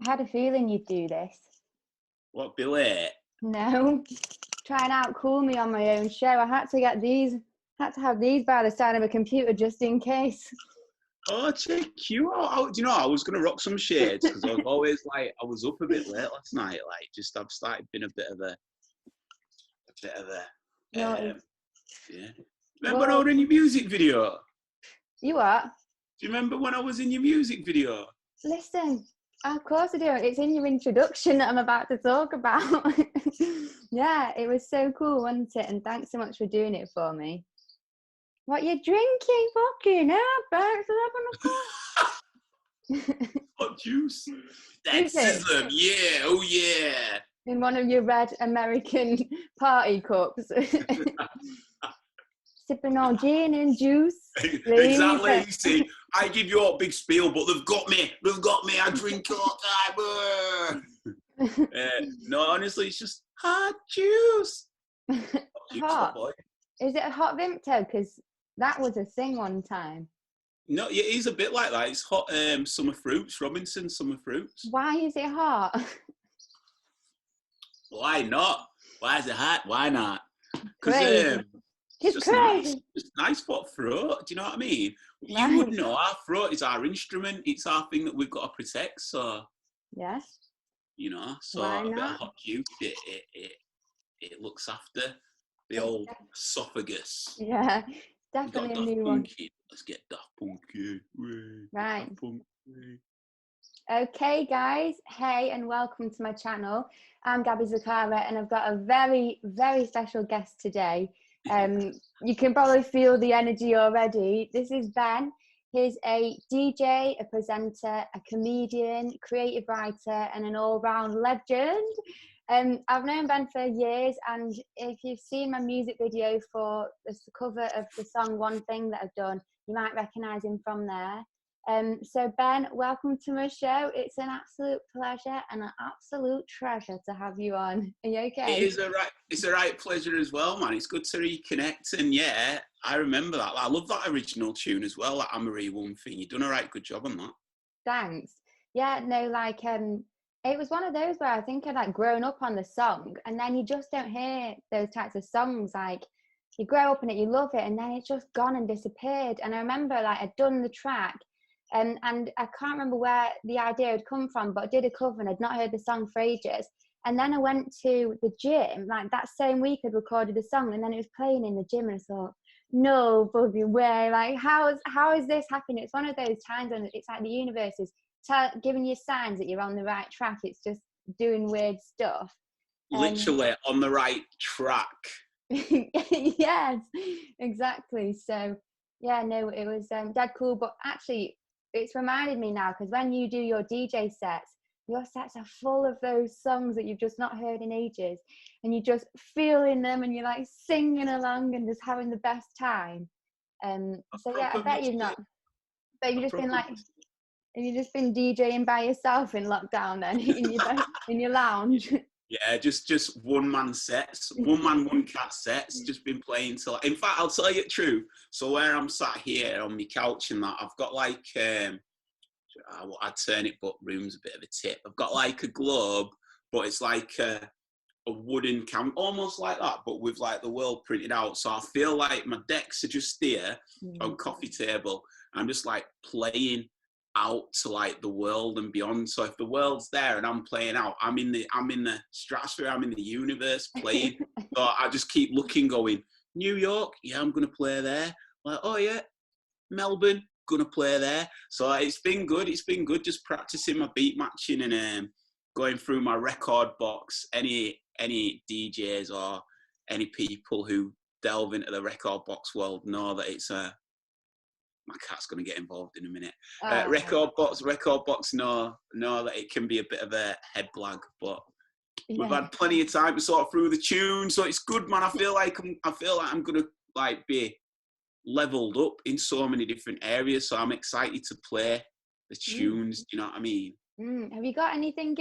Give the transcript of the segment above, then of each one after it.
had a feeling you'd do this. What, be late? No, try and outcool me on my own show. I had to have these by the side of a computer just in case. Oh, check you out. Do you know, I was going to rock some shades because I was always like, I was up a bit late last night. Like, just I've started being a bit of a yeah. Remember when I was in your music video? You what? Do you remember when I was in your music video? Listen, of course I do. It's in your introduction that I'm about to talk about. Yeah, it was so cool, wasn't it? And thanks so much for doing it for me. What you drinking? Fucking hell, back to 11 o'clock. Hot juice. Sexism, yeah, oh yeah. In one of your red American party cups. Sipping on gin and juice. Exactly. You see, I give you a big spiel, but they've got me. I drink all the time. No, honestly, it's just hot juice. Hot. Is it a hot Vimto? Because that was a thing one time. No, it is a bit like that. It's hot summer fruits, Robinson summer fruits. Why is it hot? Why not? Why is it hot? Why not? Because it's just nice for throat. Do you know what I mean? Right. You would know our throat is our instrument. It's our thing that we've got to protect. So yes, you know. So why a bit not? of hot juice, it looks after the old esophagus. Yeah, definitely a new one. Let's get Daft Punky. Right. Okay, guys. Hey, and welcome to my channel. I'm Gabby Zakara, and I've got a very, very special guest today. You can probably feel the energy already. This is Ben. He's a DJ, a presenter, a comedian, creative writer, and an all-round legend. I've known Ben for years, and if you've seen my music video for the cover of the song One Thing that I've done, you might recognise him from there. So Ben, welcome to my show. It's an absolute pleasure and an absolute treasure to have you on. Are you okay? It's a right pleasure as well, man. It's good to reconnect, and yeah, I remember that. I love that original tune as well, that Amory One Thing. You've done a right good job on that. Thanks. Yeah, no, like it was one of those where I think I'd like grown up on the song, and then you just don't hear those types of songs. Like you grow up in it, you love it, and then it's just gone and disappeared. And I remember like I'd done the track. And I can't remember where the idea had come from, but I did a cover and I'd not heard the song for ages. And then I went to the gym, like that same week I'd recorded the song, and then it was playing in the gym, and I thought, no fucking way, like how is this happening? It's one of those times when it's like the universe is giving you signs that you're on the right track. It's just doing weird stuff. Literally on the right track. Yes, exactly. So yeah, no, it was dead cool. But actually, it's reminded me now, because when you do your DJ sets, your sets are full of those songs that you've just not heard in ages, and you're just feeling them, and you're like singing along and just having the best time. So yeah, I bet you've not. But you've just been like, have you just been DJing by yourself in lockdown then, in your lounge? Yeah, just one man sets, one man, one cat sets, just been playing till, in fact, I'll tell you the truth. So where I'm sat here on my couch and that, I've got like, I'd turn it, but room's a bit of a tip. I've got like a globe, but it's like a wooden cam, almost like that, but with like the world printed out. So I feel like my decks are just there on coffee table. I'm just like playing out to like the world and beyond. So if the world's there and I'm playing out, I'm in the stratosphere, I'm in the universe playing. So I just keep looking, going, New York, yeah, I'm gonna play there. Like, oh yeah, Melbourne, gonna play there. So it's been good just practicing my beat matching and going through my record box. Any DJs or any people who delve into the record box world know that it's my cat's going to get involved in a minute. Record box know that it can be a bit of a head blag, but we've had plenty of time to sort through the tune, so it's good, man. I feel like I'm going to like be leveled up in so many different areas, so I'm excited to play the tunes. Do you know what I mean? Have you got anything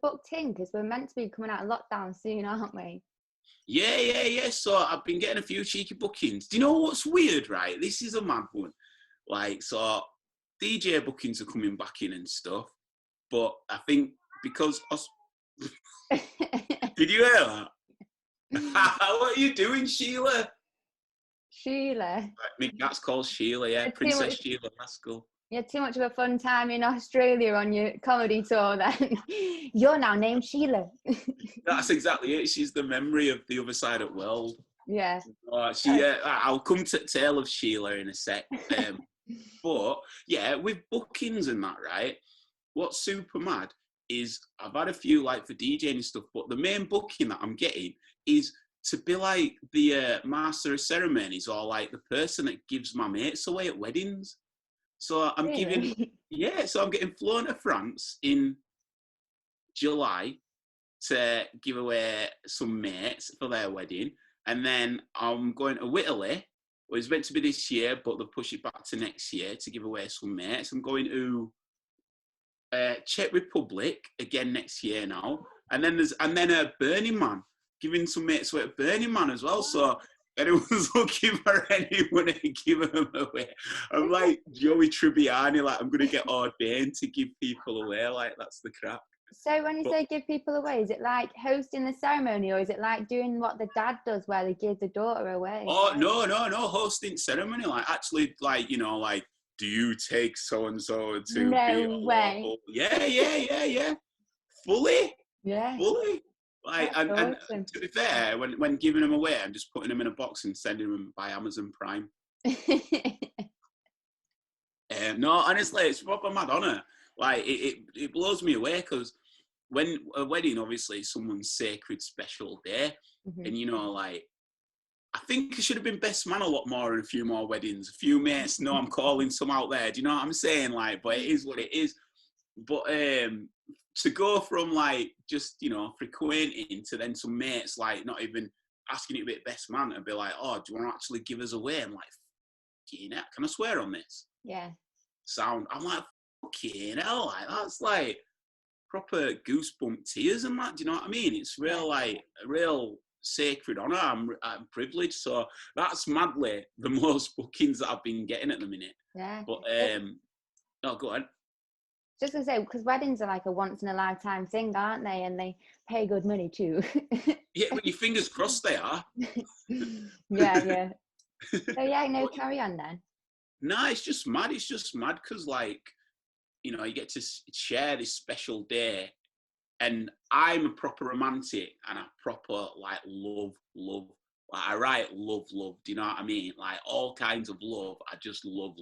booked in? Because we're meant to be coming out of lockdown soon, aren't we? Yeah. So I've been getting a few cheeky bookings. Do you know what's weird, right? This is a mad one. Like, so DJ bookings are coming back in and stuff. But I think because us... Did you hear that? What are you doing, Sheila? Sheila. My cat's called Sheila, yeah. Princess Sheila Maskell. You had too much of a fun time in Australia on your comedy tour then. You're now named Sheila. That's exactly it. She's the memory of the other side of the world. Yeah. I'll come to tale of Sheila in a sec. But yeah, with bookings and that, right? What's super mad is I've had a few like for DJing and stuff, but the main booking that I'm getting is to be like the master of ceremonies or like the person that gives my mates away at weddings. So I'm getting flown to France in July to give away some mates for their wedding. And then I'm going to Italy. Well, it was meant to be this year, but they'll push it back to next year to give away some mates. I'm going to Czech Republic again next year now. And then a Burning Man, giving some mates away at Burning Man as well. So anyone's looking for anyone to give them away. I'm like Joey Tribbiani, like I'm going to get ordained to give people away. Like that's the crap. So when you say give people away, is it like hosting the ceremony or is it like doing what the dad does where they give the daughter away? Oh, no, hosting ceremony. Like actually, like, you know, like, do you take so-and-so to no way. Local? Yeah. Fully. Yeah. Fully. Like, awesome. and to be fair, when giving them away, I'm just putting them in a box and sending them by Amazon Prime. No, honestly, it's proper mad honour. Like, it blows me away because when a wedding, obviously, is someone's sacred, special day. Mm-hmm. And, you know, like, I think I should have been best man a lot more in a few more weddings. A few mates know I'm calling some out there. Do you know what I'm saying? Like, but it is what it is. But to go from like just, you know, frequenting to then some mates like not even asking you to be best man and be like, oh, do you want to actually give us away? I'm like, fucking hell, can I swear on this? Yeah. Sound. I'm like, fucking hell, like that's like proper goosebump tears and that. Do you know what I mean? It's real, like a real sacred honour. I'm privileged. So that's madly the most bookings that I've been getting at the minute. Yeah. But go on. Just to say, because weddings are like a once in a lifetime thing, aren't they? And they pay good money too. Yeah, but your fingers crossed they are. Yeah. So yeah, no, carry on then. No, it's just mad. It's just mad because, like, you know, you get to share this special day, and I'm a proper romantic, and I proper like love. Like I write love. Do you know what I mean? Like all kinds of love. I just love.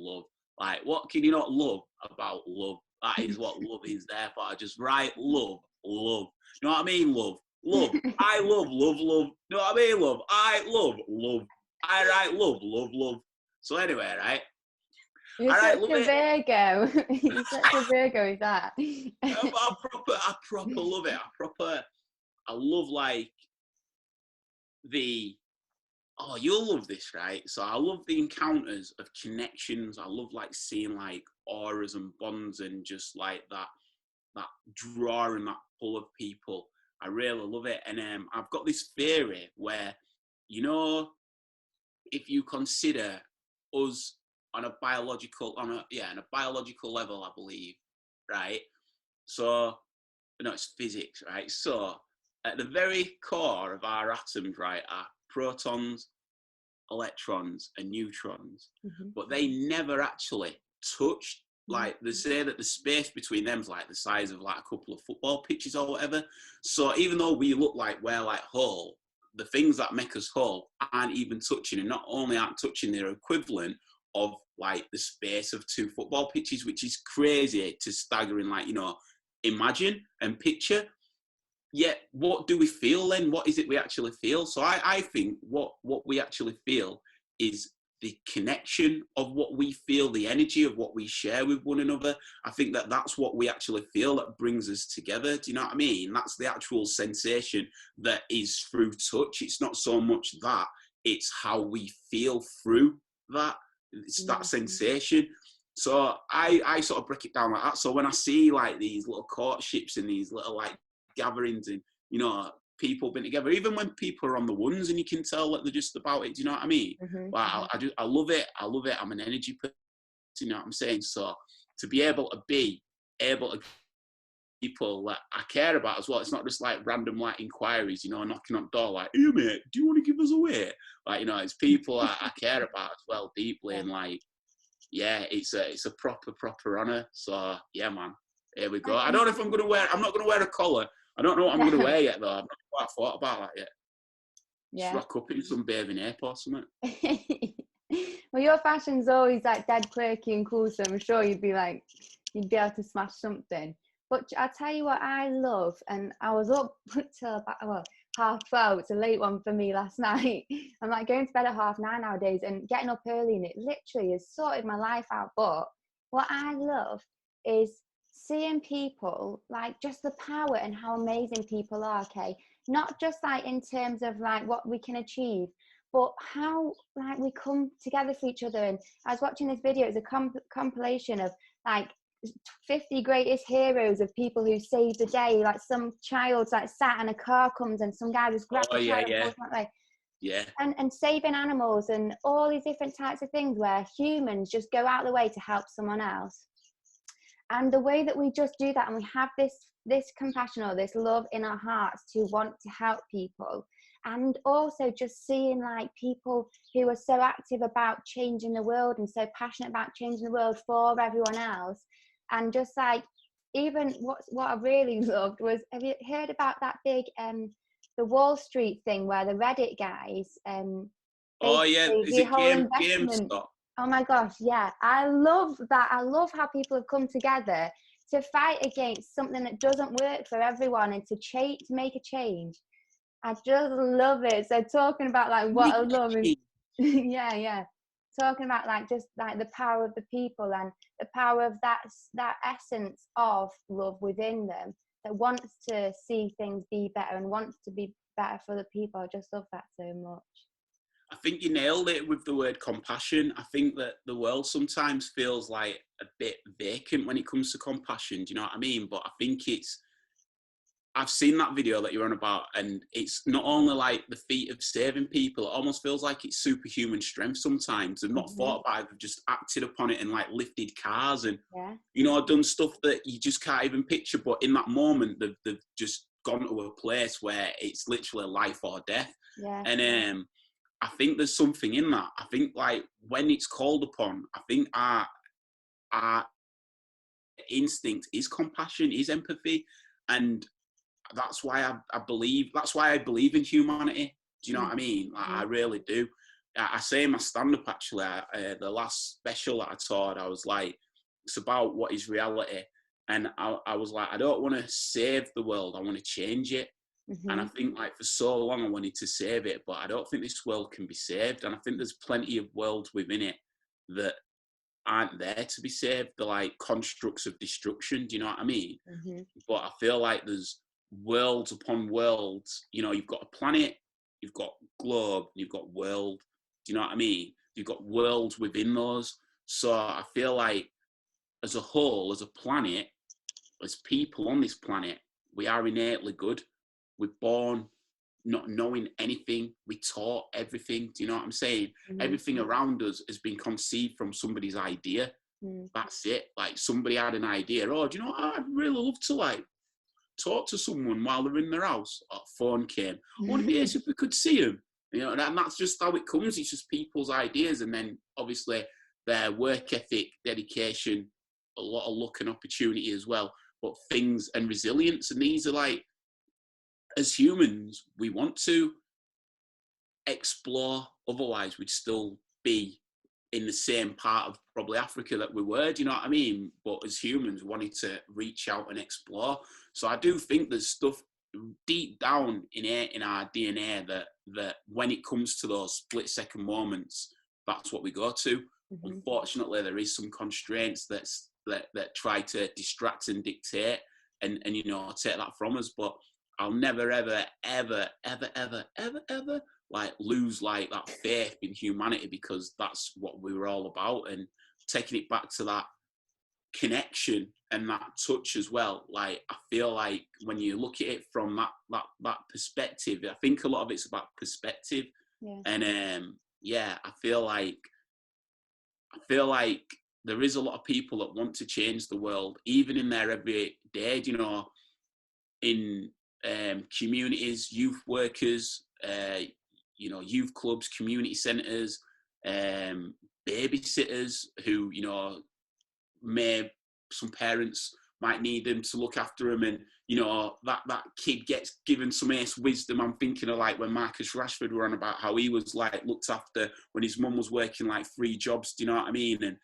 Like, what can you not love about love? That is what love is there for. I just write love. You know what I mean? Love. I love. You know what I mean? Love. I love. I write love. So anyway, right? You're such a Virgo. You're such a Virgo, is that? I proper love it. I love like you'll love this, right? So I love the encounters of connections. I love like seeing like auras and bonds and just like that draw and that pull of people. I really love it. And I've got this theory where, you know, if you consider us on a biological level, I believe, right? So, no, it's physics, right? So at the very core of our atoms, right, are protons, electrons, and neutrons, but they never actually touch. Like they say that the space between them is like the size of like a couple of football pitches or whatever. So even though we look like we're like whole, the things that make us whole aren't even touching, and not only aren't touching, they're equivalent of like the space of two football pitches, which is crazy to staggering, like, you know, imagine and picture. Yet, what do we feel then? What is it we actually feel? So I think what we actually feel is the connection of what we feel, the energy of what we share with one another. I think that's what we actually feel that brings us together. Do you know what I mean? That's the actual sensation that is through touch. It's not so much that, it's how we feel through that. It's that sensation. So I sort of break it down like that. So when I see like these little courtships and these little like gatherings and, you know, people being together, even when people are on the ones and you can tell that they're just about it, do you know what I mean? Like, I love it. I'm an energy person, you know what I'm saying? So to be able to people that I care about as well. It's not just like random like inquiries, you know, knocking on the door like, hey mate, do you want to give us away? Like, you know, it's people I care about as well deeply, and like, yeah, it's a proper honour. So yeah, man, here we go. I don't know if I'm not gonna wear a collar. I don't know what I'm gonna wear yet though. I've not quite thought about that yet. Just rock up in some bathing ape or something. Well, your fashion's always like dead quirky and cool, so I'm sure you'd be able to smash something. But I'll tell you what I love, and I was up till about 12:30. It's a late one for me last night. I'm like going to bed at 9:30 nowadays, and getting up early, and it literally has sorted my life out. But what I love is seeing people, like just the power and how amazing people are, okay? Not just like in terms of like what we can achieve, but how like we come together for each other. And I was watching this video, it's a compilation of like 50 greatest heroes of people who saved the day. Like some child's like sat and a car comes and some guy just grabs the child and pulls them that way. And saving animals and all these different types of things where humans just go out of the way to help someone else. And the way that we just do that, and we have this compassion or this love in our hearts to want to help people, and also just seeing like people who are so active about changing the world and so passionate about changing the world for everyone else. And just like, even what I really loved was, have you heard about that big the Wall Street thing where the Reddit guys is it GameStop? Oh my gosh, yeah. I love that. I love how people have come together to fight against something that doesn't work for everyone and to make a change. I just love it. So talking about like what I love is yeah. Talking about like just like the power of the people and the power of that essence of love within them that wants to see things be better and wants to be better for the people. I just love that so much. I think you nailed it with the word compassion. I think that the world sometimes feels like a bit vacant when it comes to compassion. Do you know what I mean? But I think I've seen that video that you're on about, and it's not only like the feat of saving people, it almost feels like it's superhuman strength sometimes. They've not thought about it, they've just acted upon it and like lifted cars and, you know, done stuff that you just can't even picture. But in that moment, they've just gone to a place where it's literally life or death. And I think there's something in that. I think like when it's called upon, I think our instinct is compassion, is empathy, and that's why I believe in humanity. Do you know what I mean? Like, I really do. I say in my stand-up actually, the last special that I taught, I was like, it's about what is reality, and I was like, I don't want to save the world, I want to change it. And I think like for so long I wanted to save it, but I don't think this world can be saved. And I think there's plenty of worlds within it that aren't there to be saved. They're like constructs of destruction. Do you know what I mean? But I feel like there's worlds upon worlds. You know, you've got a planet, you've got globe, you've got world. Do you know what I mean? You've got worlds within those. So I feel like as a whole, as a planet, as people on this planet, we are innately good. We're born not knowing anything. We're taught everything. Do you know what I'm saying? Everything around us has been conceived from somebody's idea. That's it. Like somebody had an idea. Oh, do you know what? I'd really love to like talk to someone while they're in their house. Oh, phone came. Would it be nice if we could see them? You know, and that's just how it comes. It's just people's ideas, and then obviously their work ethic, dedication, a lot of luck and opportunity as well. But things and resilience, and these are like, as humans, we want to explore. Otherwise, we'd still be in the same part of probably Africa that we were. Do you know what I mean? But as humans, we wanted to reach out and explore. So I do think there's stuff deep down in our DNA that when it comes to those split-second moments, that's what we go to. Unfortunately, there is some constraints that try to distract and dictate and you know, take that from us. But I'll never, ever like lose like that faith in humanity, because that's what we were all about. And taking it back to that connection and that touch as well. Like, I feel like when you look at it from that perspective, I think a lot of it's about perspective. And I feel like there is a lot of people that want to change the world, even in their everyday, you know, in communities, youth workers, you know, youth clubs, community centres, babysitters who, you know, some parents might need them to look after them, and you know that kid gets given some ace wisdom. I'm thinking of like when Marcus Rashford were on about how he was like looked after when his mum was working like 3 jobs. Do you know what I mean? And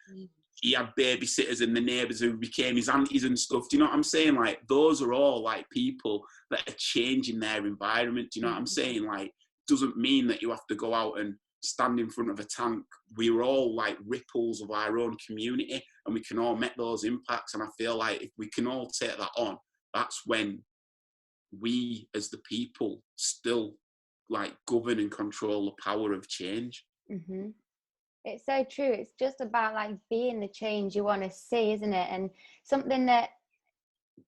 he had babysitters and the neighbours who became his aunties and stuff. Do you know what I'm saying? Like those are all like people that are changing their environment. Do you know what I'm saying? Like doesn't mean that you have to go out and stand in front of a tank. We're all like ripples of our own community, and we can all make those impacts. And I feel like if we can all take that on, that's when we as the people still like govern and control the power of change. It's so true. It's just about like being the change you want to see, isn't it? And something that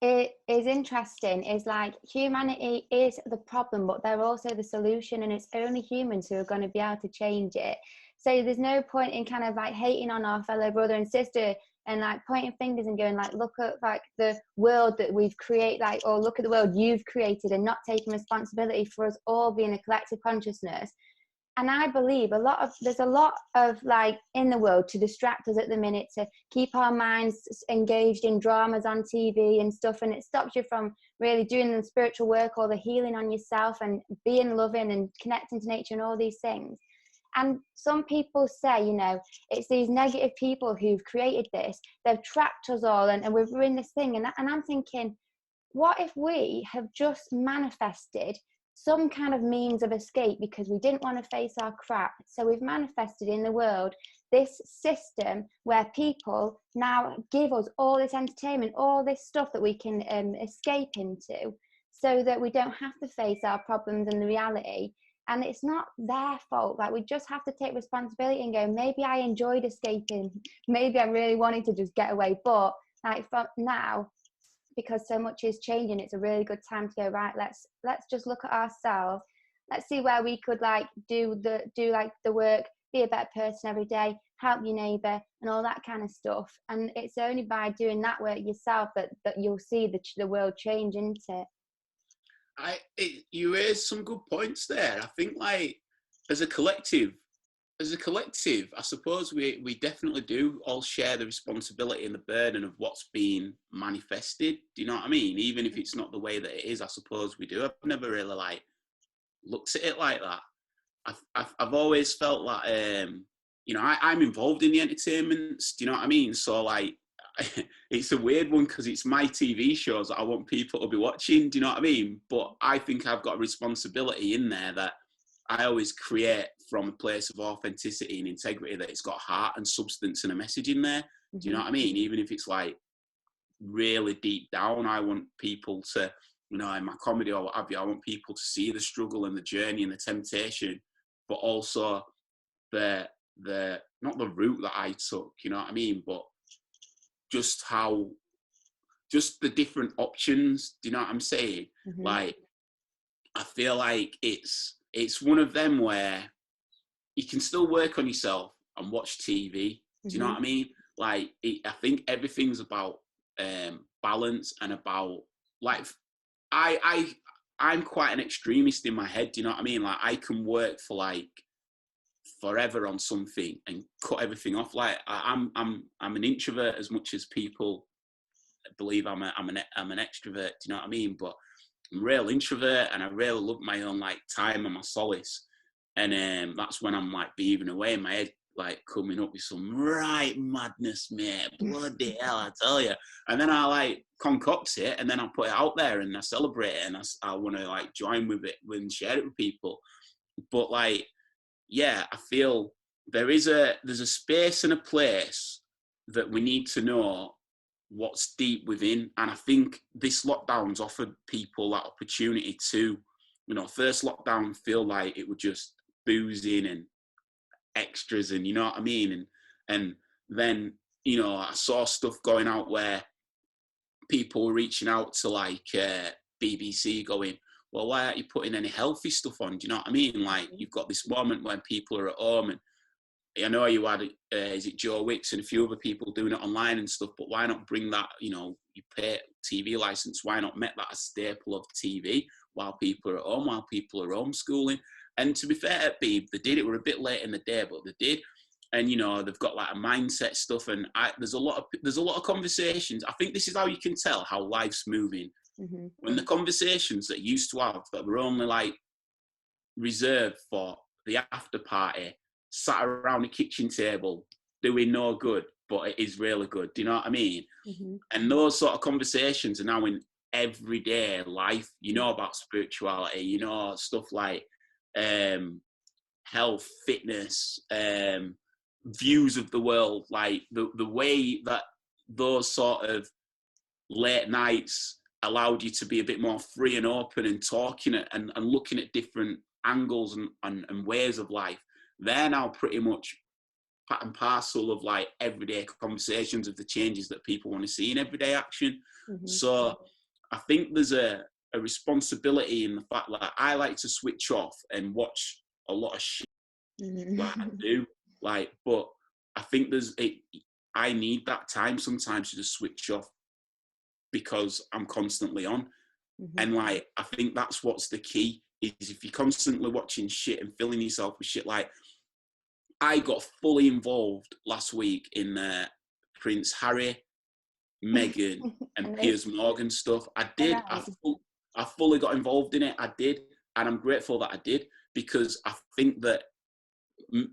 it is interesting is like humanity is the problem, but they're also the solution, and it's only humans who are going to be able to change it. So there's no point in kind of like hating on our fellow brother and sister and like pointing fingers and going like, look at like the world that we've created, like, or look at the world you've created, and not taking responsibility for us all being a collective consciousness. And I believe there's a lot of like in the world to distract us at the minute, to keep our minds engaged in dramas on TV and stuff, and it stops you from really doing the spiritual work or the healing on yourself and being loving and connecting to nature and all these things. And some people say, you know, it's these negative people who've created this, they've trapped us all, and we've ruined this thing. And I'm thinking, what if we have just manifested some kind of means of escape because we didn't want to face our crap? So we've manifested in the world this system where people now give us all this entertainment, all this stuff that we can escape into, so that we don't have to face our problems and the reality. And it's not their fault. Like, we just have to take responsibility and go, maybe I enjoyed escaping, maybe I really wanted to just get away, but like from now, because so much is changing, it's a really good time to go, right, let's just look at ourselves, let's see where we could like do like the work, be a better person every day, help your neighbor and all that kind of stuff. And it's only by doing that work yourself that you'll see the world change, isn't it? You raised some good points there. I think like as a collective, I suppose we definitely do all share the responsibility and the burden of what's being manifested. Do you know what I mean? Even if it's not the way that it is, I suppose we do. I've never really like looked at it like that. I've always felt like, you know, I'm involved in the entertainments. Do you know what I mean? So like, it's a weird one because it's my TV shows that I want people to be watching. Do you know what I mean? But I think I've got a responsibility in there that I always create from a place of authenticity and integrity, that it's got heart and substance and a message in there. Do you know what I mean? Even if it's like really deep down, I want people to, you know, in my comedy or what have you, I want people to see the struggle and the journey and the temptation, but also the not the route that I took, you know what I mean? But just the different options. Do you know what I'm saying? Like, I feel like it's one of them where you can still work on yourself and watch TV. Do you know what I mean? Like, I think everything's about balance and about like, I'm quite an extremist in my head. Do you know what I mean? Like, I can work for like forever on something and cut everything off. Like, I'm an introvert as much as people believe I'm an extrovert. Do you know what I mean? But I'm a real introvert, and I really love my own like time and my solace. And that's when I'm like beaving away in my head, like coming up with some right madness, mate. Bloody hell, I tell you. And then I like concoct it, and then I put it out there, and I celebrate it, and I want to like join with it and share it with people. But like, yeah, I feel there's a space and a place that we need to know what's deep within. And I think this lockdown's offered people that opportunity to, you know, first lockdown feel like it was just boozing and extras, and you know what I mean? And then, you know, I saw stuff going out where people were reaching out to like BBC going, well, why aren't you putting any healthy stuff on? Do you know what I mean? Like, you've got this moment when people are at home and I know you had, is it Joe Wicks and a few other people doing it online and stuff, but why not bring that, you know, you pay TV license, why not make that a staple of TV while people are at home, while people are homeschooling? And to be fair at Beeb, they did it. We're a bit late in the day, but they did. And, you know, they've got like a mindset stuff. And there's a lot of conversations. I think this is how you can tell how life's moving. Mm-hmm. When the conversations that you used to have that were only like reserved for the after party, sat around the kitchen table doing no good, but it is really good. Do you know what I mean? Mm-hmm. And those sort of conversations are now in everyday life. You know about spirituality, you know, stuff like health, fitness, views of the world, like the way that those sort of late nights allowed you to be a bit more free and open and talking and looking at different angles and ways of life. They're now pretty much part and parcel of like everyday conversations of the changes that people want to see in everyday action. Mm-hmm. So I think there's a responsibility in the fact that I like to switch off and watch a lot of shit. Mm-hmm. Like I do, like, but I think I need that time sometimes to just switch off because I'm constantly on. Mm-hmm. And like, I think that's what's the key, is if you're constantly watching shit and filling yourself with shit. Like, I got fully involved last week in Prince Harry, Meghan and Piers Morgan stuff. I did. Right. I fully got involved in it. I did. And I'm grateful that I did, because I think that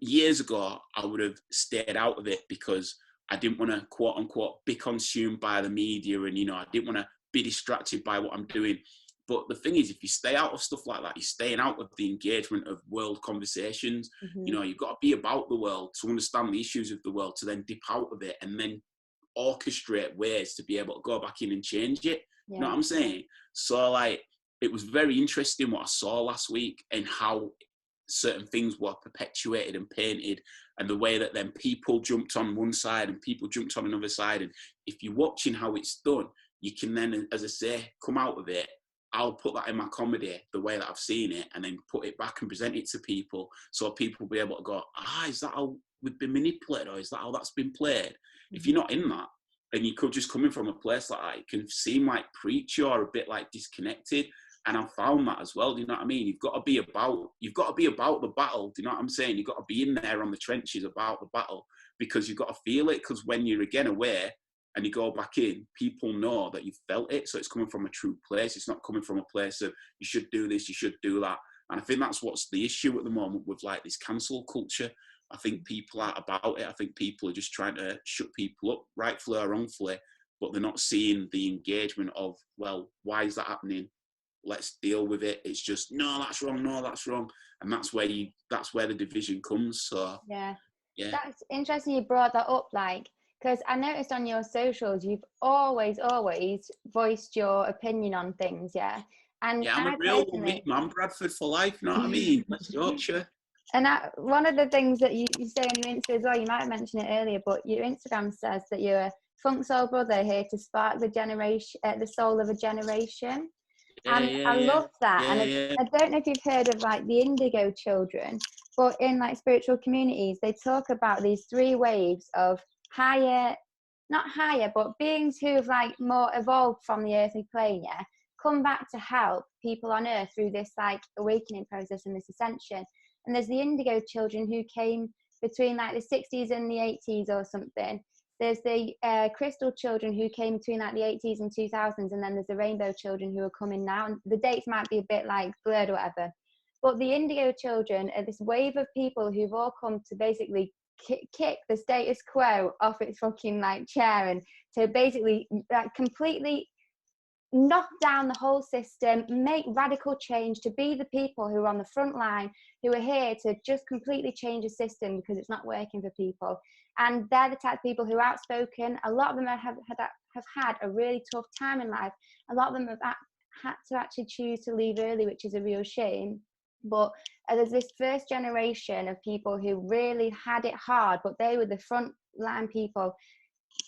years ago I would have stayed out of it because I didn't want to, quote unquote, be consumed by the media, and, you know, I didn't want to be distracted by what I'm doing. But the thing is, if you stay out of stuff like that, you're staying out of the engagement of world conversations. Mm-hmm. You know, you've got to be about the world to understand the issues of the world, to then dip out of it and then orchestrate ways to be able to go back in and change it. Yeah. You know what I'm saying? So, like, it was very interesting what I saw last week and how certain things were perpetuated and painted, and the way that then people jumped on one side and people jumped on another side. And if you're watching how it's done, you can then, as I say, come out of it. I'll put that in my comedy the way that I've seen it, and then put it back and present it to people, so people will be able to go, is that how we've been manipulated, or is that how that's been played? Mm-hmm. If you're not in that, and you could just come in from a place like that, it can seem like preachy or a bit like disconnected. And I found that as well. Do you know what I mean? You've got to be about the battle. Do you know what I'm saying? You've got to be in there on the trenches about the battle, because you've got to feel it. Because when you're again aware and you go back in, people know that you've felt it. So it's coming from a true place. It's not coming from a place of, you should do this, you should do that. And I think that's what's the issue at the moment with like this cancel culture. I think people aren't about it. I think people are just trying to shut people up, rightfully or wrongfully, but they're not seeing the engagement of, well, why is that happening? Let's deal with it. It's just, no, that's wrong, no, that's wrong. And that's where the division comes. So yeah. That's interesting you brought that up, like, because I noticed on your socials you've always voiced your opinion on things. And I'm a real man, Bradford for life, you know what I mean? West Yorkshire. And one of the things that you say on your Insta as well, you might have mentioned it earlier, but your Instagram says that you're a funk soul brother here to spark the soul of a generation. I love that. I don't know if you've heard of like the Indigo children, but in like spiritual communities, they talk about these 3 waves of not higher, but beings who've like more evolved from the earthly plane, come back to help people on earth through this like awakening process and this ascension. And there's the Indigo children who came between like the 60s and the 80s or something. There's the crystal children who came between like the 80s and 2000s, and then there's the rainbow children who are coming now. And the dates might be a bit like blurred or whatever. But the Indigo children are this wave of people who've all come to basically kick the status quo off its fucking like chair, and to basically like completely knock down the whole system, make radical change, to be the people who are on the front line, who are here to just completely change the system because it's not working for people. And they're the type of people who are outspoken. A lot of them have had a really tough time in life. A lot of them have had to actually choose to leave early, which is a real shame. But there's this first generation of people who really had it hard, but they were the front line people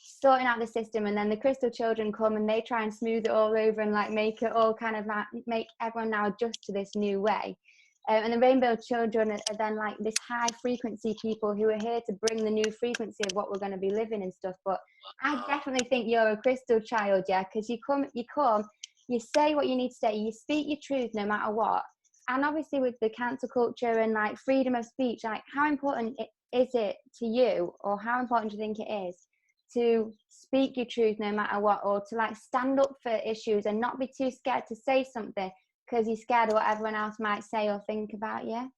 sorting out the system. And then the crystal children come and they try and smooth it all over and like make it all kind of make everyone now adjust to this new way. And the rainbow children are then like this high frequency people who are here to bring the new frequency of what we're going to be living and stuff. But I definitely think you're a crystal child, yeah, because you come, you say what you need to say, you speak your truth no matter what. And obviously with the cancel culture and like freedom of speech, like how important is it to you, or how important do you think it is to speak your truth no matter what, or to like stand up for issues and not be too scared to say something because you're scared of what everyone else might say or think about you?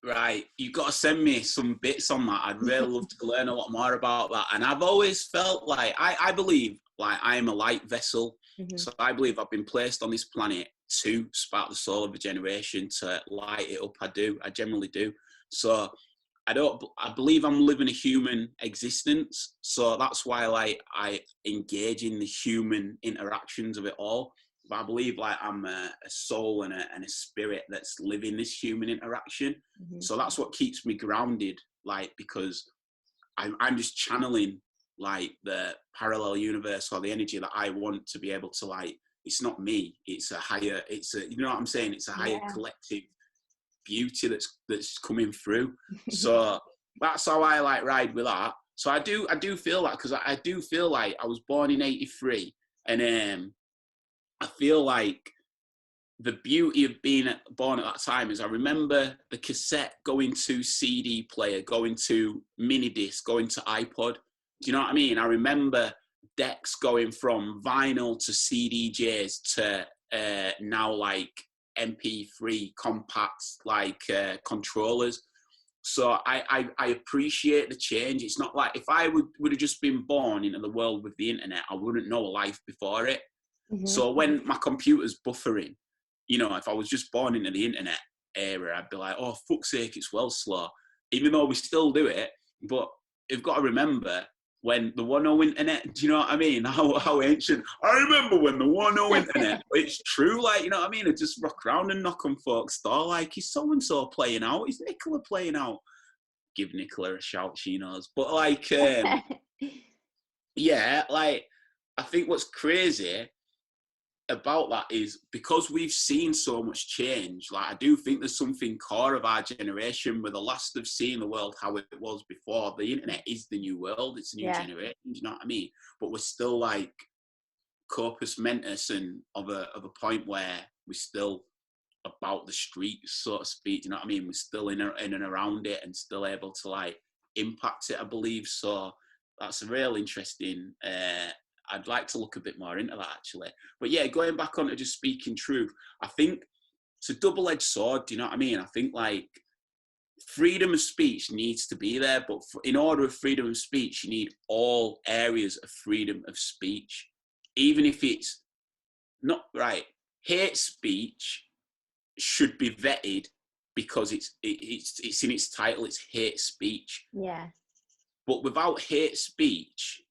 Right, you've got to send me some bits on that. I'd really love to learn a lot more about that. And I've always felt like, I believe like I am a light vessel. Mm-hmm. So I believe I've been placed on this planet to spark the soul of a generation, to light it up. I generally do. So I believe I'm living a human existence. So that's why like I engage in the human interactions of it all. But I believe like I'm a soul and a spirit that's living this human interaction. Mm-hmm. So that's what keeps me grounded, like, because I'm just channeling like the parallel universe or the energy that I want to be able to, like, it's not me, it's a higher, you know what I'm saying? It's a higher collective beauty that's coming through. So that's how I like ride with that. So I do feel that, because I do feel like I was born in '83, and I feel like the beauty of being born at that time is I remember the cassette going to CD player, going to mini disc, going to iPod. Do you know what I mean? I remember decks going from vinyl to CDJs to now like MP3 compact like controllers. So I appreciate the change. It's not like if I would have just been born into the world with the internet, I wouldn't know a life before it. Mm-hmm. So when my computer's buffering, you know, if I was just born into the internet era, I'd be like, oh, fuck's sake, it's well slow. Even though we still do it, but you've got to remember when the 1.0 internet, do you know what I mean? How ancient. I remember when the 1.0 internet, it's true, like, you know what I mean? I just rock around and knock on folks' door, like, is so-and-so playing out? Is Nicola playing out? Give Nicola a shout, she knows. But like, yeah, like, I think what's crazy about that is because we've seen so much change, like I do think there's something core of our generation, we're the last of seeing the world how it was before. The internet is the new world, it's a new generation, do you know what I mean? But we're still like corpus mentis and of a point where we're still about the streets, so to speak, do you know what I mean? We're still in and around it and still able to like impact it, I believe. So that's a real interesting I'd like to look a bit more into that, actually. But yeah, going back on to just speaking truth, I think it's a double-edged sword, do you know what I mean? I think, like, freedom of speech needs to be there, but in order of freedom of speech, you need all areas of freedom of speech, even if it's not right. Hate speech should be vetted because it's in its title, it's hate speech. Yeah. But without hate speech,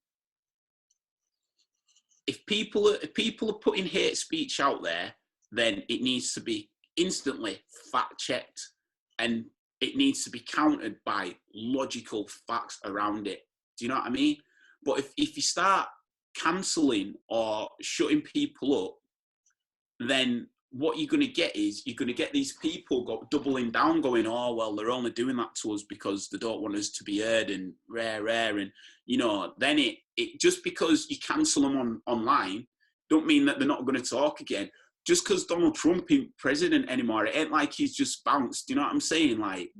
if people are putting hate speech out there, then it needs to be instantly fact checked and it needs to be countered by logical facts around it. Do you know what I mean? But if you start cancelling or shutting people up, then what you're going to get is you're going to get these people doubling down, going, oh, well, they're only doing that to us because they don't want us to be heard and rare. And, you know, then it just because you cancel them online, don't mean that they're not going to talk again. Just because Donald Trump ain't president anymore, it ain't like he's just bounced. Do you know what I'm saying? Like,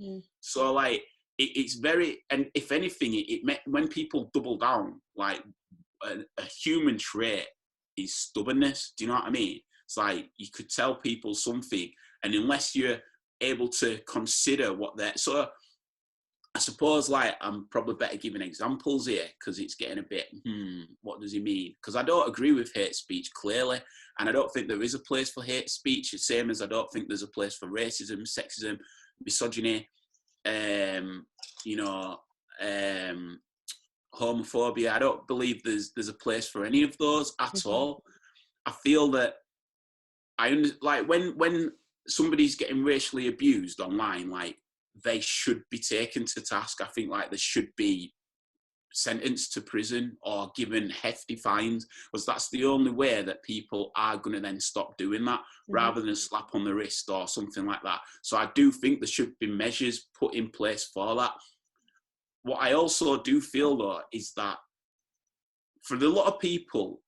so like, it's very, and if anything, when people double down, like a human trait is stubbornness. Do you know what I mean? It's like you could tell people something, and unless you're able to consider what they're... So I suppose, like, I'm probably better giving examples here because it's getting a bit, what does he mean? Because I don't agree with hate speech, clearly, and I don't think there is a place for hate speech, the same as I don't think there's a place for racism, sexism, misogyny, homophobia. I don't believe there's a place for any of those at all. I feel that when somebody's getting racially abused online, like, they should be taken to task. I think, like, there should be sentenced to prison or given hefty fines, because that's the only way that people are going to then stop doing that, rather than a slap on the wrist or something like that. So I do think there should be measures put in place for that. What I also do feel, though, is that for a lot of people,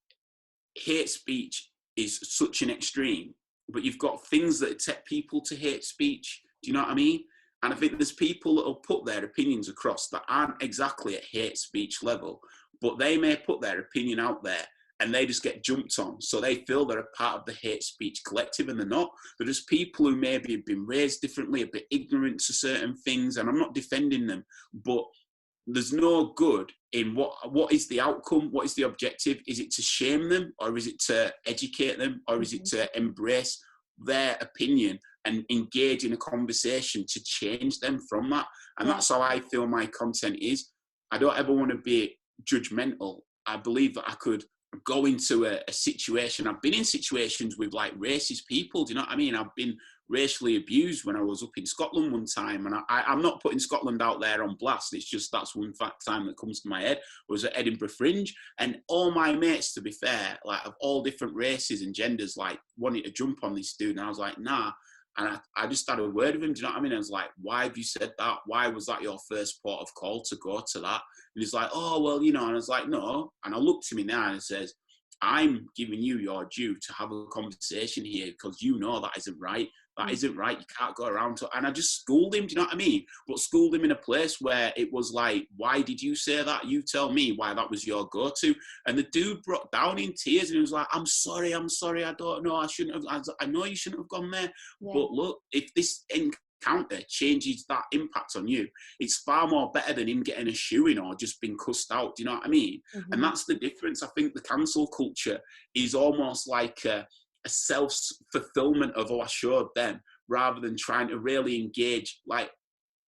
hate speech is such an extreme, but you've got things that take people to hate speech. Do you know what I mean? And I think there's people that will put their opinions across that aren't exactly at hate speech level, but they may put their opinion out there and they just get jumped on. So they feel they're a part of the hate speech collective, and they're not. They're just people who maybe have been raised differently, a bit ignorant to certain things, and I'm not defending them, but there's no good in what is the outcome, what is the objective? Is it to shame them, or is it to educate them, or is it to embrace their opinion and engage in a conversation to change them from that? And that's how I feel my content is. I don't ever want to be judgmental. I believe that I could go into a situation. I've been in situations with like racist people, do you know what I mean? I've been racially abused when I was up in Scotland one time, and I'm not putting Scotland out there on blast, it's just that's one time that comes to my head. I was at Edinburgh Fringe, and all my mates, to be fair, like of all different races and genders, like wanted to jump on this dude, and I was like, nah. And I just had a word with him, do you know what I mean? I was like, why have you said that? Why was that your first port of call to go to that? And he's like, oh, well, you know, and I was like, no. And I looked at me now and I says, I'm giving you your due to have a conversation here, because you know that isn't right. That isn't right. You can't go around to, and I just schooled him, do you know what I mean? But schooled him in a place where it was like, why did you say that? You tell me why that was your go-to. And the dude broke down in tears and he was like, I'm sorry, I don't know, I shouldn't have, I know you shouldn't have gone there. Yeah. But look, if this encounter changes that impact on you, it's far more better than him getting a shoe-in or just being cussed out, do you know what I mean? And that's the difference. I think the cancel culture is almost like a self-fulfillment of, oh, I showed them, rather than trying to really engage like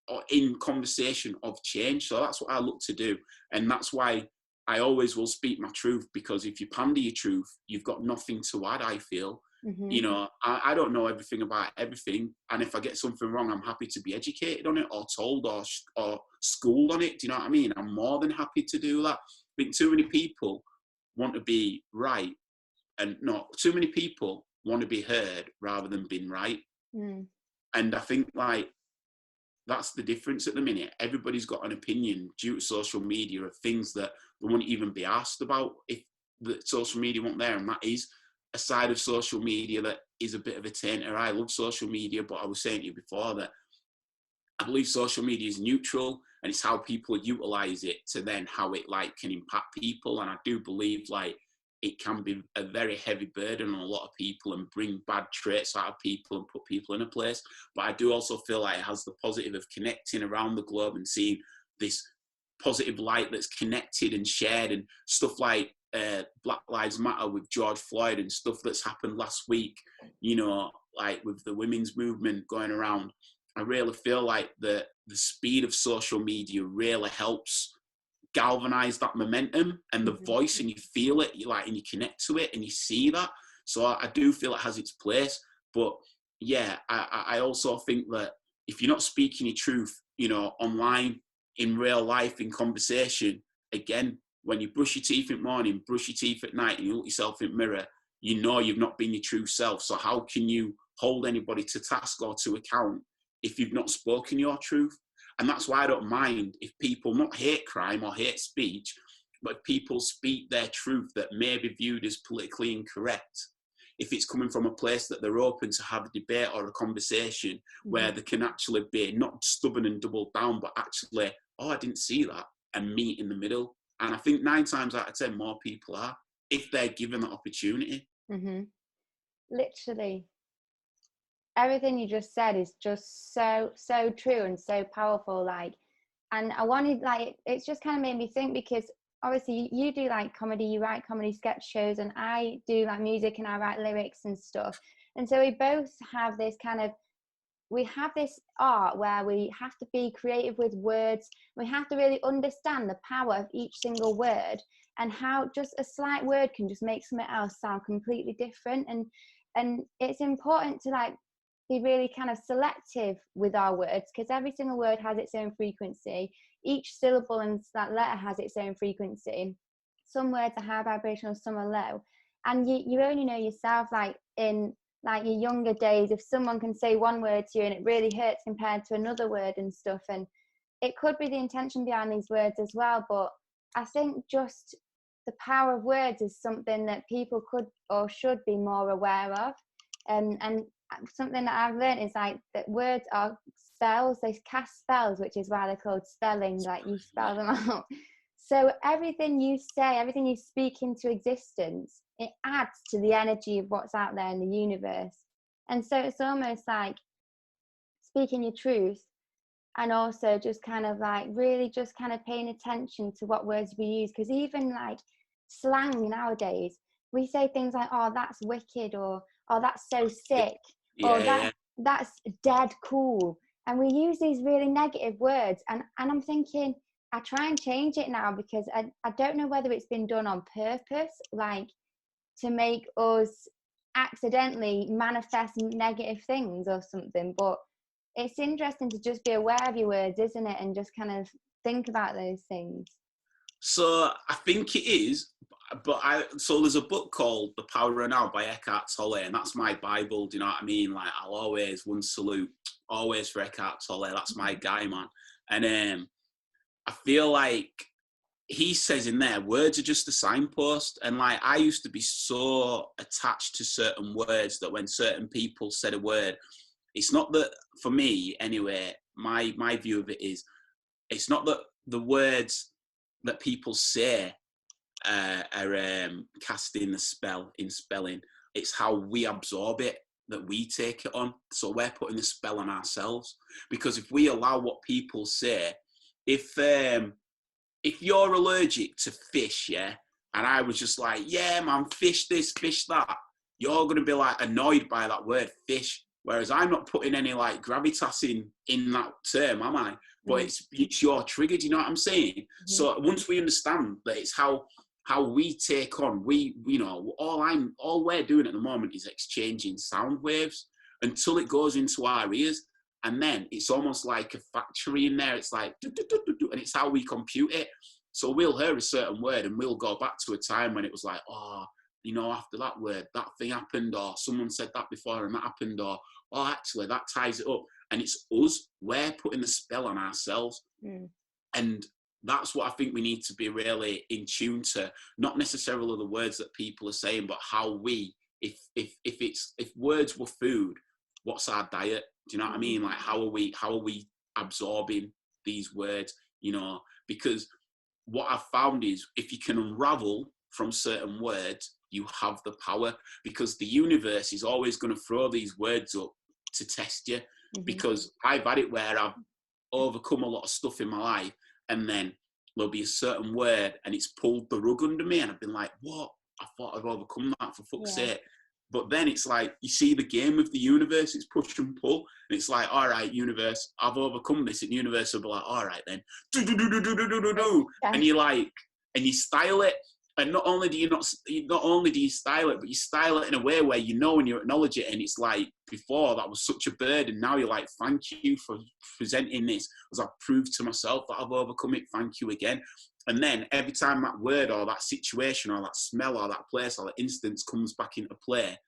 or in conversation of change. So that's what I look to do, and that's why I always will speak my truth, because if you pander your truth, you've got nothing to add, I feel. You know, I don't know everything about everything, and if I get something wrong, I'm happy to be educated on it or told or schooled on it. Do you know what I mean? I'm more than happy to do that. I think too many people want to be right, and not too many people want to be heard rather than being right. And I think like that's the difference at the minute. Everybody's got an opinion due to social media of things that they wouldn't even be asked about if the social media weren't there. And that is a side of social media that is a bit of a tainter. I love social media, but I was saying to you before that I believe social media is neutral, and it's how people utilize it to then how it like can impact people. And I do believe like it can be a very heavy burden on a lot of people and bring bad traits out of people and put people in a place. But I do also feel like it has the positive of connecting around the globe and seeing this positive light that's connected and shared, and stuff like Black Lives Matter with George Floyd and stuff that's happened last week, you know, like with the women's movement going around. I really feel like the speed of social media really helps galvanize that momentum and the voice, and you feel it, you like, and you connect to it and you see that. So I do feel it has its place. But yeah, I also think that if you're not speaking your truth, you know, online, in real life, in conversation, again, when you brush your teeth in the morning, brush your teeth at night, and you look yourself in the mirror, you know you've not been your true self. So how can you hold anybody to task or to account if you've not spoken your truth? And that's why I don't mind if people not hate crime or hate speech, but if people speak their truth that may be viewed as politically incorrect, if it's coming from a place that they're open to have a debate or a conversation where they can actually be not stubborn and double down, but actually, oh, I didn't see that, and meet in the middle. And I think 9 times out of 10, more people are, if they're given that opportunity. Literally. Everything you just said is just so true and so powerful. Like, and I wanted, like, it's just kind of made me think, because obviously you do like comedy, you write comedy sketch shows, and I do like music and I write lyrics and stuff. And so we both have this kind of, we have this art where we have to be creative with words. We have to really understand the power of each single word, and how just a slight word can just make something else sound completely different. And it's important to like be really kind of selective with our words, because every single word has its own frequency. Each syllable and that letter has its own frequency. Some words are high vibrational, some are low. And you only know yourself, like in like your younger days, if someone can say one word to you and it really hurts compared to another word and stuff. And it could be the intention behind these words as well. But I think just the power of words is something that people could or should be more aware of. And something that I've learned is like that words are spells. They cast spells, which is why they're called spelling, like you spell them out. So everything you say, everything you speak into existence, it adds to the energy of what's out there in the universe. And so it's almost like speaking your truth, and also just kind of like really just kind of paying attention to what words we use. Because even like slang nowadays, we say things like, oh, that's wicked, or oh, that's so sick, or that's dead cool. And we use these really negative words. And I'm thinking, I try and change it now, because I don't know whether it's been done on purpose, like to make us accidentally manifest negative things or something. But it's interesting to just be aware of your words, isn't it? And just kind of think about those things. So I think it is, so there's a book called The Power of Renault by Eckhart Tolle, and that's my Bible, do you know what I mean? Like, I'll always, one salute, always for Eckhart Tolle, that's my guy, man. And I feel like he says in there, words are just a signpost. And like, I used to be so attached to certain words that when certain people said a word, it's not that, for me anyway, my view of it is, it's not that the words that people say are casting the spell in spelling. It's how we absorb it, that we take it on. So we're putting the spell on ourselves. Because if we allow what people say, if you're allergic to fish, yeah, and I was just like, yeah, man, fish this, fish that, you're going to be like annoyed by that word fish. Whereas I'm not putting any like gravitas in that term, am I? But it's your trigger, do you know what I'm saying? Mm-hmm. So once we understand that it's how we take on, all we're doing at the moment is exchanging sound waves until it goes into our ears. And then it's almost like a factory in there. It's like, and it's how we compute it. So we'll hear a certain word and we'll go back to a time when it was like, oh, after that word, that thing happened, or someone said that before and that happened, or, oh, actually, that ties it up. And it's us. We're putting the spell on ourselves. And that's what I think we need to be really in tune to, not necessarily the words that people are saying, but how we, if words were food, what's our diet? Do you know what I mean? Like, how are we absorbing these words? Because what I've found is, if you can unravel from certain words, you have the power, because the universe is always going to throw these words up to test you. Because I've had it where I've overcome a lot of stuff in my life, and then there'll be a certain word and it's pulled the rug under me, and I've been like, what? I thought I'd overcome that, for fuck's sake. But then it's like, you see the game of the universe, it's push and pull. And it's like, all right, universe, I've overcome this. And the universe will be like, all right then. And you like, and you style it. And not only do you style it, but you style it in a way where and you acknowledge it. And it's like, before that was such a burden. Now you're like, thank you for presenting this, as I've proved to myself that I've overcome it. Thank you again. And then every time that word or that situation or that smell or that place or that instance comes back into play,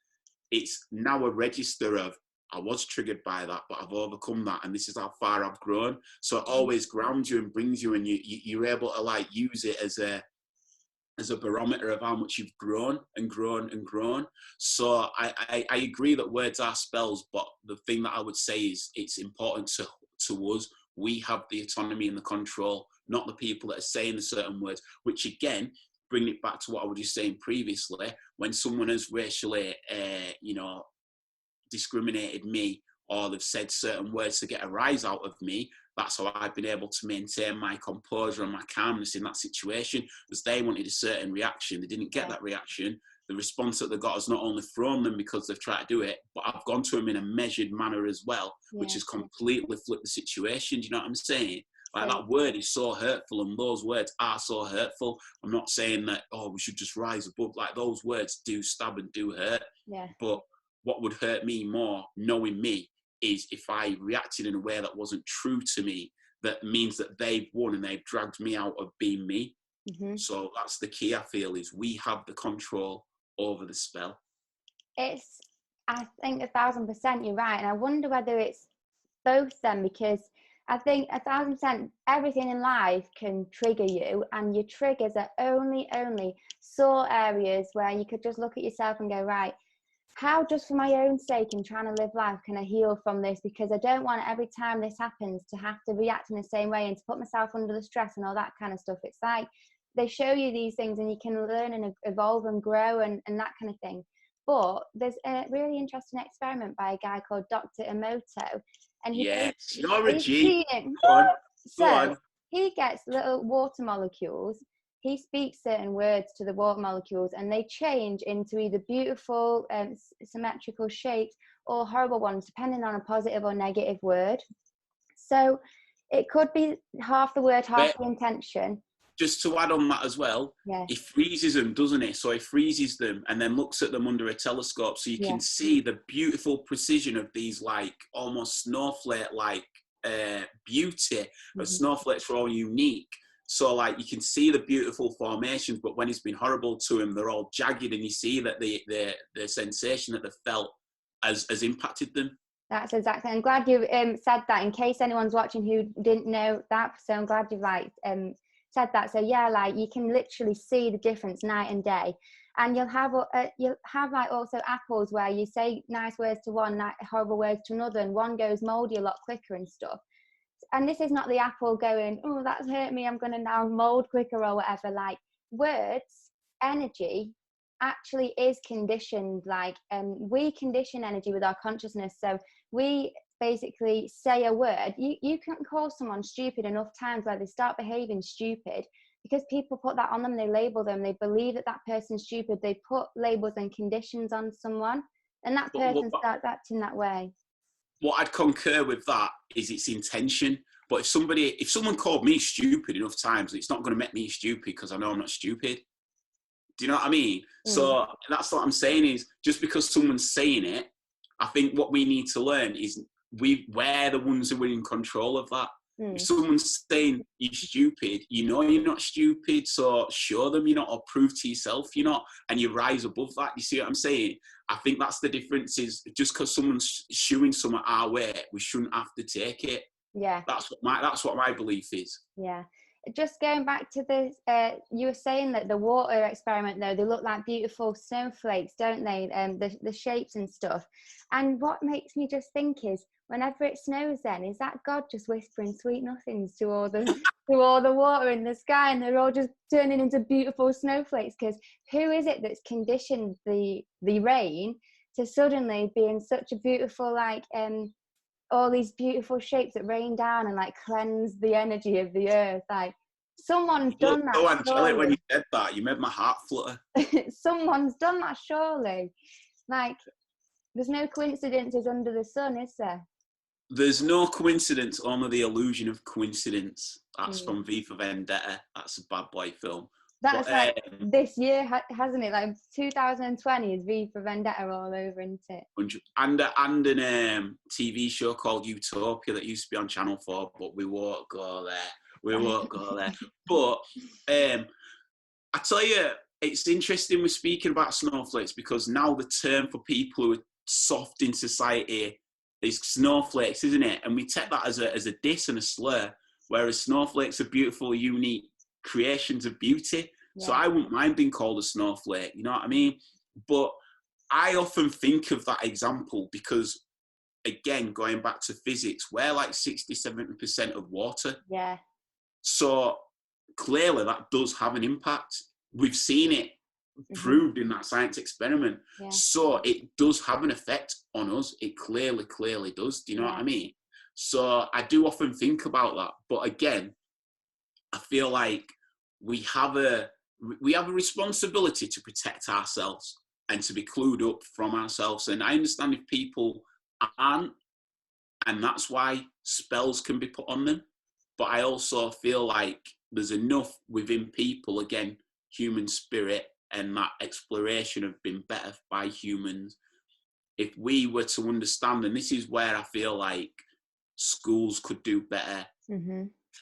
it's now a register of, I was triggered by that, but I've overcome that, and this is how far I've grown. So it always grounds you and brings you, and you're able to like use it as a barometer of how much you've grown and grown and grown. So I agree that words are spells, but the thing that I would say is, it's important to us. We have the autonomy and the control, not the people that are saying the certain words, which again, bring it back to what I was just saying previously. When someone has racially, discriminated me, or they've said certain words to get a rise out of me, that's how I've been able to maintain my composure and my calmness in that situation, because they wanted a certain reaction. They didn't get that reaction. The response that they got has not only thrown them because they've tried to do it, but I've gone to them in a measured manner as well, which has completely flipped the situation. Do you know what I'm saying? Like, that word is so hurtful, and those words are so hurtful. I'm not saying that, we should just rise above. Like, those words do stab and do hurt. Yeah. But what would hurt me more, knowing me, is if I reacted in a way that wasn't true to me. That means that they've won and they've dragged me out of being me. So that's the key, I feel, is we have the control over the spell. I think 1,000% you're right. And I wonder whether it's both then, because I think 1,000% everything in life can trigger you, and your triggers are only sore areas where you could just look at yourself and go, right, how, just for my own sake in trying to live life, can I heal from this? Because I don't want every time this happens to have to react in the same way and to put myself under the stress and all that kind of stuff. It's like they show you these things and you can learn and evolve and grow and that kind of thing. But there's a really interesting experiment by a guy called Dr. Emoto. And you're a G. Go on. He gets little water molecules. He speaks certain words to the water molecules and they change into either beautiful, symmetrical shapes or horrible ones, depending on a positive or negative word. So it could be half the word, half the intention. Just to add on that as well, he freezes them, doesn't he? So he freezes them and then looks at them under a telescope so you can see the beautiful precision of these, like, almost snowflake-like beauty. But snowflakes are all unique. So, like, you can see the beautiful formations, but when it's been horrible to him, they're all jagged, and you see that the sensation that they felt has impacted them. That's exactly. I'm glad you said that, in case anyone's watching who didn't know that. So I'm glad you've said that. So yeah, like, you can literally see the difference night and day. And you'll have like also apples where you say nice words to one, horrible words to another, and one goes mouldy a lot quicker and stuff. And this is not the apple going, oh, that's hurt me, I'm going to now mold quicker or whatever. Like, words, energy actually is conditioned. Like, we condition energy with our consciousness. So we basically say a word. You can call someone stupid enough times where they start behaving stupid, because people put that on them, they label them, they believe that person's stupid, they put labels and conditions on someone, and that person starts acting that way. What I'd concur with that is its intention. But if someone called me stupid enough times, it's not going to make me stupid because I know I'm not stupid. Do you know what I mean? So that's what I'm saying, is just because someone's saying it, I think what we need to learn is we're the ones who are in control of that. If someone's saying you're stupid, you know you're not stupid, so show them you're not, or prove to yourself you're not, and you rise above that. You see what I'm saying? I think that's the difference, is just because someone's shooing something our way, we shouldn't have to take it. Yeah. That's what my belief is. Yeah. Just going back to this, you were saying that the water experiment, though, they look like beautiful snowflakes, don't they? The shapes and stuff. And what makes me just think is, whenever it snows, then is that God just whispering sweet nothings to all the water in the sky, and they're all just turning into beautiful snowflakes? Because who is it that's conditioned the rain to suddenly be in such a beautiful, like, all these beautiful shapes that rain down and like cleanse the energy of the earth? Like, someone's done that. Oh, Angelic, when you said that, you made my heart flutter. Someone's done that, surely. Like, there's no coincidences under the sun, is there? There's no coincidence, only the illusion of coincidence. That's from V for Vendetta. That's a bad boy film. That's this year, hasn't it? Like 2020 is V for Vendetta all over, isn't it? And an TV show called Utopia that used to be on Channel 4, but we won't go there. But I tell you, it's interesting we're speaking about snowflakes, because now the term for people who are soft in society is snowflakes, isn't it? And we take that as a diss and a slur, whereas snowflakes are beautiful, unique creations of beauty. Yeah. So I wouldn't mind being called a snowflake, you know what I mean? But I often think of that example because, again, going back to physics, we're like 60-70% of water. Yeah. So clearly that does have an impact. We've seen it proved in that science experiment. Yeah. So it does have an effect on us. It clearly does. Do you know what I mean? So I do often think about that. But again, I feel like we have a responsibility to protect ourselves and to be clued up from ourselves. And I understand if people aren't, and that's why spells can be put on them. But I also feel like there's enough within people, again, human spirit and that exploration of being better by humans, if we were to understand, and this is where I feel like schools could do better,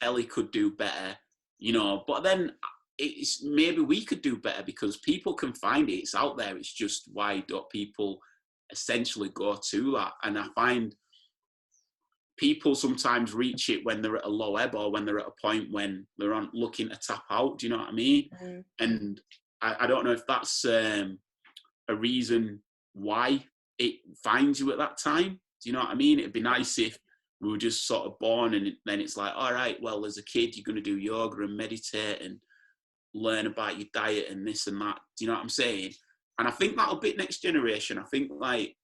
telly could do better, you know, but then it's maybe we could do better because people can find it. It's out there. It's just why don't people essentially go to that? And I find people sometimes reach it when they're at a low ebb or when they're at a point when they're on looking to tap out. Do you know what I mean? And I don't know if that's a reason why it finds you at that time. Do you know what I mean? It'd be nice if we were just sort of born and then it's like, all right, well, as a kid, you're going to do yoga and meditate and learn about your diet and this and that. Do you know what I'm saying? And I think that'll be next generation. I think like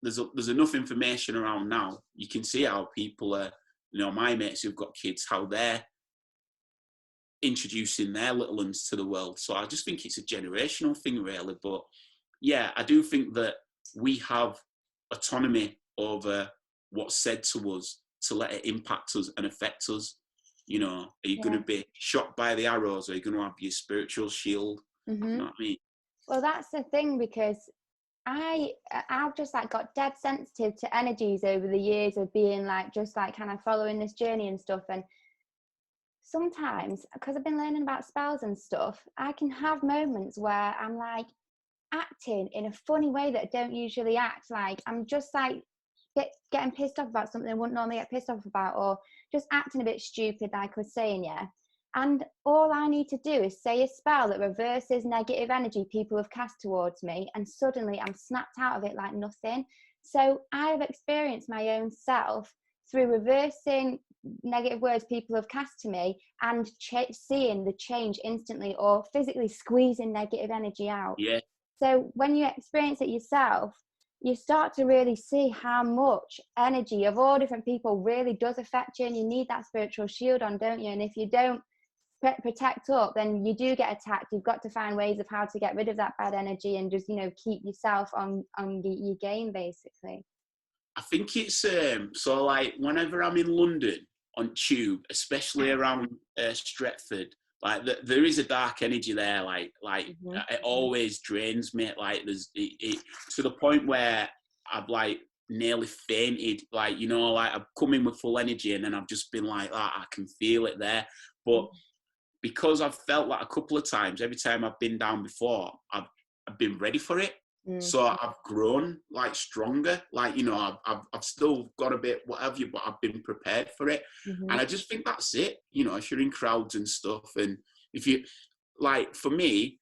there's enough information around now. You can see how people are, you know, my mates who've got kids, how they're introducing their little ones to the world. So I just think it's a generational thing, really. But yeah, I do think that we have autonomy over what's said to us to let it impact us and affect us. You know, are you going to be shot by the arrows, or are you going to have your spiritual shield? You know what I mean? Well, that's the thing, because I've just like got dead sensitive to energies over the years of being like, just like kind of following this journey and stuff. And sometimes, because I've been learning about spells and stuff, I can have moments where I'm like acting in a funny way that I don't usually act. Like I'm just like getting pissed off about something I wouldn't normally get pissed off about, or just acting a bit stupid, like I was saying, and all I need to do is say a spell that reverses negative energy people have cast towards me, and suddenly I'm snapped out of it like nothing. So I've experienced my own self through reversing negative words people have cast to me and seeing the change instantly, or physically squeezing negative energy out. So when you experience it yourself, you start to really see how much energy of all different people really does affect you, and you need that spiritual shield on, don't you? And if you don't protect up, then you do get attacked. You've got to find ways of how to get rid of that bad energy and just, you know, keep yourself on your game, basically. I think it's so like whenever I'm in London on tube, especially around Stretford, like there is a dark energy there. Like it always drains me. Like there's it to the point where I've like nearly fainted. Like, you know, like I've come in with full energy and then I've just been like that. I can feel it there, but because I've felt that a couple of times, every time I've been down before, I've been ready for it. So I've grown like stronger. Like, you know, I've still got a bit whatever, but I've been prepared for it. And I just think that's it. You know, if you're in crowds and stuff, and if you like, for me,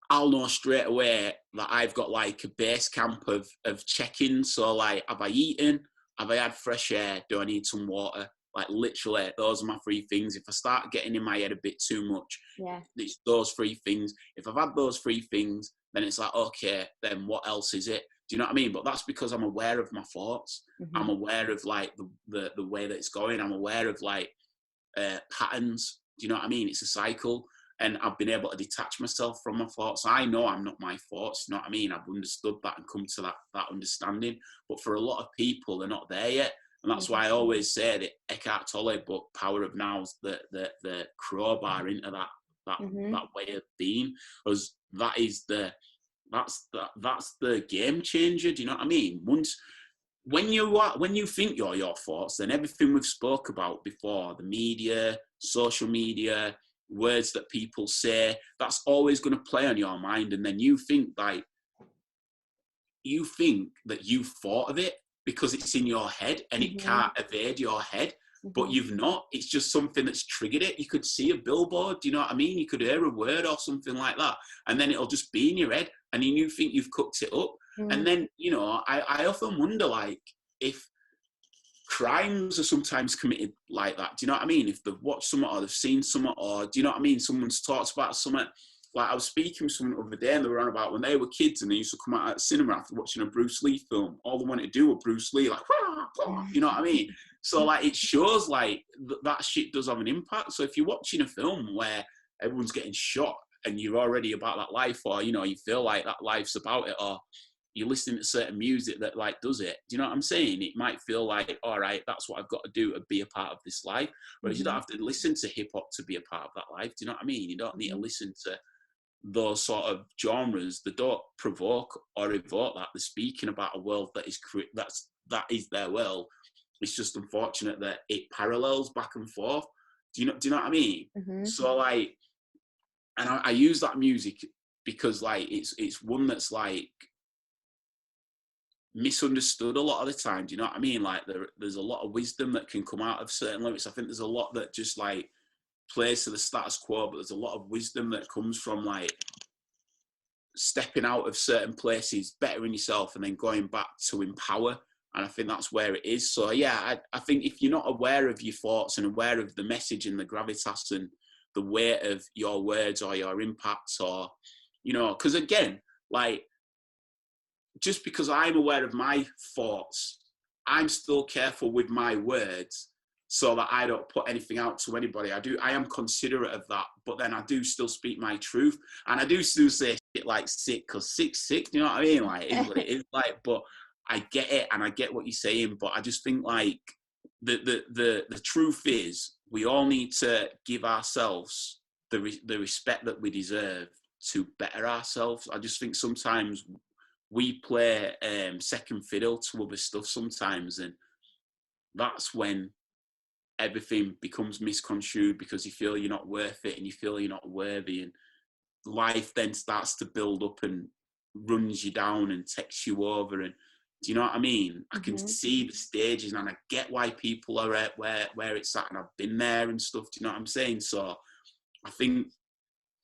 I'll know straight away that I've got like a base camp of check-in. So like, have I eaten? Have I had fresh air? Do I need some water? Like literally, those are my three things. If I start getting in my head a bit too much, it's those three things. If I've had those three things, then it's like, okay, then what else is it? Do you know what I mean? But that's because I'm aware of my thoughts. I'm aware of like the way that it's going. I'm aware of like patterns. Do you know what I mean? It's a cycle. And I've been able to detach myself from my thoughts. I know I'm not my thoughts. You know what I mean? I've understood that and come to that understanding. But for a lot of people, they're not there yet. And that's why I always say that Eckhart Tolle book, Power of Now, is the crowbar into that way of being. Because that's the game changer. Do you know what I mean? When you think you're your thoughts, then everything we've spoke about before, the media, social media, words that people say, that's always going to play on your mind. And then you think that you've thought of it because it's in your head and it can't evade your head, but you've not. It's just something that's triggered it. You could see a billboard, do you know what I mean? You could hear a word or something like that, and then it'll just be in your head, and then you think you've cooked it up. And then, you know, I often wonder, like, if crimes are sometimes committed like that. Do you know what I mean? If they've watched something or they've seen something, or do you know what I mean? Someone's talked about something. Like I was speaking to someone the other day and they were on about when they were kids and they used to come out at the cinema after watching a Bruce Lee film. All they wanted to do was Bruce Lee, like, you know what I mean? So like it shows like that shit does have an impact. So if you're watching a film where everyone's getting shot and you're already about that life, or, you know, you feel like that life's about it, or you're listening to certain music that like does it, do you know what I'm saying? It might feel like, all right, that's what I've got to do to be a part of this life. Whereas you don't have to listen to hip hop to be a part of that life. Do you know what I mean? You don't need to listen to those sort of genres, they don't provoke or evoke that. They're speaking about a world that is their world. It's just unfortunate that it parallels back and forth. Do you know what I mean? Mm-hmm. So like, and I use that music because like it's one that's like misunderstood a lot of the time. Do you know what I mean? Like there's a lot of wisdom that can come out of certain lyrics. I think there's a lot that just like plays to the status quo, but there's a lot of wisdom that comes from like stepping out of certain places, bettering yourself, and then going back to empower. And I think that's where it is. So yeah, I think if you're not aware of your thoughts and aware of the message and the gravitas and the weight of your words or your impacts, or, you know, because again, like, just because I'm aware of my thoughts, I'm still careful with my words so that I don't put anything out to anybody. I am considerate of that, but then I do still speak my truth. And I do still say shit like sick, because sick's sick, do you know what I mean? Like, it is what it is, like, but I get it and I get what you're saying, but I just think like the truth is we all need to give ourselves the respect that we deserve to better ourselves. I just think sometimes we play second fiddle to other stuff sometimes, and that's when everything becomes misconstrued, because you feel you're not worth it and you feel you're not worthy, and life then starts to build up and runs you down and takes you over. And do you know what I mean? I can see the stages, and I get why people are at where it's at, and I've been there and stuff. Do you know what I'm saying? So I think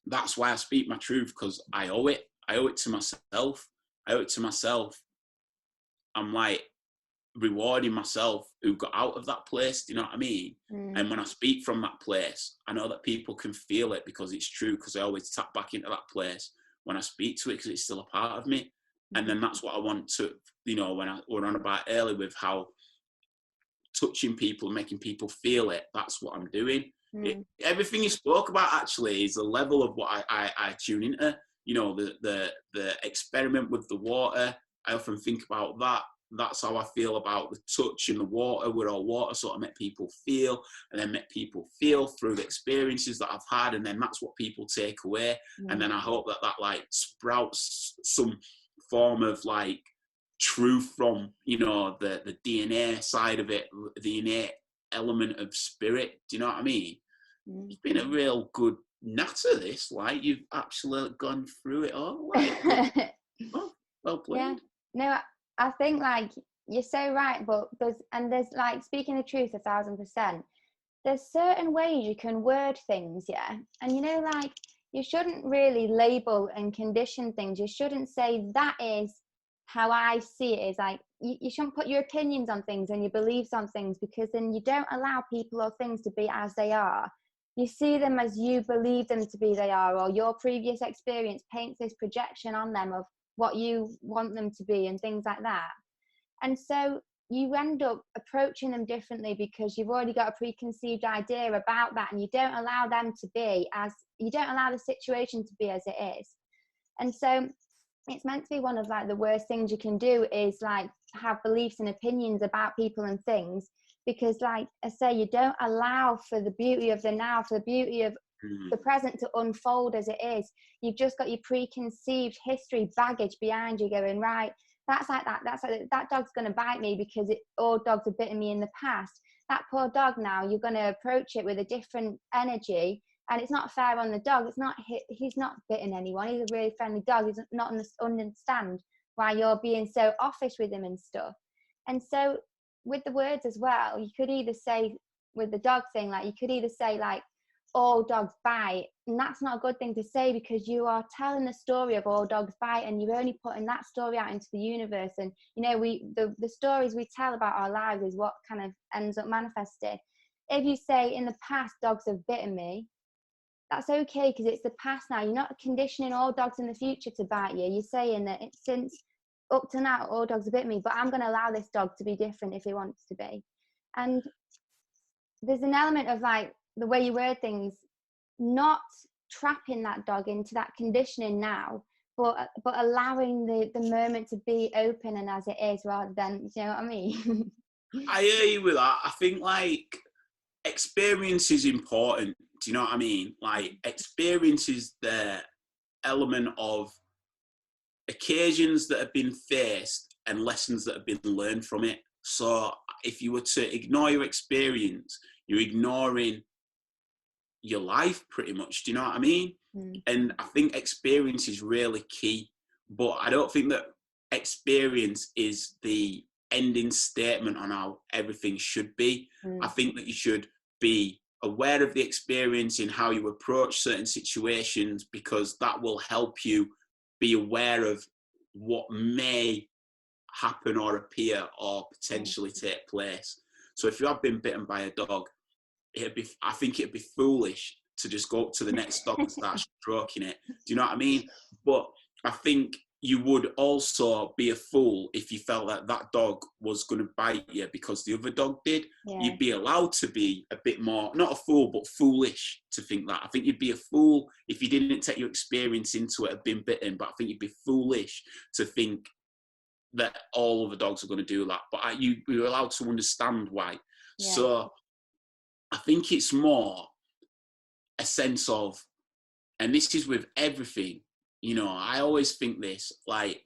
that's why I speak my truth, because I owe it to myself. I owe it to myself. I'm like rewarding myself who got out of that place. Do you know what I mean? And when I speak from that place, I know that people can feel it, because it's true, because I always tap back into that place when I speak to it, because it's still a part of me. And then that's what I want to, you know, when I were on about earlier with how touching people and making people feel it, that's what I'm doing. Everything you spoke about actually is a level of what I tune into. You know, the experiment with the water, I often think about that. That's how I feel about the touch and the water. We're all water, sort of make people feel, and then make people feel through the experiences that I've had, and then that's what people take away. And then I hope that like sprouts some form of like truth from, you know, the DNA side of it, the innate element of spirit. Do you know what I mean? It's been a real good natter, this. Like, you've actually gone through it all. Like, well played. Yeah. No, I think like you're so right, but there's like, speaking the truth 1,000%. There's certain ways you can word things, yeah. And you know, like, you shouldn't really label and condition things. You shouldn't say that is how I see it. Is like, you shouldn't put your opinions on things and your beliefs on things, because then you don't allow people or things to be as they are. You see them as you believe them to be they are, or your previous experience paints this projection on them of what you want them to be and things like that. And so you end up approaching them differently, because you've already got a preconceived idea about that, and you don't allow the situation to be as it is. And so it's meant to be one of like the worst things you can do, is like have beliefs and opinions about people and things, because like I say, you don't allow for the beauty of the now, for the beauty of the present to unfold as it is. You've just got your preconceived history baggage behind you going, right, that's like that dog's going to bite me because all dogs have bitten me in the past. That poor dog, now you're going to approach it with a different energy, and it's not fair on the dog. He's not bitten anyone. He's a really friendly dog. He's not understand why you're being so offish with him and stuff. And so with the words as well, you could either say, with the dog thing, like, you could either say like, all dogs bite, and that's not a good thing to say, because you are telling the story of all dogs bite, and you're only putting that story out into the universe. And you know, the stories we tell about our lives is what kind of ends up manifesting. If you say, in the past dogs have bitten me, that's okay, because it's the past now. You're not conditioning all dogs in the future to bite you. You're saying that since up to now all dogs have bitten me, but I'm going to allow this dog to be different if he wants to be. And there's an element of like the way you word things, not trapping that dog into that conditioning now, but allowing the moment to be open and as it is, rather than, you know what I mean? I hear you with that. I think like experience is important. Do you know what I mean? Like, experience is there element of occasions that have been faced and lessons that have been learned from it. So if you were to ignore your experience, you're ignoring your life pretty much. Do you know what I mean? And I think experience is really key, but I don't think that experience is the ending statement on how everything should be. I think that you should be aware of the experience in how you approach certain situations, because that will help you be aware of what may happen or appear or potentially take place. So if you have been bitten by a dog, I think it'd be foolish to just go up to the next dog and start stroking it. Do you know what I mean? But I think you would also be a fool if you felt that that dog was going to bite you because the other dog did. Yeah. You'd be allowed to be a bit more, not a fool, but foolish to think that. I think you'd be a fool if you didn't take your experience into it of being bitten, but I think you'd be foolish to think that all other dogs are going to do that. But you're allowed to understand why. Yeah. So I think it's more a sense of, and this is with everything, you know, I always think this, like,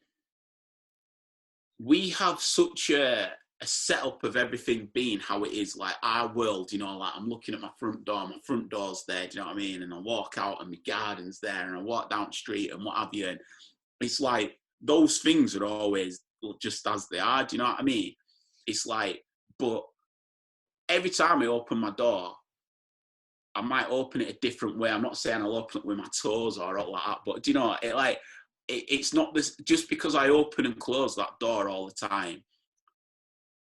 we have such a setup of everything being how it is, like our world, you know, like I'm looking at my front door's there, do you know what I mean? And I walk out and my garden's there and I walk down the street and what have you. And it's like, those things are always just as they are, do you know what I mean? It's like, but every time I open my door, I might open it a different way. I'm not saying I'll open it with my toes or all like that, but do you know, it's not this, just because I open and close that door all the time,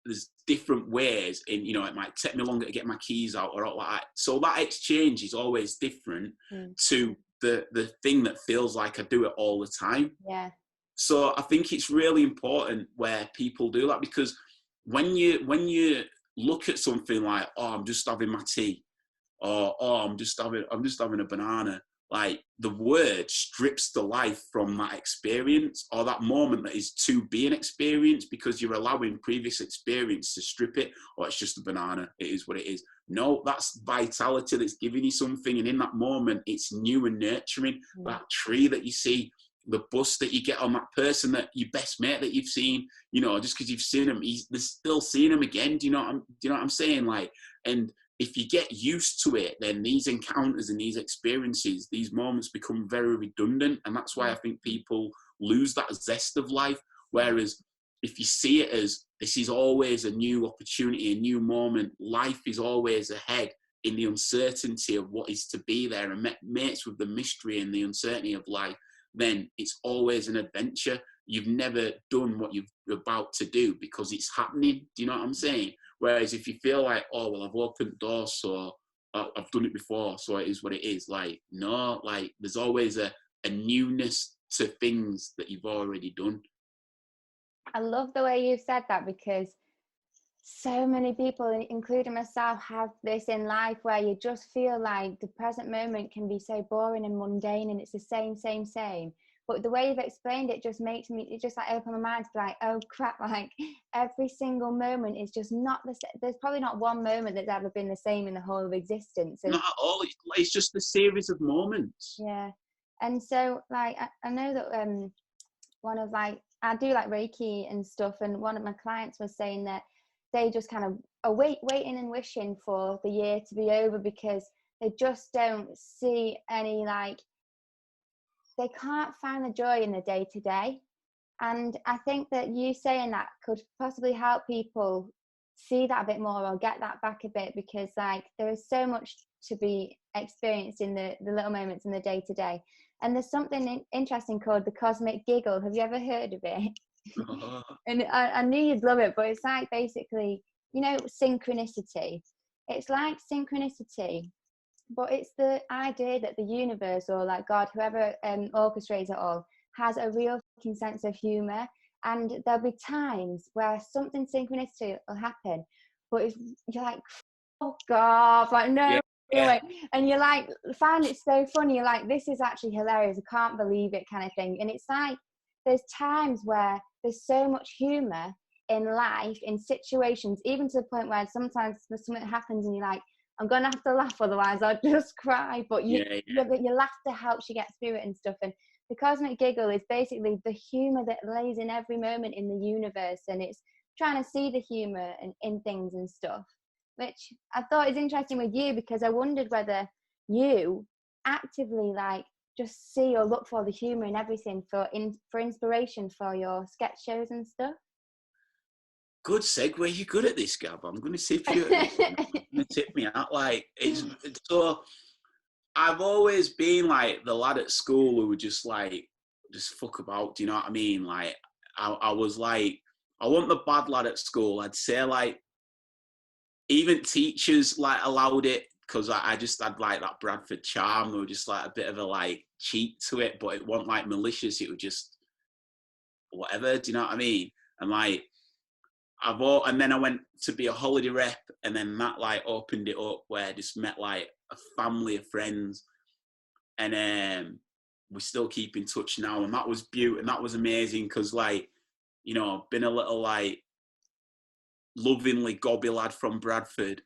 there's different ways, and you know, it might take me longer to get my keys out or all like that. So that exchange is always different to the thing that feels like I do it all the time. Yeah. So I think it's really important where people do that, because when you look at something like, oh, I'm just having my tea, or oh, I'm just having a banana, like the word strips the life from that experience or that moment that is to be an experience, because you're allowing previous experience to strip it. Or it's just a banana, it is what it is. No, that's vitality that's giving you something, and in that moment it's new and nurturing. That tree that you see, the bus that you get on, that person, that your best mate that you've seen, you know, just because you've seen him, they're still seeing him again. Do you know what I'm saying? Like, and if you get used to it, then these encounters and these experiences, these moments become very redundant. And that's why I think people lose that zest of life. Whereas if you see it as, this is always a new opportunity, a new moment, life is always ahead in the uncertainty of what is to be there, and mates with the mystery and the uncertainty of life, then it's always an adventure. You've never done what you're about to do because it's happening. Do you know what I'm saying? Whereas if you feel like, oh, well, I've opened the door, so I've done it before, so it is what it is. Like, no, like there's always a newness to things that you've already done. I love the way you've said that, because so many people, including myself, have this in life where you just feel like the present moment can be so boring and mundane, and it's the same. But the way you've explained it just makes me, it just like open my mind to be like, oh crap, like every single moment is just not the same. There's probably not one moment that's ever been the same in the whole of existence. And, not at all. It's just a series of moments. Yeah. And so like, I know that one of like, I do like Reiki and stuff, and one of my clients was saying that they just kind of are waiting and wishing for the year to be over, because they just don't see any, like, they can't find the joy in the day-to-day. And I think that you saying that could possibly help people see that a bit more, or get that back a bit, because like there is so much to be experienced in the little moments in the day-to-day. And there's something interesting called the Cosmic Giggle. Have you ever heard of it? And I knew you'd love it, but it's like basically, you know, synchronicity. It's like synchronicity, but it's the idea that the universe, or like God, whoever orchestrates it all, has a real fucking sense of humor. And there'll be times where something synchronicity will happen, but you're like, oh God, like no. Yeah. And you're like, find it so funny. You're like, this is actually hilarious. I can't believe it, kind of thing. And it's like, there's times where there's so much humor in life, in situations, even to the point where sometimes something happens and you're like, I'm gonna have to laugh, otherwise I'll just cry. But your laughter helps you get through it and stuff. And the Cosmic Giggle is basically the humour that lays in every moment in the universe, and it's trying to see the humour in things and stuff, which I thought is interesting with you, because I wondered whether you actively like just see or look for the humour in everything for inspiration for your sketch shows and stuff. Good segue. You're good at this, Gab. I'm going to tip you. You're going to tip me out. Like, it's so. I've always been like the lad at school who would just fuck about. Do you know what I mean? Like, I was like, I wasn't the bad lad at school. I'd say like, even teachers like allowed it, because I just had like that Bradford charm. There was just like a bit of a like cheek to it, but it wasn't like malicious. It was just whatever. Do you know what I mean? And like, and then I went to be a holiday rep, and then that like opened it up where I just met like a family of friends, and we still keep in touch now, and that was beautiful, and that was amazing, because like, you know, been a little like lovingly gobby lad from Bradford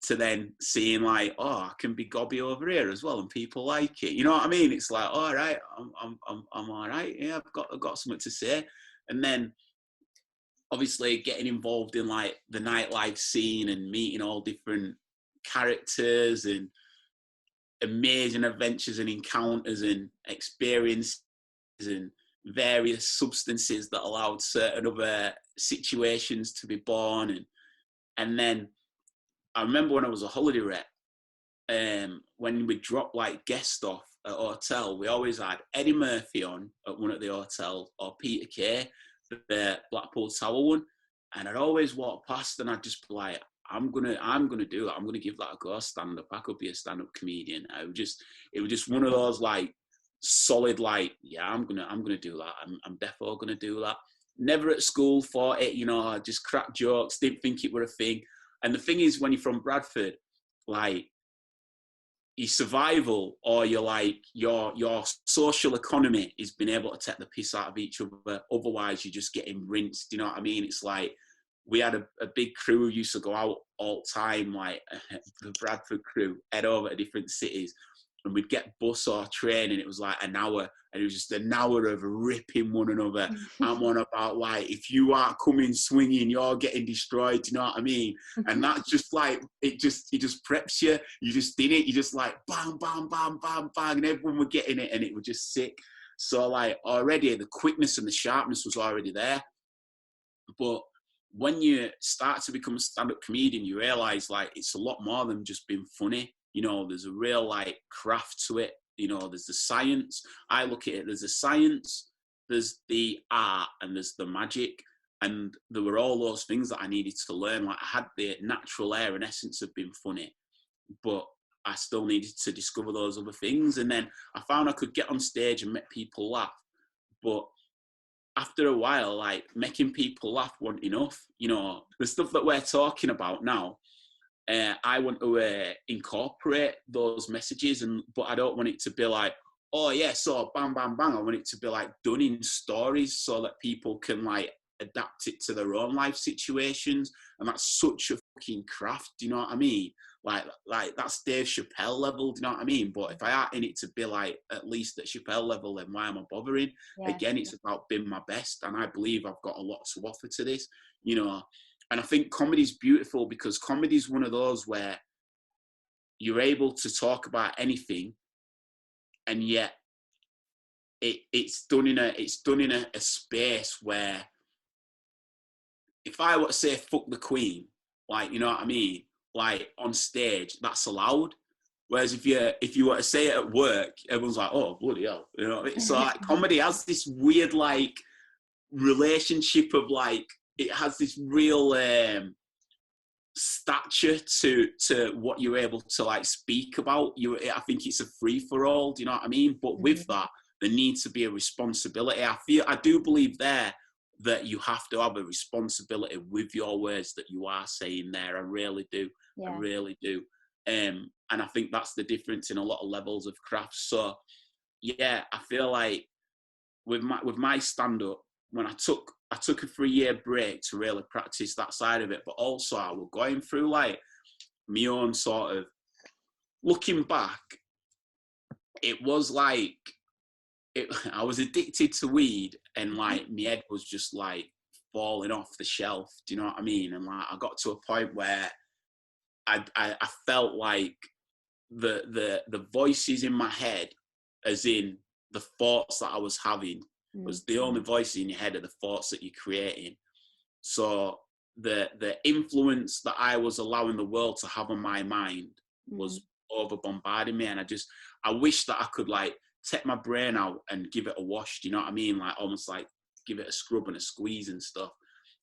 to then seeing like, oh, I can be gobby over here as well, and people like it. You know what I mean? It's like, all right, I'm all right. Yeah, I've got something to say, and then obviously getting involved in like the nightlife scene and meeting all different characters and amazing adventures and encounters and experiences and various substances that allowed certain other situations to be born. And then I remember when I was a holiday rep, when we dropped like guest off at a hotel, we always had Eddie Murphy on at one of the hotels, or Peter Kay, the Blackpool Tower one, and I'd always walk past and I'd just be like, I'm gonna do that. I'm gonna give that a go. Stand up. I could be a stand-up comedian. It was just one of those like solid like, yeah, I'm gonna do that. I'm definitely gonna do that. Never at school for it, you know. I just cracked jokes. Didn't think it were a thing. And the thing is, when you're from Bradford, like, your survival or your social economy is being able to take the piss out of each other. Otherwise, you're just getting rinsed. You know what I mean? It's like, we had a big crew who used to go out all the time, like the Bradford crew, head over to different cities, and we'd get bus or train, and it was like an hour, and it was just an hour of ripping one another. I'm on about like, if you aren't coming swinging, you're getting destroyed. You know what I mean? And that's just like, it just preps you. You just did it. You just like bang, bang, bang, bang, bang, and everyone were getting it, and it was just sick. So like, already the quickness and the sharpness was already there. But when you start to become a stand-up comedian, you realise like it's a lot more than just being funny. You know, there's a real like craft to it. You know, there's the science. I look at it, there's the science, there's the art, and there's the magic. And there were all those things that I needed to learn. Like, I had the natural air and essence of being funny, but I still needed to discover those other things. And then I found I could get on stage and make people laugh. But after a while, like, making people laugh wasn't enough. You know, the stuff that we're talking about now, I want to incorporate those messages, but I don't want it to be like, oh yeah, so bang, bang, bang. I want it to be like done in stories so that people can like adapt it to their own life situations. And that's such a fucking craft. Do you know what I mean? Like that's Dave Chappelle level. Do you know what I mean? But if I aren't in it to be like at least at Chappelle level, then why am I bothering? Yeah. Again, it's about being my best, and I believe I've got a lot to offer to this. You know. And I think comedy's beautiful, because comedy's one of those where you're able to talk about anything, and yet it's done in a space where, if I were to say fuck the Queen, like, you know what I mean, like on stage, that's allowed. Whereas if you were to say it at work, everyone's like, oh bloody hell, you know what I mean? So like, comedy has this weird like relationship of like, it has this real stature to what you're able to like speak about. I think it's a free for all. Do you know what I mean? But with that, there needs to be a responsibility. I do believe there that you have to have a responsibility with your words that you are saying there. I really do. Yeah. I really do. And I think that's the difference in a lot of levels of craft. So yeah, I feel like with my stand up, when I took a 3-year break to really practice that side of it, but also I was going through like my own sort of, looking back, it was like I was addicted to weed, and like my head was just like falling off the shelf. Do you know what I mean? And like I got to a point where I felt like the voices in my head, as in the thoughts that I was having, was the only voices in your head are the thoughts that you're creating. So the influence that I was allowing the world to have on my mind was over bombarding me, and I wish that I could like take my brain out and give it a wash. Do you know what I mean? Like almost like give it a scrub and a squeeze and stuff,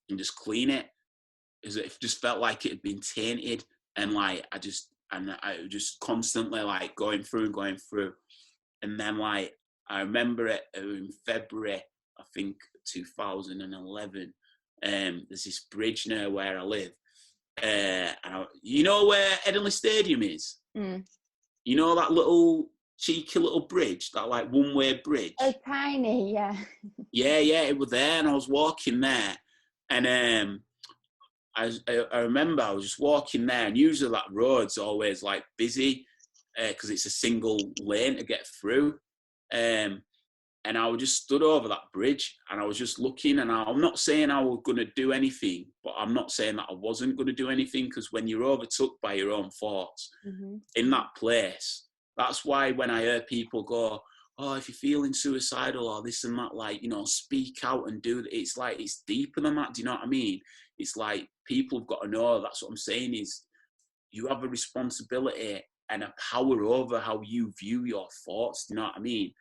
and just clean it. Because it just felt like it had been tainted, and like I just constantly like going through, and then like I remember it in February, I think 2011. There's this bridge near where I live, you know where Headingley Stadium is. You know that little cheeky little bridge, that like one-way bridge. Oh, tiny, yeah. Yeah, it was there, and I was walking there, and I remember I was just walking there, and usually that road's always like busy because it's a single lane to get through. And I was just stood over that bridge, and I was just looking, and I'm not saying I was going to do anything, but I'm not saying that I wasn't going to do anything, because when you're overtook by your own thoughts in that place, that's why when I hear people go, oh, if you're feeling suicidal or this and that, like, you know, speak out and do it. It's like, it's deeper than that. Do you know what I mean? It's like, people have got to know, that's what I'm saying, is you have a responsibility and a power over how you view your thoughts. Do you know what I mean?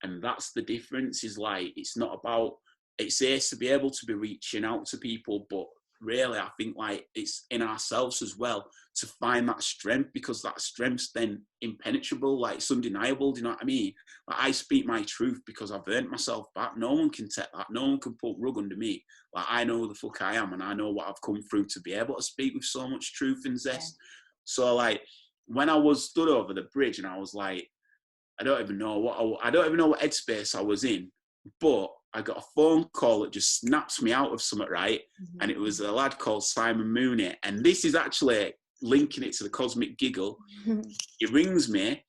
And that's the difference, is like, it's not about, it says to be able to be reaching out to people, but really I think like it's in ourselves as well to find that strength, because that strength's then impenetrable, like it's undeniable. Do you know what I mean? Like, I speak my truth because I've earned myself back. No one can take that. No one can put rug under me. Like, I know who the fuck I am, and I know what I've come through to be able to speak with so much truth and zest. Yeah. So like, when I was stood over the bridge, and I was like, I don't even know what headspace I was in, but I got a phone call that just snaps me out of something, right? And it was a lad called Simon Mooney, and this is actually linking it to the Cosmic Giggle. He rings me,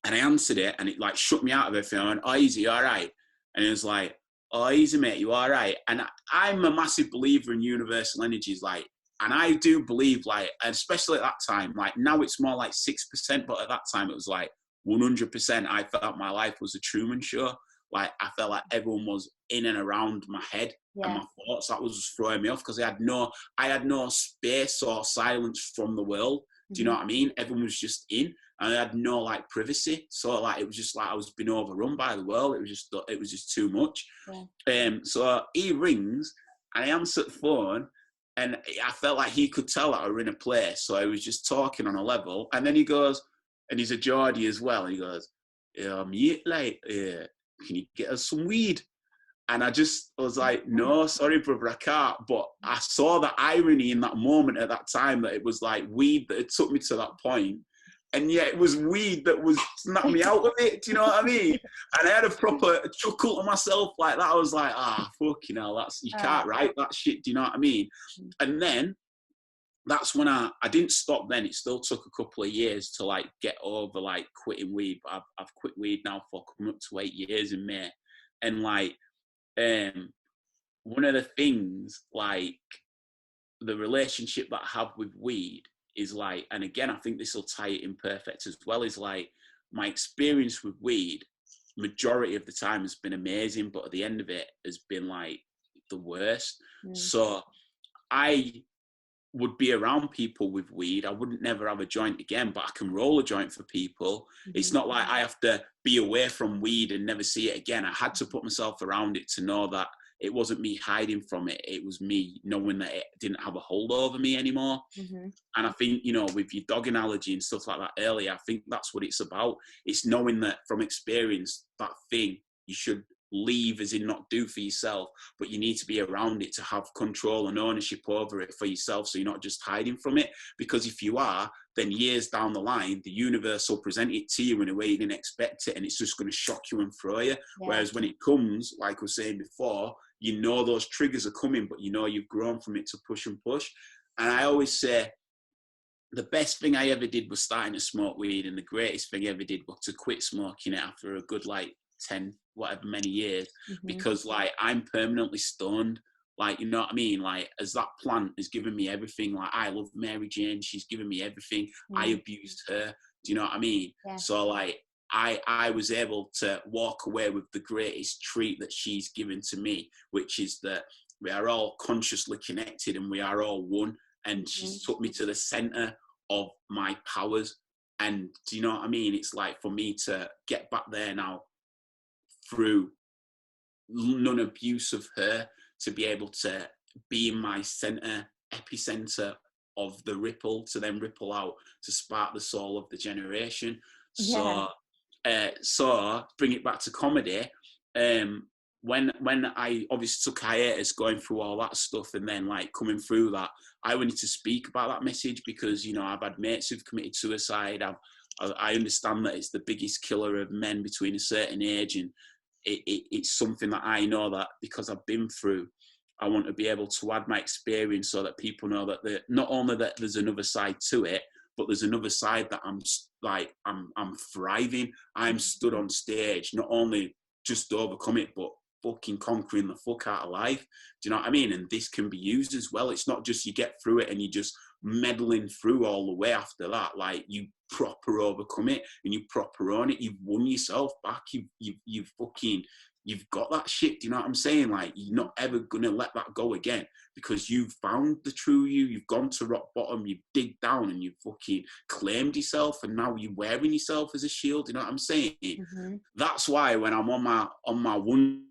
and I answered it, and it like shut me out of everything. I went, oh, easy, all right? And he was like, oh, easy, mate, you all right? And I'm a massive believer in universal energies, like, and I do believe, like, especially at that time, like now it's more like 6%, but at that time it was like 100%. I felt my life was a Truman Show. Like, I felt like everyone was in and around my head and my thoughts. That was just throwing me off, because I had no space or silence from the world. Do you know what I mean? Everyone was just in, and I had no like privacy. So like, it was just like I was being overrun by the world. It was just too much. So he rings, and I answered the phone, and I felt like he could tell that I were in a place. So I was just talking on a level, and then he goes, and he's a Geordie as well, and he goes, mate, like, can you get us some weed? And I was like, no, sorry, brother, I can't. But I saw the irony in that moment at that time, that it was like weed that had took me to that point. And yet it was weed that was snapped me out of it. Do you know what I mean? And I had a proper chuckle to myself like that. I was like, fucking hell, you can't write that shit. Do you know what I mean? And then that's when I didn't stop then. It still took a couple of years to like get over like quitting weed. But I've quit weed now for coming up to 8 years in May. And like, one of the things, like the relationship that I have with weed is like, and again, I think this will tie it in perfect as well, is like my experience with weed, majority of the time has been amazing, but at the end of it has been like the worst. So I would be around people with weed. I wouldn't never have a joint again, but I can roll a joint for people. It's not like I have to be away from weed and never see it again. I had to put myself around it to know that it wasn't me hiding from it. It was me knowing that it didn't have a hold over me anymore. And I think, you know, with your dog analogy and stuff like that earlier, I think that's what it's about. It's knowing that from experience, that thing you should leave, as in not do for yourself, but you need to be around it to have control and ownership over it for yourself, so you're not just hiding from it. Because if you are, then years down the line, the universe will present it to you in a way you didn't expect it, and it's just going to shock you and throw you. Whereas when it comes, like I was saying before, you know those triggers are coming, but you know you've grown from it to push and push. And I always say the best thing I ever did was starting to smoke weed, and the greatest thing I ever did was to quit smoking it after a good like 10, whatever many years, Mm-hmm. because like I'm permanently stoned. Like, you know what I mean? Like, as that plant has given me everything, like I love Mary Jane, she's given me everything. I abused her. Do you know what I mean? Yeah. So like I was able to walk away with the greatest treat that she's given to me, which is that we are all consciously connected and we are all one. And she's took me to the center of my powers. And do you know what I mean? It's like for me to get back there now through non-abuse of her, to be able to be in my center, epicenter of the ripple, to then ripple out to spark the soul of the generation. Yeah. So bring it back to comedy. When I obviously took hiatus going through all that stuff, and then like coming through that, I wanted to speak about that message because, you know, I've had mates who've committed suicide. I understand that it's the biggest killer of men between a certain age, and it's something that I know that because I've been through, I want to be able to add my experience so that people know that not only that there's another side to it, but there's another side that I'm thriving. I'm stood on stage, not only just to overcome it, but fucking conquering the fuck out of life. Do you know what I mean? And this can be used as well. It's not just you get through it and you just meddling through all the way after that. Like, you proper overcome it and you proper own it. You've won yourself back. You've got that shit. Do you know what I'm saying? Like, you're not ever gonna let that go again because you've found the true you. You've gone to rock bottom. You've dig down and you've fucking claimed yourself, and now you're wearing yourself as a shield. You know what I'm saying? Mm-hmm. That's why when I'm on my one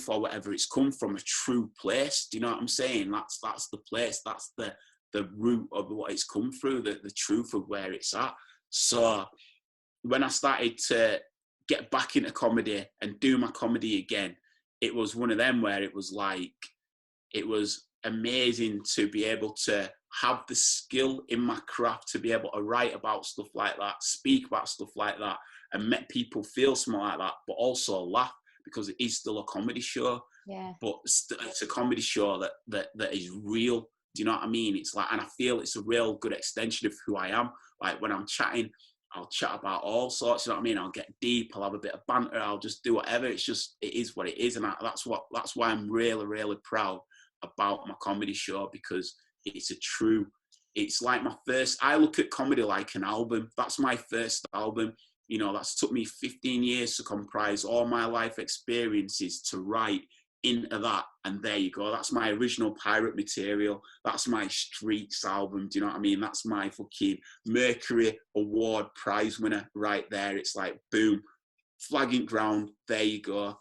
or whatever, it's come from a true place. Do you know what I'm saying? That's the place. That's the root of what it's come through. The truth of where it's at. So when I started to get back into comedy and do my comedy again, it was one of them where it was like, it was amazing to be able to have the skill in my craft to be able to write about stuff like that, speak about stuff like that, and make people feel something like that, but also laugh, because it is still a comedy show. Yeah. But it's a comedy show that is real. Do you know what I mean? It's like, and I feel it's a real good extension of who I am. Like, when I'm chatting, I'll chat about all sorts, you know what I mean? I'll get deep, I'll have a bit of banter, I'll just do whatever. It's just, it is what it is. And that's why I'm really, really proud about my comedy show, because it's like my first, I look at comedy like an album. That's my first album. You know, that's took me 15 years to comprise all my life experiences to write into that. And there you go. That's my original pirate material. That's my Streets album. Do you know what I mean? That's my fucking Mercury Award prize winner right there. It's like, boom, flagging ground. There you go.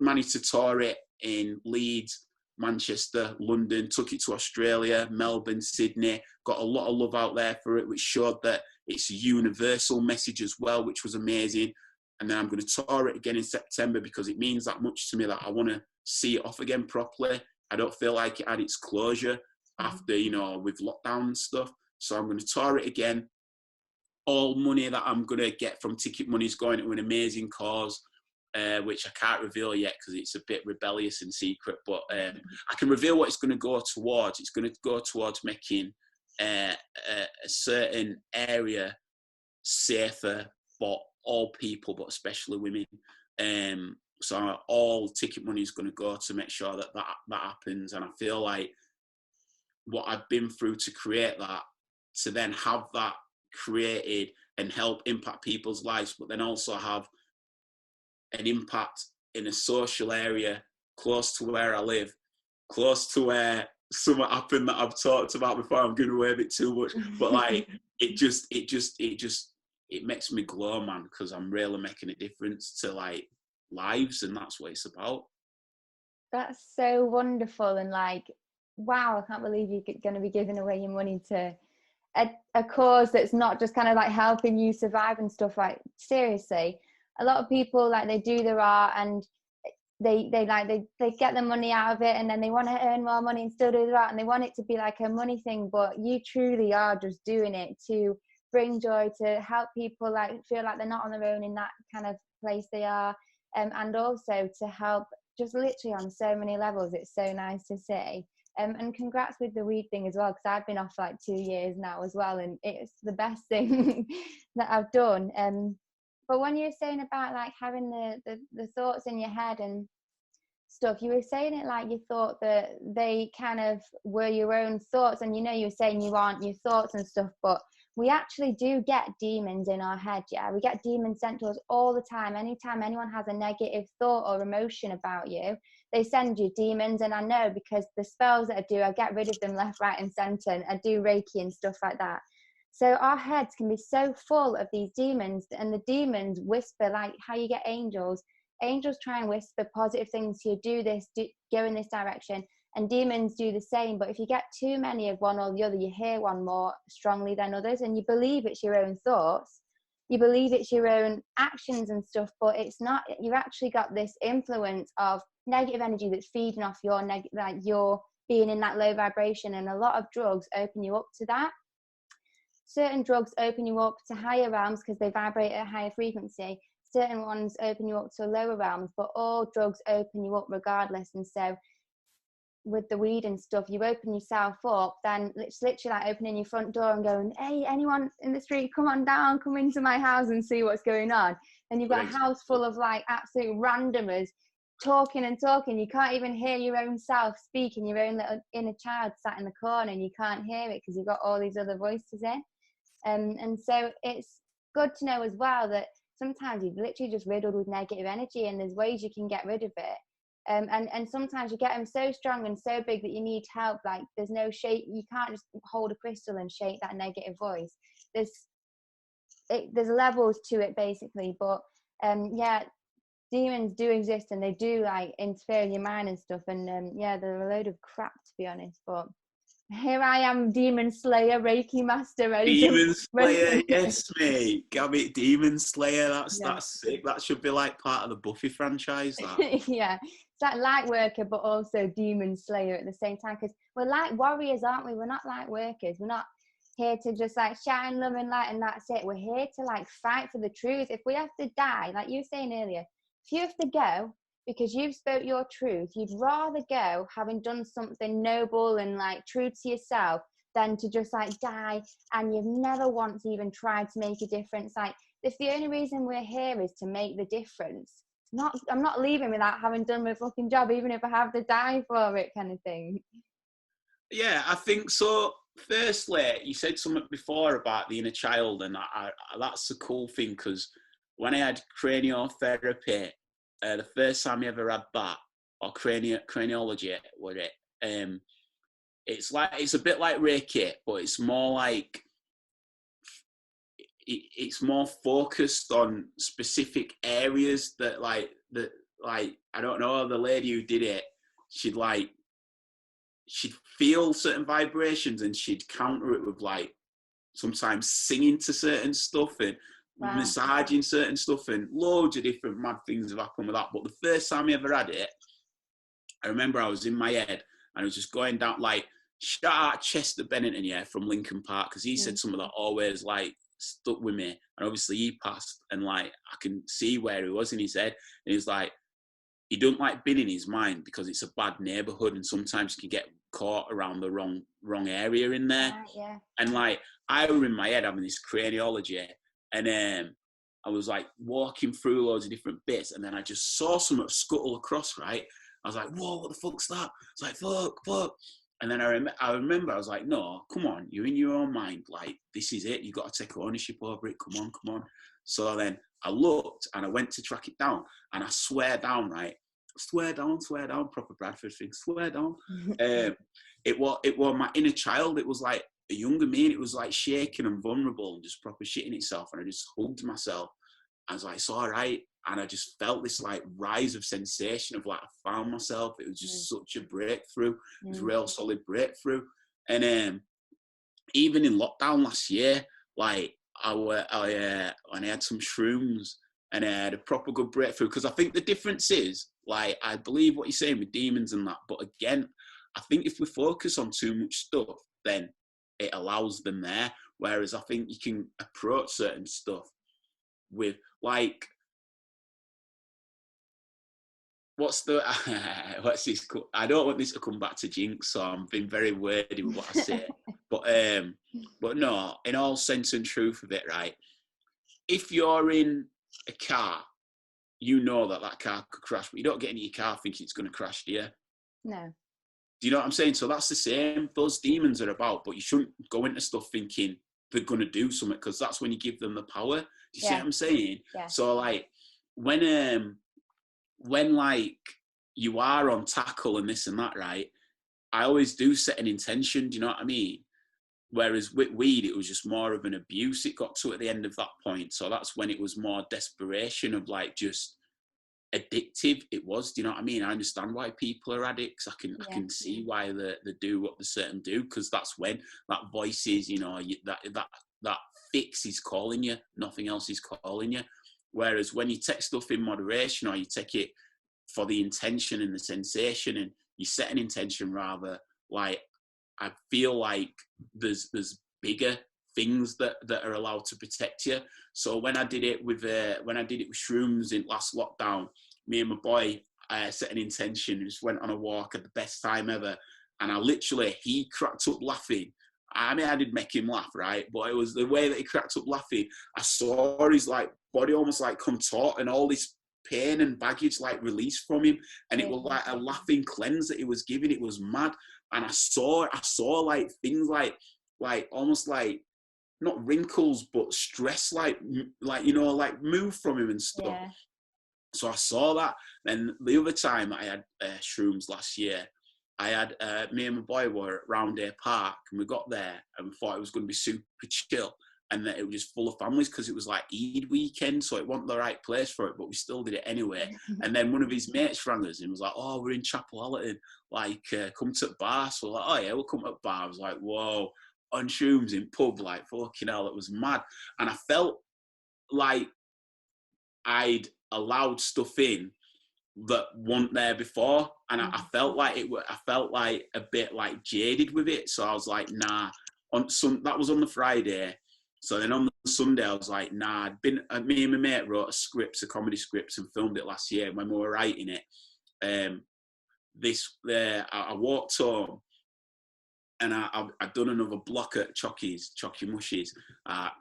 Managed to tour it in Leeds, Manchester, London, took it to Australia, Melbourne, Sydney, got a lot of love out there for it, which showed that it's a universal message as well, which was amazing. And then I'm going to tour it again in September because it means that much to me that I want to see it off again properly. I don't feel like it had its closure after, you know, with lockdown and stuff. So I'm going to tour it again. All money that I'm going to get from ticket money is going to an amazing cause, which I can't reveal yet because it's a bit rebellious and secret. But I can reveal what it's going to go towards. It's going to go towards making a certain area safer for all people, but especially women. So all ticket money is going to go to make sure that happens. And I feel like what I've been through to create that, to then have that created and help impact people's lives, but then also have an impact in a social area close to where I live, close to where something happened that I've talked about before. I'm giving away a bit too much, but like it makes me glow, man, because I'm really making a difference to like lives, and that's what it's about. That's so wonderful. And like, wow, I can't believe you're going to be giving away your money to a cause that's not just kind of like helping you survive and stuff. Like, seriously, a lot of people, like, they do their art and they get the money out of it, and then they want to earn more money and still do their art, and they want it to be like a money thing. But you truly are just doing it to bring joy, to help people like feel like they're not on their own in that kind of place they are, and also to help just literally on so many levels. It's so nice to see. And congrats with the weed thing as well, because I've been off like 2 years now as well, and it's the best thing that I've done. But when you were saying about like having the thoughts in your head and stuff, you were saying it like you thought that they kind of were your own thoughts, and you know, you were saying you aren't your thoughts and stuff, but we actually do get demons in our head. Yeah, we get demons sent to us all the time. Anytime anyone has a negative thought or emotion about you, they send you demons. And I know, because the spells that I do, I get rid of them left, right and center, and I do Reiki and stuff like that. So our heads can be so full of these demons, and the demons whisper, like how you get angels. Angels try and whisper positive things to you, do this, go in this direction, and demons do the same. But if you get too many of one or the other, you hear one more strongly than others, and you believe it's your own thoughts, you believe it's your own actions and stuff, but it's not. You've actually got this influence of negative energy that's feeding off your like you're being in that low vibration, and a lot of drugs open you up to that. Certain drugs open you up to higher realms because they vibrate at a higher frequency. Certain ones open you up to lower realms, but all drugs open you up regardless. And so with the weed and stuff, you open yourself up, then it's literally like opening your front door and going, hey, anyone in the street, come on down, come into my house and see what's going on. And you've got a house full of like absolute randomers talking and talking. You can't even hear your own self speaking. Your own little inner child sat in the corner, and you can't hear it because you've got all these other voices in. And so it's good to know as well that sometimes you're literally just riddled with negative energy, and there's ways you can get rid of it. And sometimes you get them so strong and so big that you need help. Like there's no shake. You can't just hold a crystal and shake that negative voice. There's levels to it basically. But yeah, demons do exist, and they do like interfere in your mind and stuff. And yeah, they're a load of crap, to be honest. But here I am, Demon Slayer, Reiki Master, ready Demon Slayer, yes, mate. Damn it, Demon Slayer. That's sick. That should be like part of the Buffy franchise. That. Yeah, it's like light worker, but also Demon Slayer at the same time. Because we're like warriors, aren't we? We're not light workers. We're not here to just like shine love and light and that's it. We're here to like fight for the truth. If we have to die, like you were saying earlier, if you have to go because you've spoke your truth, you'd rather go having done something noble and like true to yourself than to just like die and you've never once even tried to make a difference. Like if the only reason we're here is to make the difference, I'm not leaving without having done my fucking job, even if I have to die for it, kind of thing. Yeah, I think so. Firstly, you said something before about the inner child, and that's a cool thing, because when I had craniotherapy, the first time I ever had that, or craniology, was it? It's a bit like Reiki, but it's more like it's more focused on specific areas that I don't know, the lady who did it, she'd feel certain vibrations and she'd counter it with like sometimes singing to certain stuff and massaging certain stuff, and loads of different mad things have happened with that. But the first time I ever had it, I remember I was in my head and I was just going down, like, shout out Chester Bennington, yeah, from Lincoln Park, because he said something that always like stuck with me. And obviously he passed, and like I can see where he was in his head, and he's like, he don't like being in his mind because it's a bad neighborhood and sometimes you can get caught around the wrong area in there. Yeah. And like I were in my head having this craniology, and I was like walking through loads of different bits, and then I just saw something scuttle across, right? I was like, whoa, what the fuck's that? It's like, fuck. And then I remember I was like, no, come on, you're in your own mind. Like, this is it. You got to take ownership over it. Come on. So then I looked and I went to track it down, and I swear down, right? Swear down, proper Bradford thing, swear down. It was my inner child. It was like a younger me, and it was like shaking and vulnerable and just proper shitting itself. And I just hugged myself. I was like, it's all right. And I just felt this like rise of sensation of like, I found myself. It was just such a breakthrough. It was a real solid breakthrough. And even in lockdown last year, like when I had some shrooms and I had a proper good breakthrough, because I think the difference is, like, I believe what you're saying with demons and that, but again, I think if we focus on too much stuff, then it allows them there. Whereas I think you can approach certain stuff with like, what's this? I don't want this to come back to jinx, so I'm being very wordy with what I say. But no, in all sense and truth of it, right? If you're in a car, you know that car could crash, but you don't get into your car thinking it's going to crash, do you? No. Do you know what I'm saying? So that's the same. Those demons are about, but you shouldn't go into stuff thinking they're going to do something, because that's when you give them the power. Do you see what I'm saying? Yeah. So like when like you are on tackle and this and that, right? I always do set an intention. Do you know what I mean? Whereas with weed, it was just more of an abuse. It got to at the end of that point. So that's when it was more desperation of like just addictive. It was. Do you know what I mean? I understand why people are addicts. I can see why they do what they certain do, because that's when that voice is, you know, that fix is calling you. Nothing else is calling you. Whereas when you take stuff in moderation, or you take it for the intention and the sensation, and you set an intention rather, like, I feel like there's bigger things that are allowed to protect you. So when I did it with shrooms in last lockdown, me and my boy set an intention, just went on a walk, at the best time ever, and he cracked up laughing. I mean, I did make him laugh, right? But it was the way that he cracked up laughing. I saw his like body almost like contort, and all this pain and baggage like released from him, and it was like a laughing cleanse that he was giving. It was mad. And I saw like things like almost like not wrinkles but stress, like you know, like move from him and stuff. Yeah. So I saw that. Then the other time I had shrooms last year, I had me and my boy were at Roundhay Park, and we got there and thought it was going to be super chill, and that it was just full of families because it was like Eid weekend, so it wasn't the right place for it, but we still did it anyway. And then one of his mates rang us and was like, "Oh, we're in Chapel Allerton, like come to the bar." So we're like, "Oh yeah, we'll come to the bar." I was like, "Whoa, on shrooms in pub, like fucking hell, it was mad." And I felt like I'd allowed stuff in that weren't there before, and I felt like I felt like a bit like jaded with it. So I was like, nah. That was on the Friday. So then on the Sunday, I was like, nah. Me and my mate wrote a comedy script, and filmed it last year. When we were writing it, I walked home, and I'd done another block at Chocky Mushies.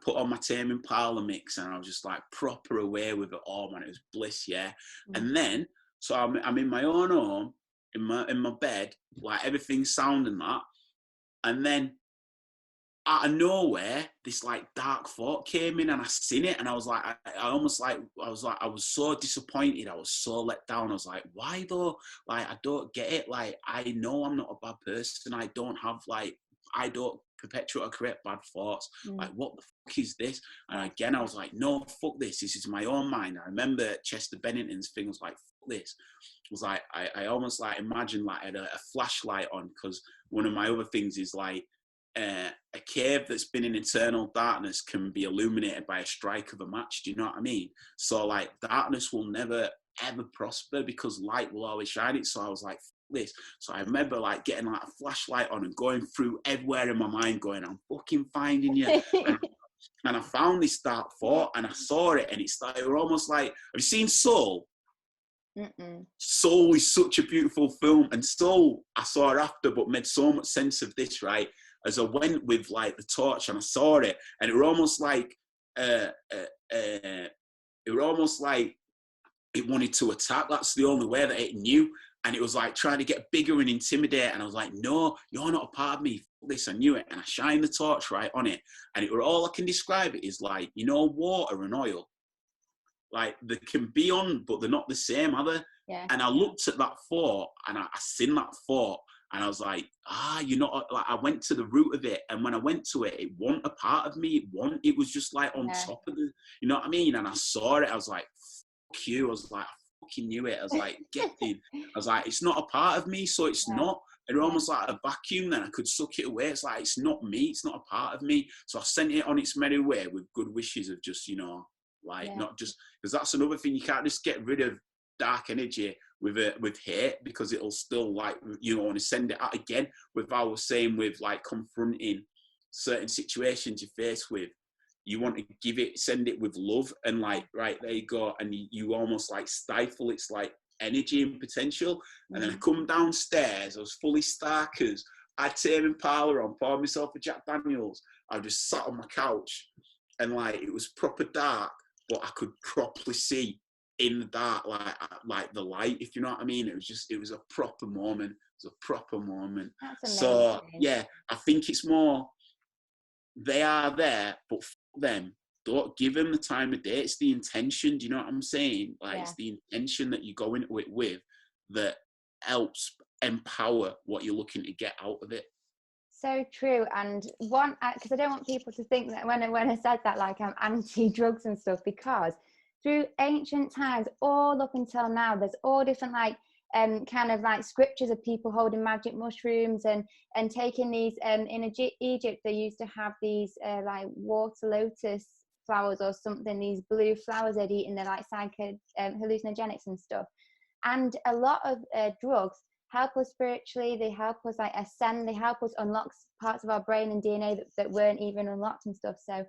Put on my Tame Impala mix, and I was just like proper away with it all, man. It was bliss, yeah. And then, so I'm in my own home, in my bed, like everything's sound and that. And then out of nowhere, this like dark thought came in, and I seen it, and I was like, I was so disappointed. I was so let down. I was like, why though? Like, I don't get it. Like, I know I'm not a bad person. I don't perpetuate or create bad thoughts. Like, what the fuck is this? And again, I was like, no, fuck this. This is my own mind. I remember Chester Bennington's thing was like, fuck this. It was like, I almost like imagined like I had a flashlight on, because one of my other things is like, a cave that's been in eternal darkness can be illuminated by a strike of a match. Do you know what I mean? So like, darkness will never ever prosper because light will always shine it. So I was like, F this. So I remember like getting like a flashlight on and going through everywhere in my mind, going, I'm fucking finding you. And I found this dark thought, and I saw it, and it's like, it were almost like, have you seen Soul? Soul is such a beautiful film, and Soul I saw it after, but made so much sense of this, right? As I went with like the torch, and I saw it, and it were almost like it wanted to attack. That's the only way that it knew, and it was like trying to get bigger and intimidate. And I was like, no, you're not a part of me. Fuck this, I knew it, and I shined the torch right on it, and it were all I can describe it is like, you know, water and oil. Like, they can be on, but they're not the same, are they? Yeah. And I looked at that thought, and I seen that thought. And I was like, you know, like I went to the root of it. And when I went to it, it wasn't a part of me. It was just like on top of the, you know what I mean? And I saw it. I was like, fuck you. I was like, I fucking knew it. I was like, get in. I was like, it's not a part of me. So it's not. It was almost like a vacuum. Then I could suck it away. It's like, it's not me. It's not a part of me. So I sent it on its merry way with good wishes of just, you know, like not just, because that's another thing. You can't just get rid of dark energy with hate, because it'll still, like, you know, want to send it out again. With I was saying, with like confronting certain situations you're faced with, you want to send it with love, and like, right, there you go, and you almost like stifle its like energy and potential. And then I come downstairs, I was fully starkers, I had Tame Impala on, poured myself a Jack Daniels, I just sat on my couch, and like, it was proper dark, but I could properly see in the dark, like the light, if you know what I mean. It was a proper moment. It was a proper moment. That's So amazing. yeah, I think it's more, they are there, but for them, don't give them the time of day. It's the intention. Do you know what I'm saying? Like, Yeah. it's the intention that you go into it with that helps empower what you're looking to get out of it. So true. And one, because I don't want people to think that when I said that, like, I'm anti-drugs and stuff, because through ancient times, all up until now, there's all different like kind of like scriptures of people holding magic mushrooms and taking these in Egypt, they used to have these like water lotus flowers or something, these blue flowers they'd eat, and they're like hallucinogenics and stuff. And a lot of drugs help us spiritually, they help us like ascend, they help us unlock parts of our brain and DNA that weren't even unlocked and stuff. So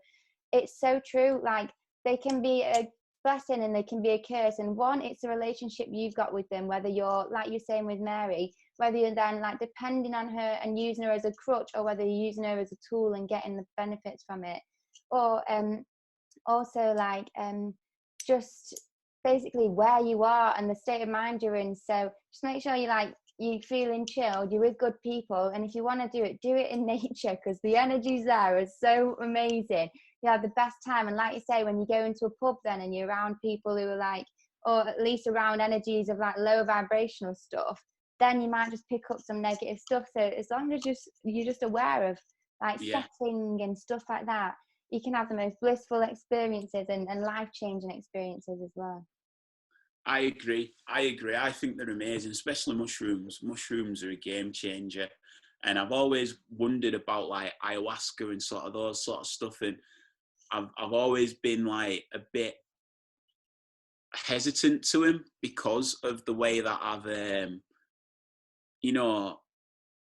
it's so true, like they can be a blessing and they can be a curse. And one, it's a relationship you've got with them, whether you're like you're saying with Mary, whether you're then like depending on her and using her as a crutch, or whether you're using her as a tool and getting the benefits from it, or also like just basically where you are and the state of mind you're in. So just make sure you're feeling chilled, you're with good people, and if you want to do it in nature, because the energies there are so amazing. You have the best time. And like you say, when you go into a pub then and you're around people who are like, or at least around energies of like low vibrational stuff, then you might just pick up some negative stuff. So as long as you're just aware of like setting and stuff like that, you can have the most blissful experiences and life-changing experiences as well. I agree. I think they're amazing, especially mushrooms. Mushrooms are a game changer. And I've always wondered about like ayahuasca and sort of those sort of stuff. And I've always been like a bit hesitant to him because of the way that I've, you know,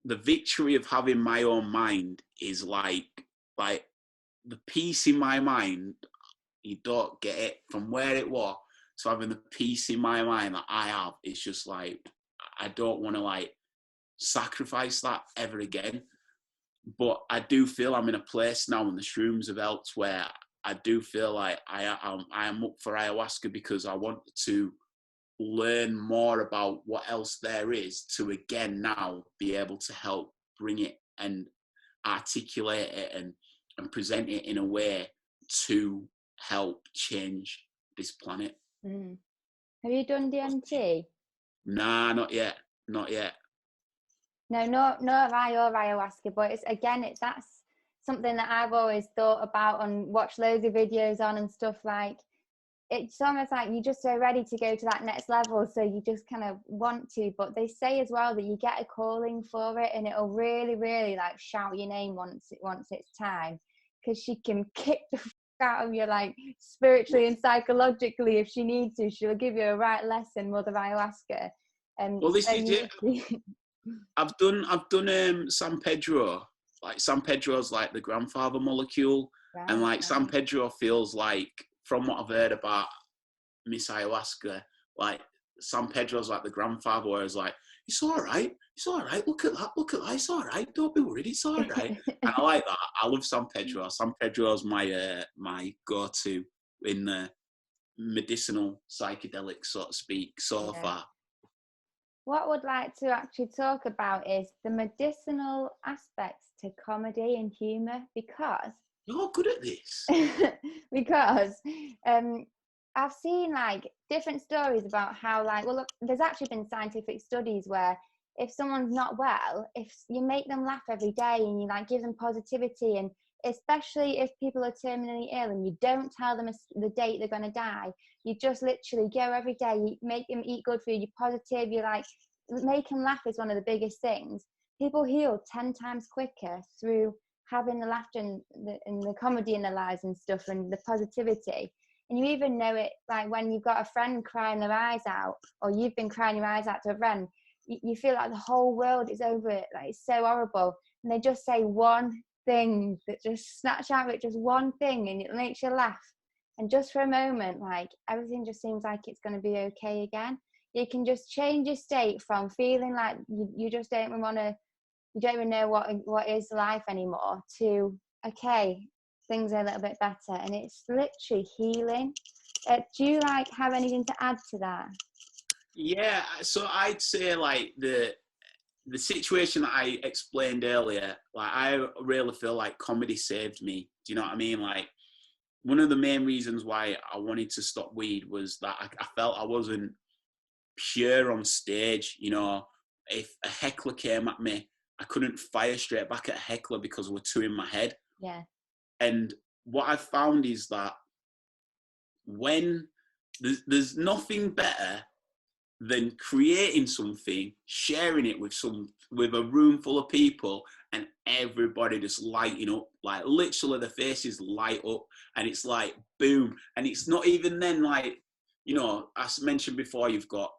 the victory of having my own mind is like the peace in my mind. You don't get it from where it was. So having the peace in my mind that I have, it's just like, I don't want to like sacrifice that ever again. But I do feel I'm in a place now, and the shrooms have helped, where I do feel like I am up for ayahuasca because I want to learn more about what else there is to again now be able to help bring it and articulate it and present it in a way to help change this planet. Mm. Have you done DMT? Nah, not yet. No, have I or ayahuasca, but that's something that I've always thought about and watched loads of videos on and stuff. Like, it's almost like you're just so ready to go to that next level, so you just kind of want to. But they say as well that you get a calling for it, and it'll really, really like shout your name once it's time, because she can kick the out of you like spiritually and psychologically if she needs to. She'll give you a right lesson, Mother Ayahuasca. Well, this is it. I've done San Pedro. Like, San Pedro's like the grandfather molecule, right, and like San Pedro feels like, from what I've heard about Miss Ayahuasca, like San Pedro's like the grandfather, whereas like, it's all right, look at that, it's all right, don't be worried, it's all right. And I like that. I love San Pedro. San Pedro's my my go-to in the medicinal psychedelic, so to speak, so far. What I would like to actually talk about is the medicinal aspects to comedy and humour, because you're good at this. Because I've seen like different stories about how, like, well, look, there's actually been scientific studies where if someone's not well, if you make them laugh every day and you like give them positivity, and especially if people are terminally ill and you don't tell them the date they're going to die, you just literally go every day, you make them eat good food, you're positive, you like make them laugh is one of the biggest things. People heal 10 times quicker through having the laughter and the comedy in their lives and stuff, and the positivity. And you even know it, like when you've got a friend crying their eyes out, or you've been crying your eyes out to a friend, you feel like the whole world is over it, like it's so horrible, and they just say one thing that just snatch out of it, just one thing, and it makes you laugh, and just for a moment, like everything just seems like it's going to be okay again. You can just change your state from feeling like you just don't even want to, you don't even know what is life anymore, to okay, things are a little bit better. And it's literally healing. Do you like have anything to add to that? Yeah, so I'd say like the situation that I explained earlier, like I really feel like comedy saved me. Do you know what I mean? Like one of the main reasons why I wanted to stop weed was that I felt I wasn't pure on stage. You know, if a heckler came at me, I couldn't fire straight back at a heckler because I was too in my head. Yeah. And what I've found is that when there's nothing better than creating something, sharing it with a room full of people, and everybody just lighting up, like literally the faces light up, and it's like boom. And it's not even then, like, you know, as mentioned before, you've got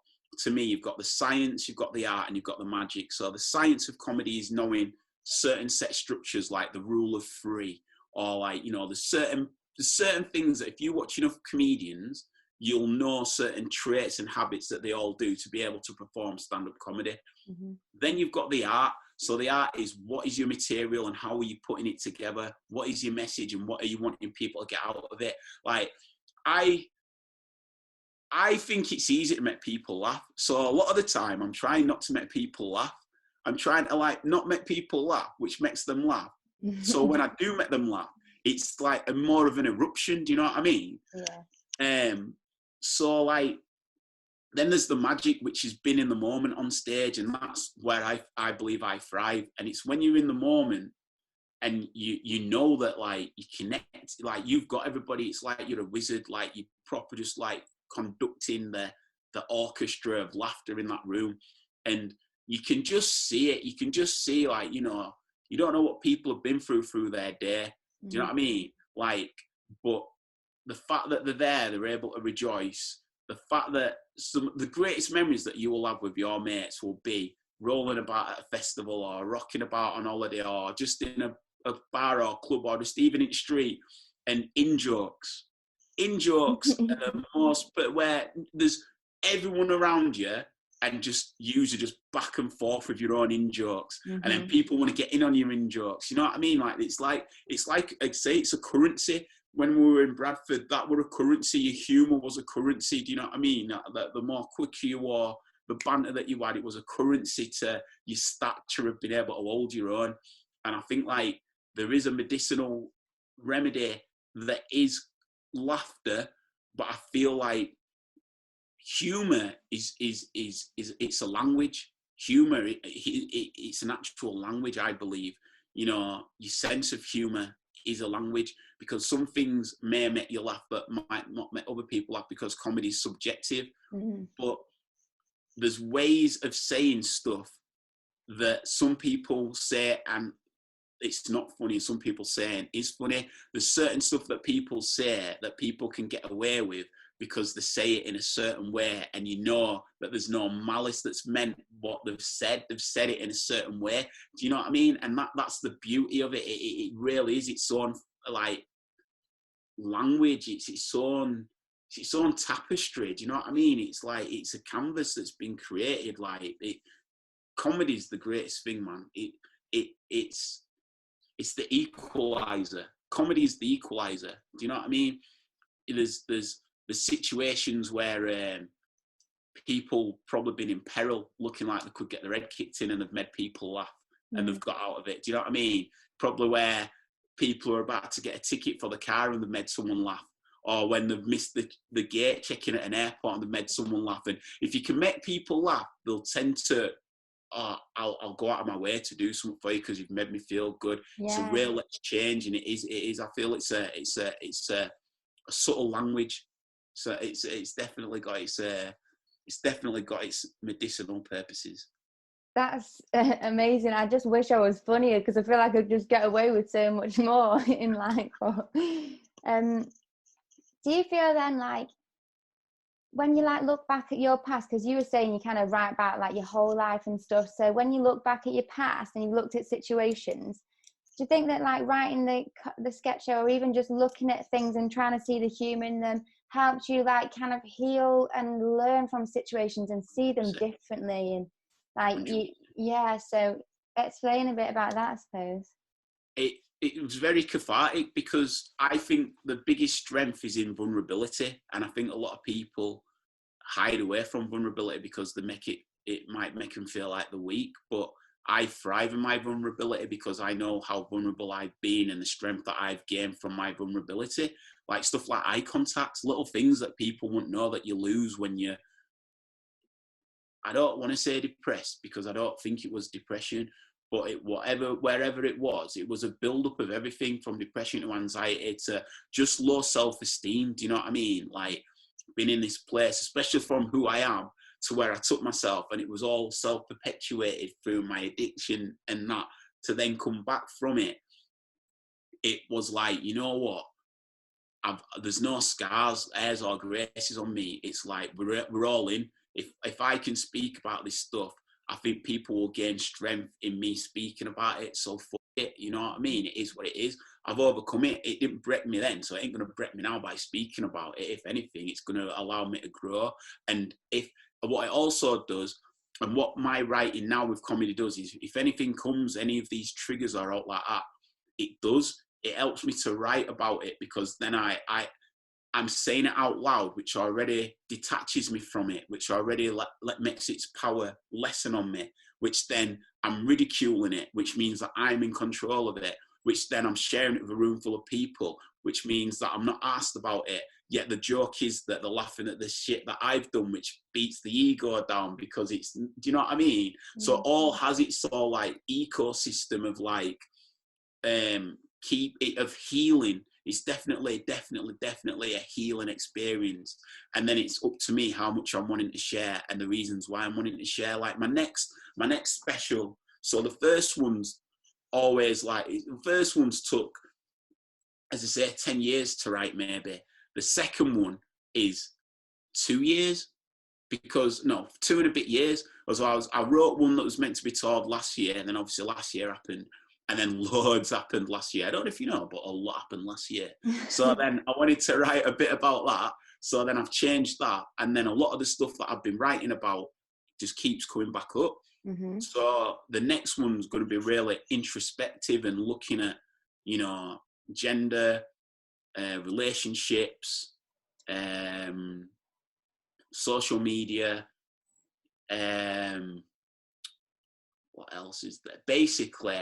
the science, you've got the art, and you've got the magic. So the science of comedy is knowing certain set structures, like the rule of three, or like, you know, there's certain things that if you watch enough comedians, you'll know certain traits and habits that they all do to be able to perform stand-up comedy. Mm-hmm. Then you've got the art. So the art is, what is your material and how are you putting it together? What is your message and what are you wanting people to get out of it? Like, I think it's easy to make people laugh. So a lot of the time I'm trying not to make people laugh. I'm trying to like not make people laugh, which makes them laugh. So when I do make them laugh, it's like a more of an eruption. Do you know what I mean? Yeah. So like, then there's the magic, which is being in the moment on stage, and that's where I believe I thrive. And it's when you're in the moment and you know that like you connect, like you've got everybody. It's like you're a wizard, like you proper just like conducting the orchestra of laughter in that room, and you can just see it. You can just see, like, you know, you don't know what people have been through their day. Do you know what I mean? Like, but the fact that they're there, they're able to rejoice. The fact that the greatest memories that you will have with your mates will be rolling about at a festival or rocking about on holiday or just in a bar or club or just even in the street, and in jokes are the most, but where there's everyone around you and just usually just back and forth with your own in-jokes. Mm-hmm. And then people want to get in on your in-jokes. You know what I mean? Like, it's like I'd say it's a currency. When we were in Bradford, that were a currency. Your humour was a currency. Do you know what I mean? The more quicker you were, the banter that you had, it was a currency to your stature of being able to hold your own. And I think, like, there is a medicinal remedy that is laughter, but I feel like humour is it's a language. Humour, it's an actual language, I believe. You know, your sense of humour is a language, because some things may make you laugh but might not make other people laugh, because comedy is subjective. Mm-hmm. But there's ways of saying stuff that some people say and it's not funny, some people saying is funny. There's certain stuff that people say that people can get away with because they say it in a certain way, and you know that there's no malice that's meant what they've said. They've said it in a certain way. Do you know what I mean? And that's the beauty of it. It really is its own, like, language. It's its own tapestry. Do you know what I mean? It's like, it's a canvas that's been created. Like, comedy's the greatest thing, man. It's the equalizer. Comedy is the equalizer. Do you know what I mean? There's situations where people probably been in peril, looking like they could get their head kicked in, and they've made people laugh, and they've got out of it. Do you know what I mean? Probably where people are about to get a ticket for the car and they've made someone laugh, or when they've missed the gate checking at an airport and they've made someone laugh. And if you can make people laugh, they'll tend to, I'll go out of my way to do something for you because you've made me feel good. Yeah. It's a real exchange, and it is. I feel it's a subtle language. So it's definitely got its medicinal purposes. That's amazing. I just wish I was funnier, because I feel like I could just get away with so much more in life. Do you feel then, like, when you like look back at your past, because you were saying you kind of write about like your whole life and stuff, so when you look back at your past and you looked at situations, do you think that like writing the sketch show, or even just looking at things and trying to see the humour in them, helped you like kind of heal and learn from situations and see them differently? And like so explain a bit about that, I suppose. it was very cathartic, because I think the biggest strength is in vulnerability, and I think a lot of people hide away from vulnerability because they make it might make them feel like they're weak. But I thrive in my vulnerability because I know how vulnerable I've been and the strength that I've gained from my vulnerability. Like stuff like eye contact, little things that people wouldn't know that you lose when you, I don't want to say depressed, because I don't think it was depression, but wherever it was a build-up of everything from depression to anxiety to just low self-esteem. Do you know what I mean? Like being in this place, especially from who I am, to where I took myself, and it was all self-perpetuated through my addiction and that, to then come back from it. It was like, you know what? There's no scars, airs or graces on me. It's like we're all in. If I can speak about this stuff, I think people will gain strength in me speaking about it. So fuck it, you know what I mean? It is what it is. I've overcome it. It didn't break me then, so it ain't going to break me now by speaking about it. If anything, it's going to allow me to grow. And what it also does, and what my writing now with comedy does, is if anything comes, any of these triggers are out like that, it helps me to write about it, because then I'm saying it out loud, which already detaches me from it, which already makes its power lessen on me, which then I'm ridiculing it, which means that I'm in control of it, which then I'm sharing it with a room full of people, which means that I'm not asked about it. Yet the joke is that they're laughing at the shit that I've done, which beats the ego down, because it's, do you know what I mean? Mm-hmm. So all has its sort of like ecosystem of like, of healing. It's definitely a healing experience. And then it's up to me how much I'm wanting to share and the reasons why I'm wanting to share. Like my next special. So the first ones took, as I say, 10 years to write maybe. The second one is 2 years, because 2 and a bit years. I wrote one that was meant to be told last year, and then obviously last year happened. And then loads happened last year. I don't know if you know, but a lot happened last year. So then I wanted to write a bit about that. So then I've changed that. And then a lot of the stuff that I've been writing about just keeps coming back up. Mm-hmm. So the next one's going to be really introspective and looking at, gender, relationships, social media, what else is there? Basically,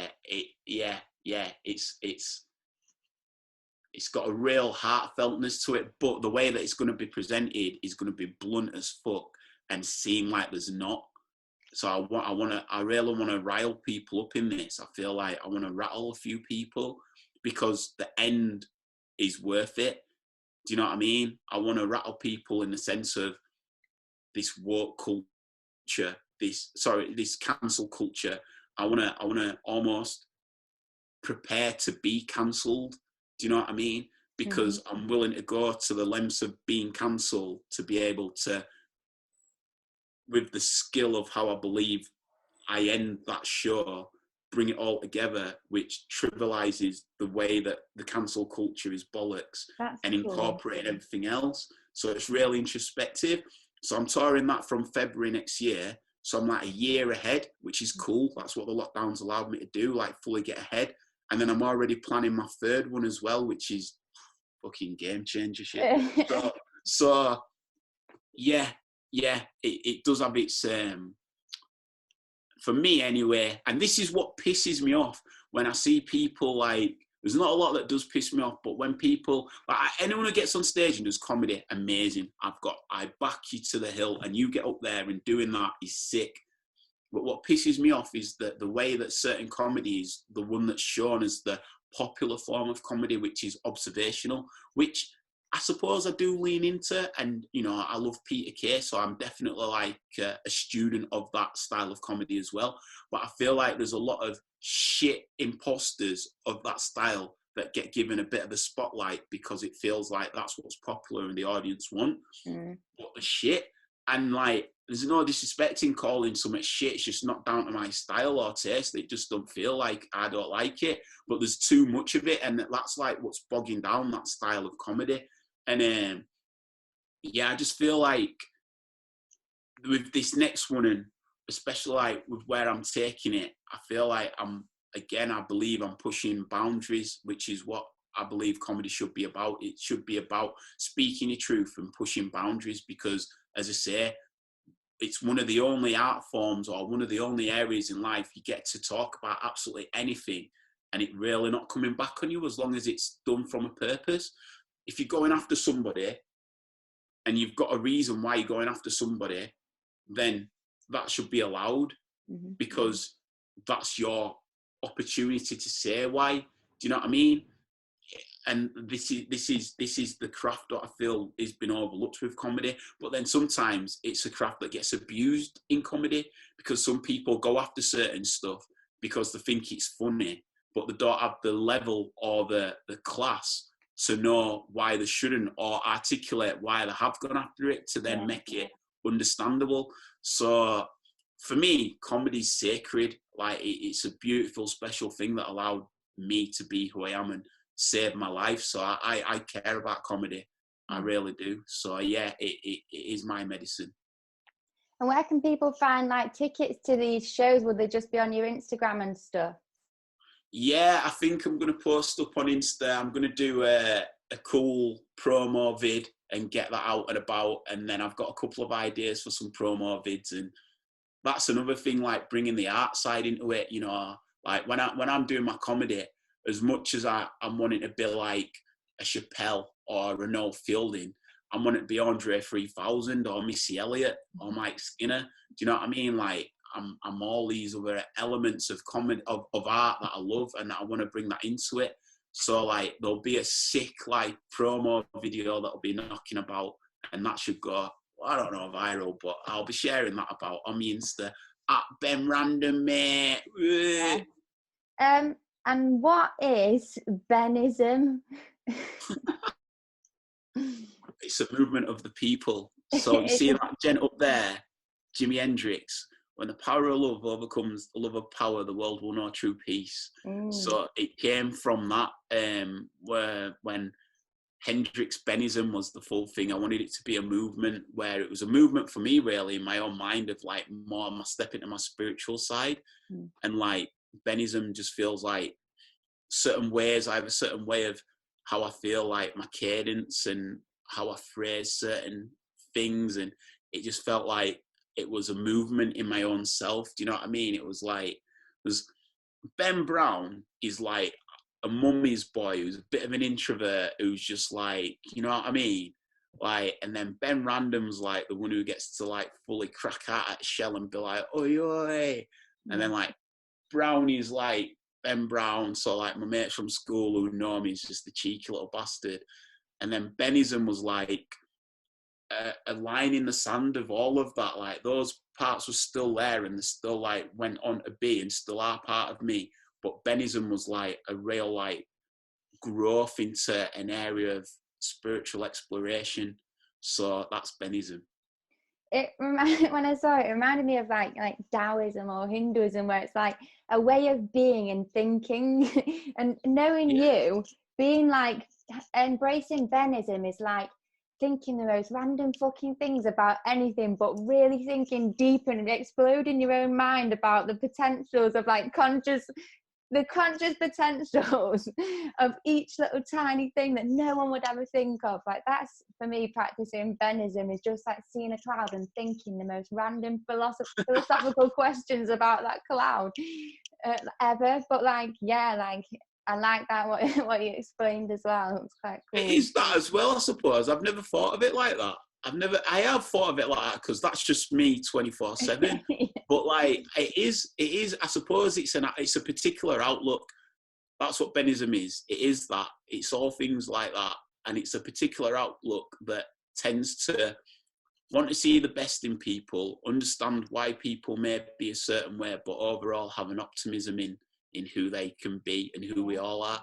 it's got a real heartfeltness to it, but the way that it's going to be presented is going to be blunt as fuck and seem like there's not. So I really want to rile people up in this. I feel like I want to rattle a few people, because the end is worth it. Do you know what I mean? I want to rattle people in the sense of this woke culture, this cancel culture. I want to almost prepare to be cancelled. Do you know what I mean? Because I'm willing to go to the lengths of being cancelled to be able to, with the skill of how I believe I end that show, bring it all together, which trivializes the way that the cancel culture is bollocks. That's and cool. Incorporating everything else. So it's really introspective. So I'm touring that from February next year. So I'm like a year ahead, which is cool. That's what the lockdowns allowed me to do, like fully get ahead. And then I'm already planning my third one as well, which is fucking game changer shit. so yeah, it does have its, for me anyway, and this is what pisses me off when I see people like, there's not a lot that does piss me off, but when people, like anyone who gets on stage and does comedy, amazing. I back you to the hill, and you get up there and doing that is sick. But what pisses me off is that the way that certain comedy is the one that's shown as the popular form of comedy, which is observational, which I suppose I do lean into. And, I love Peter Kay, so I'm definitely like a student of that style of comedy as well. But I feel like there's a lot of shit imposters of that style that get given a bit of the spotlight because it feels like that's what's popular and the audience want. What the shit? And like, there's no disrespecting calling something shit. It's just not down to my style or taste. It just don't feel like, I don't like it. But there's too much of it, and that's like what's bogging down that style of comedy. And I just feel like with this next one, and especially like with where I'm taking it, I feel like I'm again, I believe I'm pushing boundaries, which is what I believe comedy should be about. It should be about speaking your truth and pushing boundaries, because, as I say, it's one of the only art forms, or one of the only areas in life you get to talk about absolutely anything and it really not coming back on you, as long as it's done from a purpose. If you're going after somebody and you've got a reason why you're going after somebody, then that should be allowed, because that's your opportunity to say why. Do you know what I mean? And this is the craft that I feel has been overlooked with comedy. But then sometimes it's a craft that gets abused in comedy, because some people go after certain stuff because they think it's funny, but they don't have the level or the class to know why they shouldn't, or articulate why they have gone after it to then make it understandable. So for me, comedy's sacred. Like, it's a beautiful, special thing that allowed me to be who I am and saved my life. So I care about comedy. I really do. So yeah, it is my medicine. And where can people find like tickets to these shows? Will they just be on your Instagram and stuff? Yeah, I think I'm going to post up on Insta. I'm going to do a cool promo vid and get that out and about. And then I've got a couple of ideas for some promo vids. And that's another thing, like bringing the art side into it. You know, like when I'm doing my comedy, as much as I'm wanting to be like a Chappelle or a Renault Fielding, I'm wanting to be Andre 3000 or Missy Elliott or Mike Skinner. Do you know what I mean? Like, I'm all these other elements of comedy, of art that I love, and that I want to bring that into it. So like, there'll be a sick like promo video that'll be knocking about, and that should go, I don't know, viral, but I'll be sharing that about on my Insta at Ben Randm, mate. Yeah. And what is Benism? It's a movement of the people. So you see that gent up there, Jimi Hendrix, when the power of love overcomes the love of power, the world will know true peace. So it came from that, where when Hendrix Benism was the full thing. I wanted it to be a movement, where it was a movement for me, really, in my own mind, of like more my step into my spiritual side. And like Benism just feels like certain ways. I have a certain way of how I feel, like my cadence and how I phrase certain things, and it just felt like it was a movement in my own self. Do you know what I mean? It was like, Ben Brown is like a mummy's boy who's a bit of an introvert, who's just like, you know what I mean? Like, and then Ben Randm's like the one who gets to like fully crack out at shell and be like, oi, oi. And then like Brownie's like Ben Brown. So like my mates from school who know me is just the cheeky little bastard. And then Benism was like a line in the sand of all of that. Like, those parts were still there, and they still like went on to be and still are part of me. But Benism was like a real like growth into an area of spiritual exploration. So that's Benism. When I saw it, it reminded me of like Taoism or Hinduism, where it's like a way of being and thinking. And knowing you, being like, embracing Benism is like thinking the most random fucking things about anything, but really thinking deep and exploding your own mind about the potentials of like the conscious potentials of each little tiny thing that no one would ever think of. Like, that's, for me, practicing Benism is just like seeing a cloud and thinking the most random philosophical questions about that cloud ever. But like, yeah, like, I like that, what you explained as well. It's quite cool. It is that as well, I suppose. I've never thought of it like that. I have thought of it like that, because that's just me 24/7. But like, it is, I suppose it's a particular outlook. That's what Benism is. It is that. It's all things like that. And it's a particular outlook that tends to want to see the best in people, understand why people may be a certain way, but overall have an optimism in who they can be and who we all are.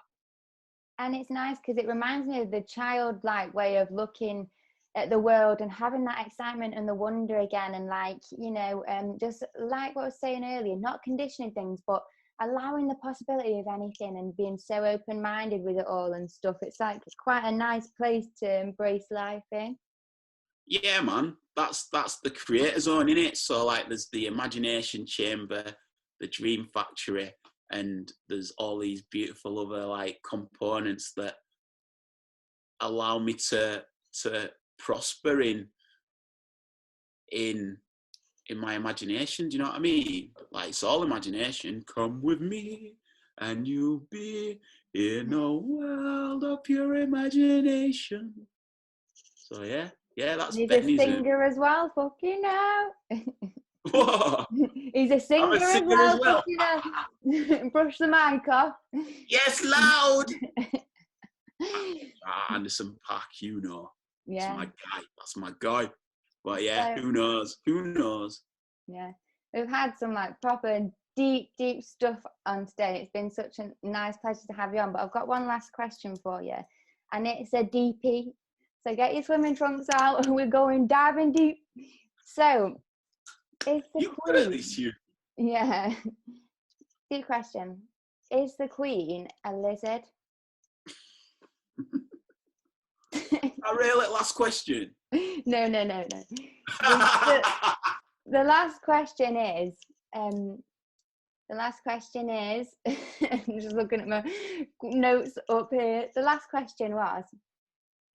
And it's nice because it reminds me of the childlike way of looking at the world and having that excitement and the wonder again, and like, you know, just like what I was saying earlier, not conditioning things, but allowing the possibility of anything and being so open-minded with it all and stuff. It's like, it's quite a nice place to embrace life in. Yeah, man, that's the creator zone, innit? So like, there's the imagination chamber, the dream factory, and there's all these beautiful other like components that allow me to prosper in my imagination. Do you know what I mean? Like, it's all imagination. Come with me and you'll be in a world of pure imagination. So yeah, that's He's Benny. a singer as well, fucking hell. What? He's a singer, I'm a singer as well. fucking hell. Brush the mic off. Yes, loud. Anderson .Paak, you know. Yeah. That's my guy. But yeah, So, who knows? Yeah. We've had some like proper deep stuff on today. It's been such a nice pleasure to have you on. But I've got one last question for you. And it's a deepie. So get your swimming trunks out and we're going diving deep. So is the queen... Yeah. Deep question. Is the queen a lizard? I really last question. No. The last question is, I'm just looking at my notes up here. The last question was,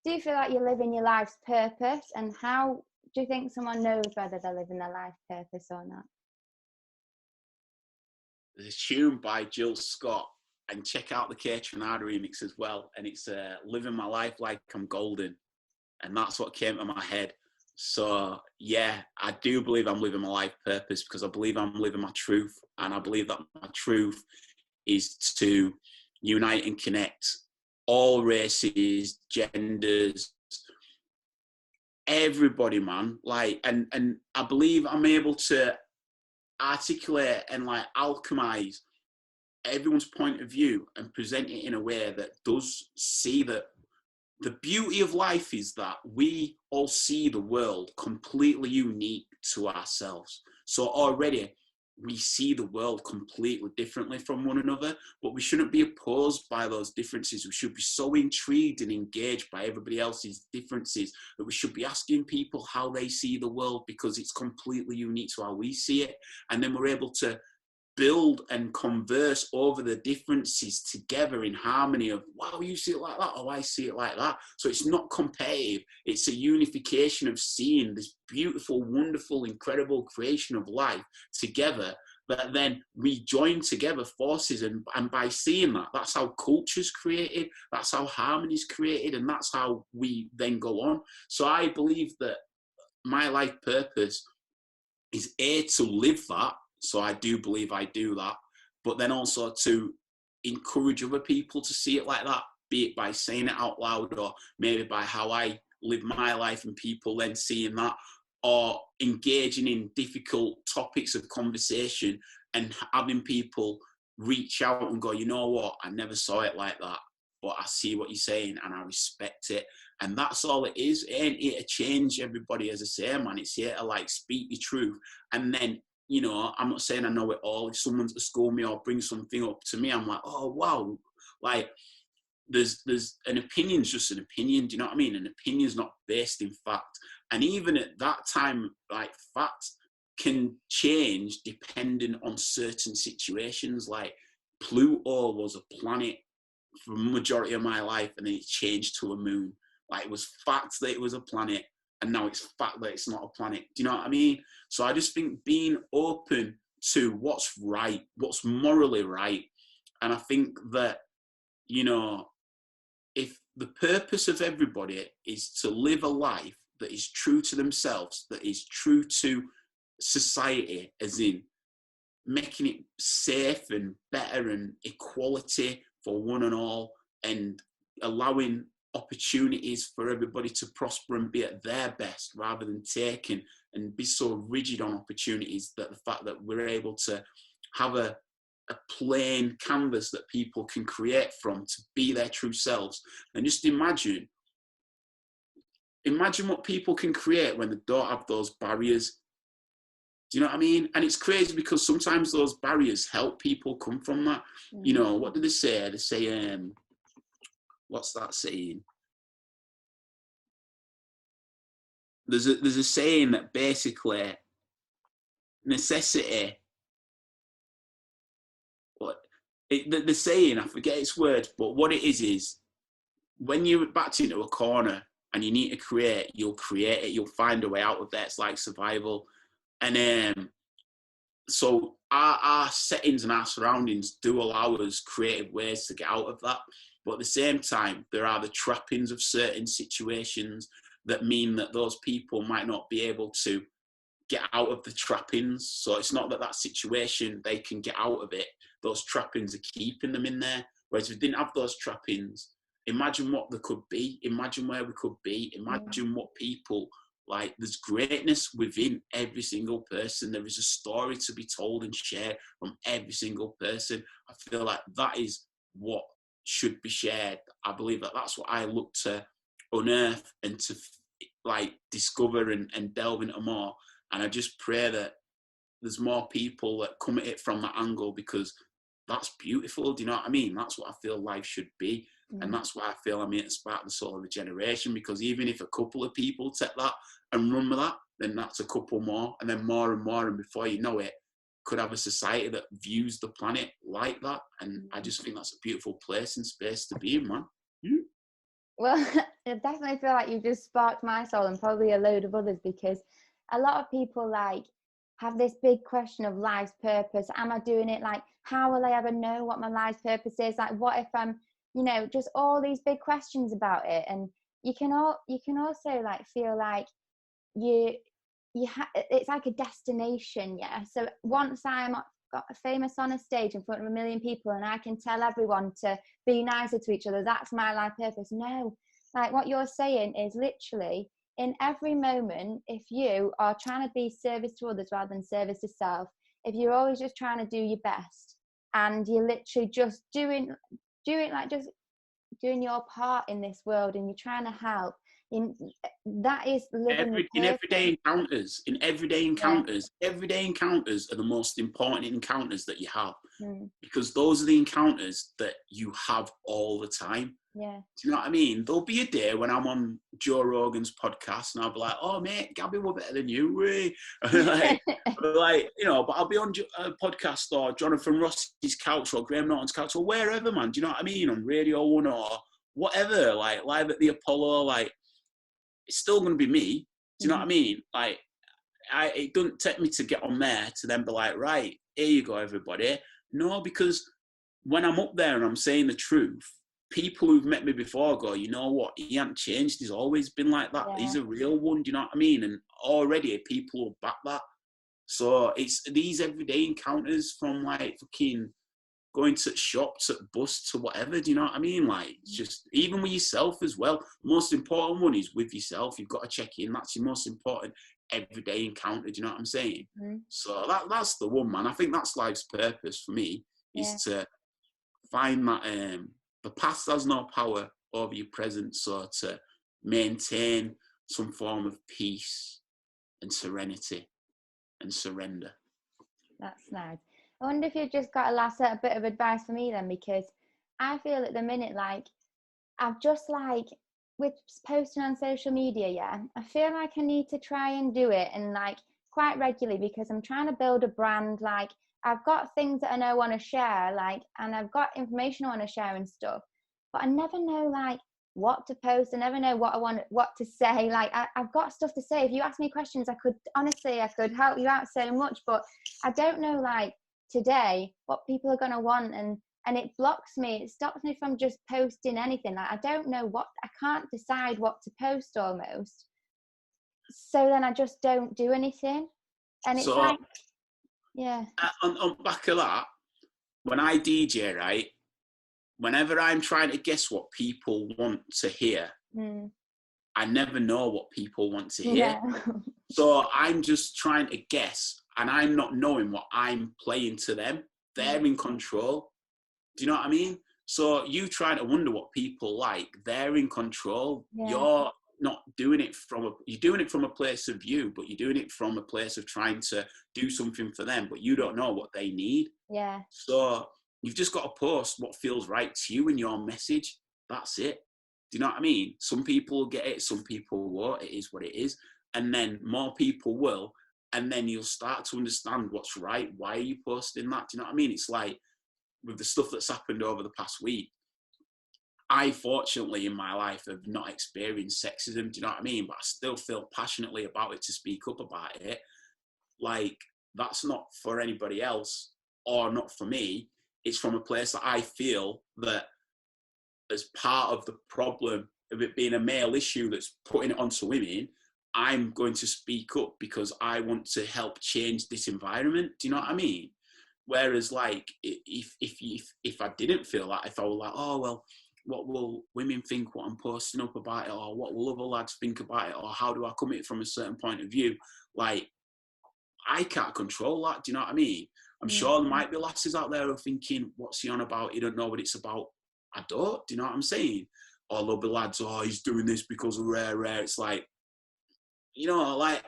do you feel like you're living your life's purpose? And how do you think someone knows whether they're living their life purpose or not? There's a tune by Jill Scott, and check out the K-Tronada remix as well. And it's living my life like I'm golden. And that's what came to my head. So yeah, I do believe I'm living my life purpose, because I believe I'm living my truth. And I believe that my truth is to unite and connect all races, genders, everybody, man. Like, and I believe I'm able to articulate and like alchemize everyone's point of view and present it in a way that does see that the beauty of life is that we all see the world completely unique to ourselves. So already we see the world completely differently from one another, but we shouldn't be opposed by those differences. We should be so intrigued and engaged by everybody else's differences that we should be asking people how they see the world, because it's completely unique to how we see it. And then we're able to build and converse over the differences together in harmony of, wow, you see it like that, oh, I see it like that. So it's not competitive, it's a unification of seeing this beautiful, wonderful, incredible creation of life together, that then we join together forces, and by seeing that, that's how culture's created, that's how harmony's created, and that's how we then go on. So I believe that my life purpose is to live that. So I do believe I do that, but then also to encourage other people to see it like that, be it by saying it out loud, or maybe by how I live my life and people then seeing that, or engaging in difficult topics of conversation and having people reach out and go, you know what, I never saw it like that, but I see what you're saying and I respect it. And that's all it is. It ain't here to change everybody, as I say, man. It's here to like speak your truth. And then, you know, I'm not saying I know it all. If someone's to school me or bring something up to me, I'm like, oh, wow. Like, there's an opinion's just an opinion. Do you know what I mean? An opinion's not based in fact. And even at that time, like, fact can change depending on certain situations. Like, Pluto was a planet for the majority of my life, and then it changed to a moon. Like, it was fact that it was a planet, and now it's fact that it's not a planet. Do you know what I mean? So I just think being open to what's right, what's morally right. And I think that, you know, if the purpose of everybody is to live a life that is true to themselves, that is true to society, as in making it safe and better and equality for one and all, and allowing opportunities for everybody to prosper and be at their best, rather than taking and be so rigid on opportunities, that the fact that we're able to have a plain canvas that people can create from to be their true selves. And just imagine what people can create when they don't have those barriers. Do you know what I mean? And it's crazy because sometimes those barriers help people come from that. Mm-hmm. You know, what do they say? They say, what's that saying? There's a saying that basically necessity, the saying, I forget its words, but what it is when you're backed into a corner and you need to create, you'll create it. You'll find a way out of that. It's like survival. And so our settings and our surroundings do allow us creative ways to get out of that. But at the same time, there are the trappings of certain situations that mean that those people might not be able to get out of the trappings. So it's not that situation, they can get out of it. Those trappings are keeping them in there. Whereas if we didn't have those trappings, imagine what there could be. Imagine where we could be. Imagine what people, like, there's greatness within every single person. There is a story to be told and shared from every single person. I feel like that is what should be shared. I believe that that's what I look to unearth and to like discover and delve into more. And I just pray that there's more people that come at it from that angle, because that's beautiful. Do you know what I mean? That's what I feel life should be. And that's why I feel I'm here to spark the soul of a generation, because even if a couple of people take that and run with that, then that's a couple more, and then more and more. And before you know it, could have a society that views the planet like that. And I just think that's a beautiful place and space to be in, man. Well, I definitely feel like you just sparked my soul, and probably a load of others, because a lot of people like have this big question of life's purpose. Am I doing it? Like, how will I ever know what my life's purpose is? Like, what if I'm, just all these big questions about it. And you can also like feel like it's like a destination. Yeah. So once I'm got famous on a stage in front of 1 million people and I can tell everyone to be nicer to each other, that's my life purpose. No, like what you're saying is literally in every moment, if you are trying to be service to others rather than service to self, if you're always just trying to do your best and you're literally just doing your part in this world and you're trying to help, that is living In everyday encounters, everyday encounters are the most important encounters that you have, because those are the encounters that you have all the time. Yeah. Do you know what I mean? There'll be a day when I'm on Joe Rogan's podcast and I'll be like, "Oh mate, Gabby, we're better than you, really." But I'll be on a podcast or Jonathan Ross's couch or Graham Norton's couch or wherever, man. Do you know what I mean? On Radio 1 or whatever, like live at the Apollo, like. It's still going to be me. Do you know what I mean? Like, it doesn't take me to get on there to then be like, right, here you go, everybody. No, because when I'm up there and I'm saying the truth, people who've met me before go, you know what? He hasn't changed. He's always been like that. Yeah. He's a real one. Do you know what I mean? And already people will back that. So it's these everyday encounters, from like fucking going to shops, at bus, to whatever. Do you know what I mean? Like, just even with yourself as well. The most important one is with yourself. You've got to check in. That's your most important everyday encounter. Do you know what I'm saying? So that's the one, man. I think that's life's purpose for me, is to find that the past has no power over your present. So to maintain some form of peace and serenity and surrender. That's nice. I wonder if you've just got a bit of advice for me then, because I feel at the minute, like, I've just like, with posting on social media, I feel like I need to try and do it, and like quite regularly, because I'm trying to build a brand. Like, I've got things that I know I want to share, like, and I've got information I want to share and stuff, but I never know like what to post. I never know what to say. Like, I've got stuff to say. If you ask me questions, I could help you out so much, but I don't know, like, today what people are going to want, and it stops me from just posting anything. Like, I don't know I can't decide what to post almost, so then I just don't do anything. And it's like, on back of that, when I DJ, right, whenever I'm trying to guess what people want to hear, I never know what people want to hear. So I'm just trying to guess, and I'm not knowing what I'm playing to them. They're in control. Do you know what I mean? So you try to wonder what people like. They're in control. Yeah. You're not doing it you're doing it from a place of you, but you're doing it from a place of trying to do something for them, but you don't know what they need. Yeah. So you've just got to post what feels right to you in your message. That's it. Do you know what I mean? Some people will get it, some people won't. It is what it is. And then more people will. And then you'll start to understand what's right. Why are you posting that? Do you know what I mean? It's like, with the stuff that's happened over the past week, I fortunately in my life have not experienced sexism, do you know what I mean? But I still feel passionately about it to speak up about it. Like, that's not for anybody else or not for me. It's from a place that I feel that as part of the problem of it being a male issue that's putting it onto women, I'm going to speak up because I want to help change this environment. Do you know what I mean? Whereas, like, if I didn't feel that, if I was like, oh, well, what will women think what I'm posting up about it, or what will other lads think about it, or how do I come at it from a certain point of view? Like, I can't control that. Do you know what I mean? I'm sure there might be lasses out there who are thinking, what's he on about? He don't know what it's about. I don't. Do you know what I'm saying? Or there'll be lads, oh, he's doing this because of rare. It's like, you know, like,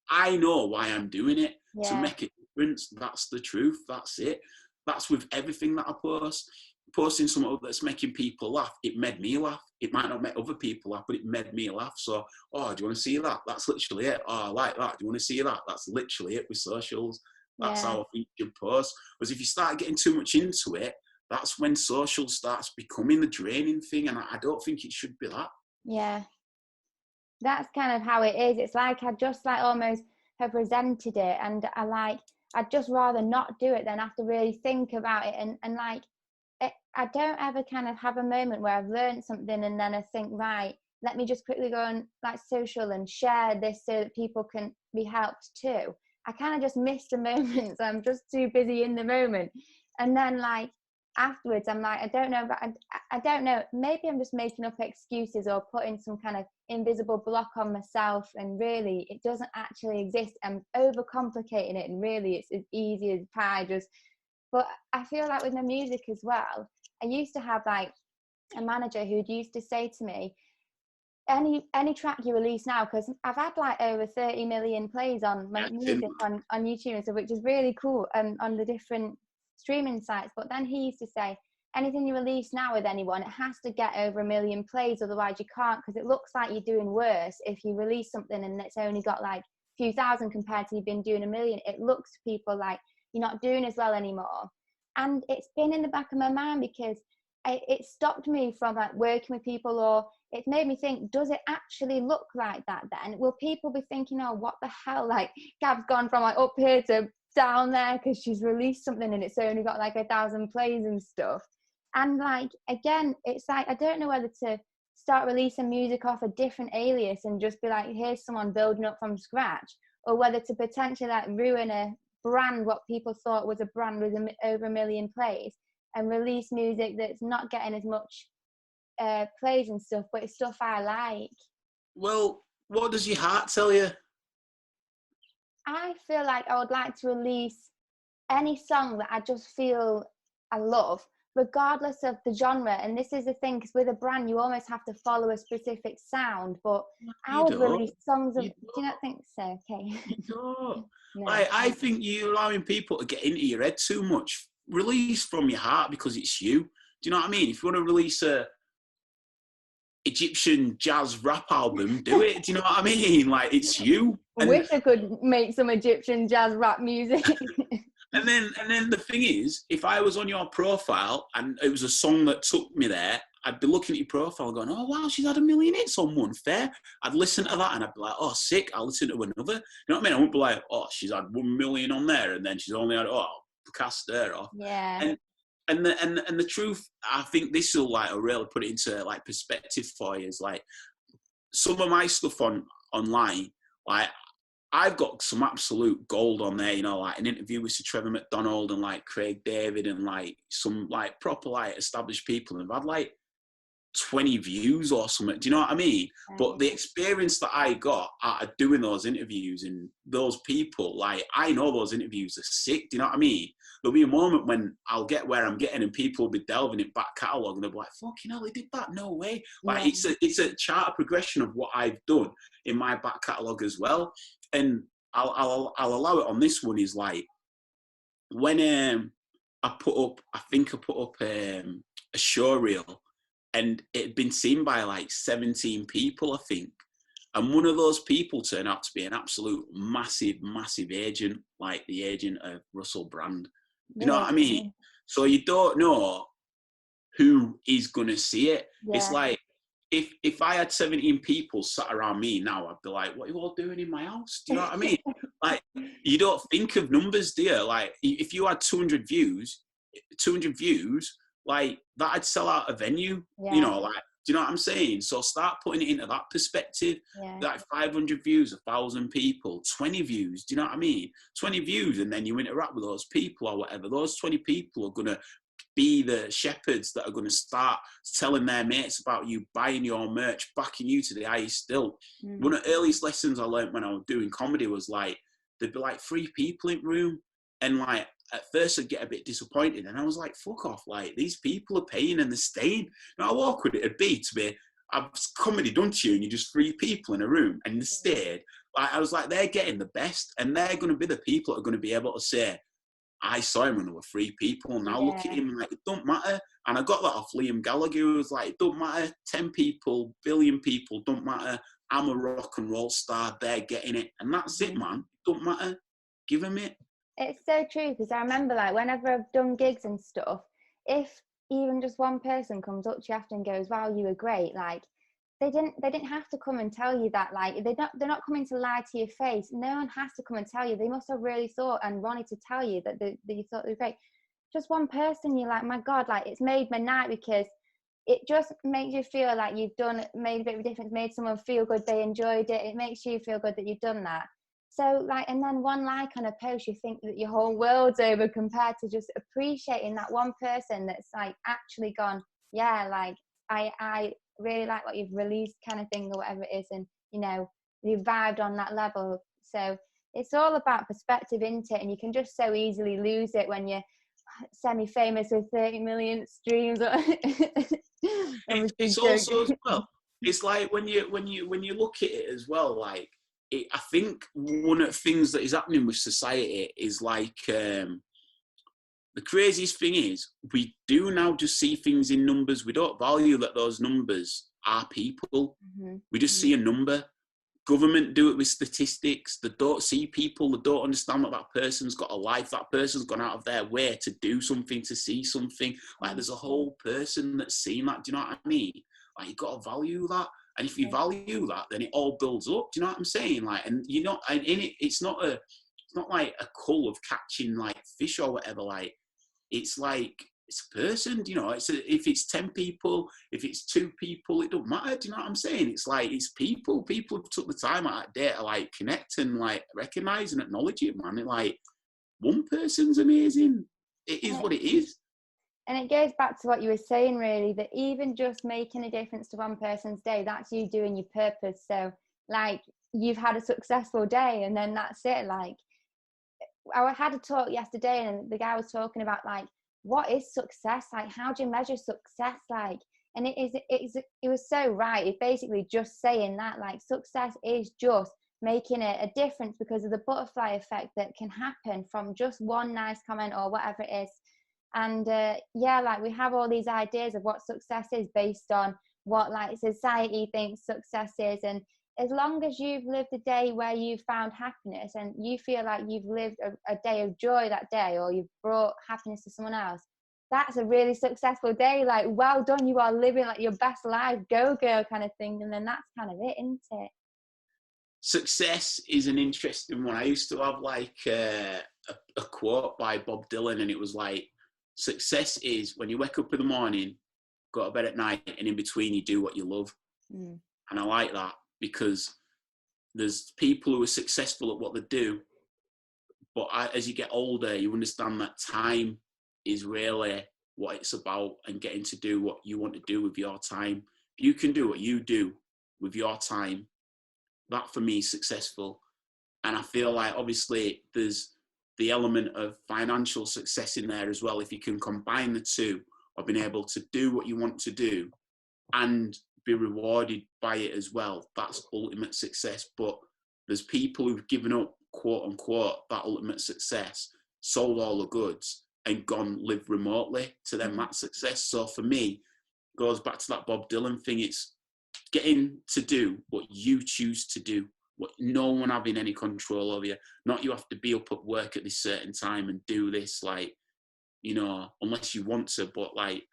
I know why I'm doing it, to make a difference. That's the truth. That's it. That's with everything that I post. Posting something that's making people laugh, it made me laugh. It might not make other people laugh, but it made me laugh. So, oh, do you want to see that? That's literally it. Oh, I like that. Do you want to see that? That's literally it with socials. That's how I think you post. Because if you start getting too much into it, that's when social starts becoming the draining thing. And I don't think it should be that. Yeah. That's kind of how it is. It's like I just like almost have resented it, and I'd just rather not do it than have to really think about it. And like, I don't ever kind of have a moment where I've learned something and then I think, right, let me just quickly go on like social and share this so that people can be helped too. I kind of just miss the moments. I'm just too busy in the moment. And then like afterwards, I'm like, I don't know, but I don't know. Maybe I'm just making up excuses or putting some kind of invisible block on myself. And really, it doesn't actually exist. I'm overcomplicating it. And really, it's as easy as pie. But I feel like with my music as well, I used to have like a manager who'd used to say to me, any track you release now, because I've had like over 30 million plays on my music on YouTube and stuff, which is really cool, on the different streaming sites. But then he used to say, anything you release now with anyone, it has to get over 1 million plays, otherwise you can't, because it looks like you're doing worse if you release something and it's only got like a few thousand compared to you've been doing 1 million. It looks to people like you're not doing as well anymore. And it's been in the back of my mind because it stopped me from like working with people, or it's made me think, does it actually look like that then? Will people be thinking, oh, what the hell, like Gab's gone from like up here to down there because she's released something and it's only got like 1,000 plays and stuff. And like, again, it's like, I don't know whether to start releasing music off a different alias and just be like, here's someone building up from scratch, or whether to potentially like ruin a brand, what people thought was a brand with over 1 million plays, and release music that's not getting as much plays and stuff, but it's stuff I like. Well, what does your heart tell you? I feel like I would like to release any song that I just feel I love, regardless of the genre. And this is the thing, because with a brand you almost have to follow a specific sound, but I would release songs of, do you not think so? Okay. You don't. No. I think you're allowing people to get into your head too much. Release from your heart because it's you. Do you know what I mean? If you want to release a Egyptian jazz rap album, do it. Do you know what I mean? Like, it's you. I wish I could make some Egyptian jazz rap music. And then the thing is, if I was on your profile and it was a song that took me there, I'd be looking at your profile going, oh, wow, she's had 1 million hits on one, fair. I'd listen to that and I'd be like, oh, sick, I'll listen to another. You know what I mean? I wouldn't be like, oh, she's had 1 million on there and then she's only had, oh, cast her off. Yeah. And the truth, I think this will like really put it into like perspective for you, is like some of my stuff online, like I've got some absolute gold on there, you know, like an interview with Sir Trevor McDonald and like Craig David and like some like proper like established people, and I've had like 20 views or something. Do you know what I mean? Right. But the experience that I got out of doing those interviews and those people, like I know those interviews are sick. Do you know what I mean? There'll be a moment when I'll get where I'm getting and people will be delving in back catalogue and they'll be like, fucking hell, they did that? No way. Like it's a chart of progression of what I've done in my back catalogue as well. And I'll allow it on this one is like when I put up a show reel and it had been seen by like 17 people, I think. And one of those people turned out to be an absolute massive, massive agent, like the agent of Russell Brand. You know what I mean? So you don't know who is going to see it. Yeah. It's like, if I had 17 people sat around me now, I'd be like, what are you all doing in my house? Do you know what I mean? Like, you don't think of numbers, do you? Like, if you had 200 views, like, that'd sell out a venue, you know, like, do you know what I'm saying? So start putting it into that perspective. Like 500 views, 1,000 people, 20 views, do you know what I mean? 20 views, and then you interact with those people or whatever. Those 20 people are going to be the shepherds that are going to start telling their mates about you, buying your merch, backing you to the highest still. One of the earliest lessons I learned when I was doing comedy was like, there'd be like 3 people in the room, and like at first I'd get a bit disappointed, and I was like, fuck off, like these people are paying and they're staying. Now how awkward it'd be to be, I've comedy done to you and you're just 3 people in a room and they stayed. Like, I was like, they're getting the best, and they're going to be the people that are going to be able to say, I saw him when there were 3 people. Now look at him, like, it don't matter. And I got that off Liam Gallagher, who was like, it don't matter, 10 people, billion people, don't matter. I'm a rock and roll star, they're getting it. And that's it, man. It don't matter. Give them it. It's so true, because I remember, like, whenever I've done gigs and stuff, if even just one person comes up to you after and goes, wow, you were great, like, they didn't have to come and tell you that. Like, they're not coming to lie to your face. No one has to come and tell you. They must have really thought and wanted to tell you that you thought they were great. Just one person, you're like, my God, like, it's made my night, because it just makes you feel like you've made a bit of a difference, made someone feel good, they enjoyed it. It makes you feel good that you've done that. So, like, and then one like on a post, you think that your whole world's over, compared to just appreciating that one person that's like actually gone, yeah, like, I really like what you've released, kind of thing, or whatever it is, and, you know, you vibed on that level. So it's all about perspective, isn't it? And you can just so easily lose it when you're semi-famous with 30 million streams. It's also as well, it's like when you look at it as well, like, I think one of the things that is happening with society is like, the craziest thing is, we do now just see things in numbers. We don't value that those numbers are people. We just see a number. Government do it with statistics. They don't see people. They don't understand that that person's got a life. That person's gone out of their way to do something, to see something. Like, there's a whole person that's seen that. Do you know what I mean? Like, you've got to value that. And if you value that, then it all builds up. Do you know what I'm saying? Like, and you know, and in it, it's not like a cull of catching like fish or whatever. Like, it's like, it's a person, you know, if it's 10 people, if it's 2 people, it don't matter. Do you know what I'm saying? It's like, it's people have took the time out of that day to like connect and like recognize and acknowledge it, man. It, like, one person's amazing. It is what it is. And it goes back to what you were saying, really, that even just making a difference to one person's day, that's you doing your purpose. So, like, you've had a successful day, and then that's it. Like, I had a talk yesterday, and the guy was talking about, like, what is success? Like, how do you measure success? Like, and it was so right. It's basically just saying that, like, success is just making a difference because of the butterfly effect that can happen from just one nice comment or whatever it is. And like, we have all these ideas of what success is based on what, like, society thinks success is. And as long as you've lived a day where you've found happiness and you feel like you've lived a day of joy that day, or you've brought happiness to someone else, that's a really successful day. Like, well done, you are living like your best life, go girl, kind of thing. And then that's kind of it, isn't it? Success is an interesting one. I used to have like a quote by Bob Dylan, and it was like, success is when you wake up in the morning, go to bed at night, and in between you do what you love. And I like that, because there's people who are successful at what they do, but as you get older, you understand that time is really what it's about, and getting to do what you want to do with your time. If you can do what you do with your time, that for me is successful. And I feel like, obviously, there's the element of financial success in there as well. If you can combine the two, of being able to do what you want to do and be rewarded by it as well, that's ultimate success. But there's people who've given up, quote unquote, that ultimate success, sold all the goods and gone live remotely. To them, that's success. So for me, it goes back to that Bob Dylan thing. It's getting to do what you choose to do, what no one having any control over you. Not you have to be up at work at this certain time and do this. Like, you know, unless you want to, but like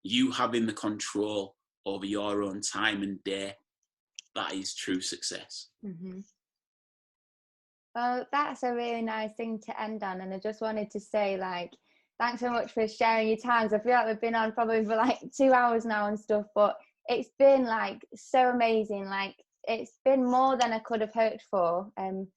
you having the control over your own time and day, that is true success. Mm-hmm. Well, that's a really nice thing to end on. And I just wanted to say, like, thanks so much for sharing your times. I feel like we've been on probably for like 2 hours now and stuff, but it's been like so amazing. Like, it's been more than I could have hoped for. And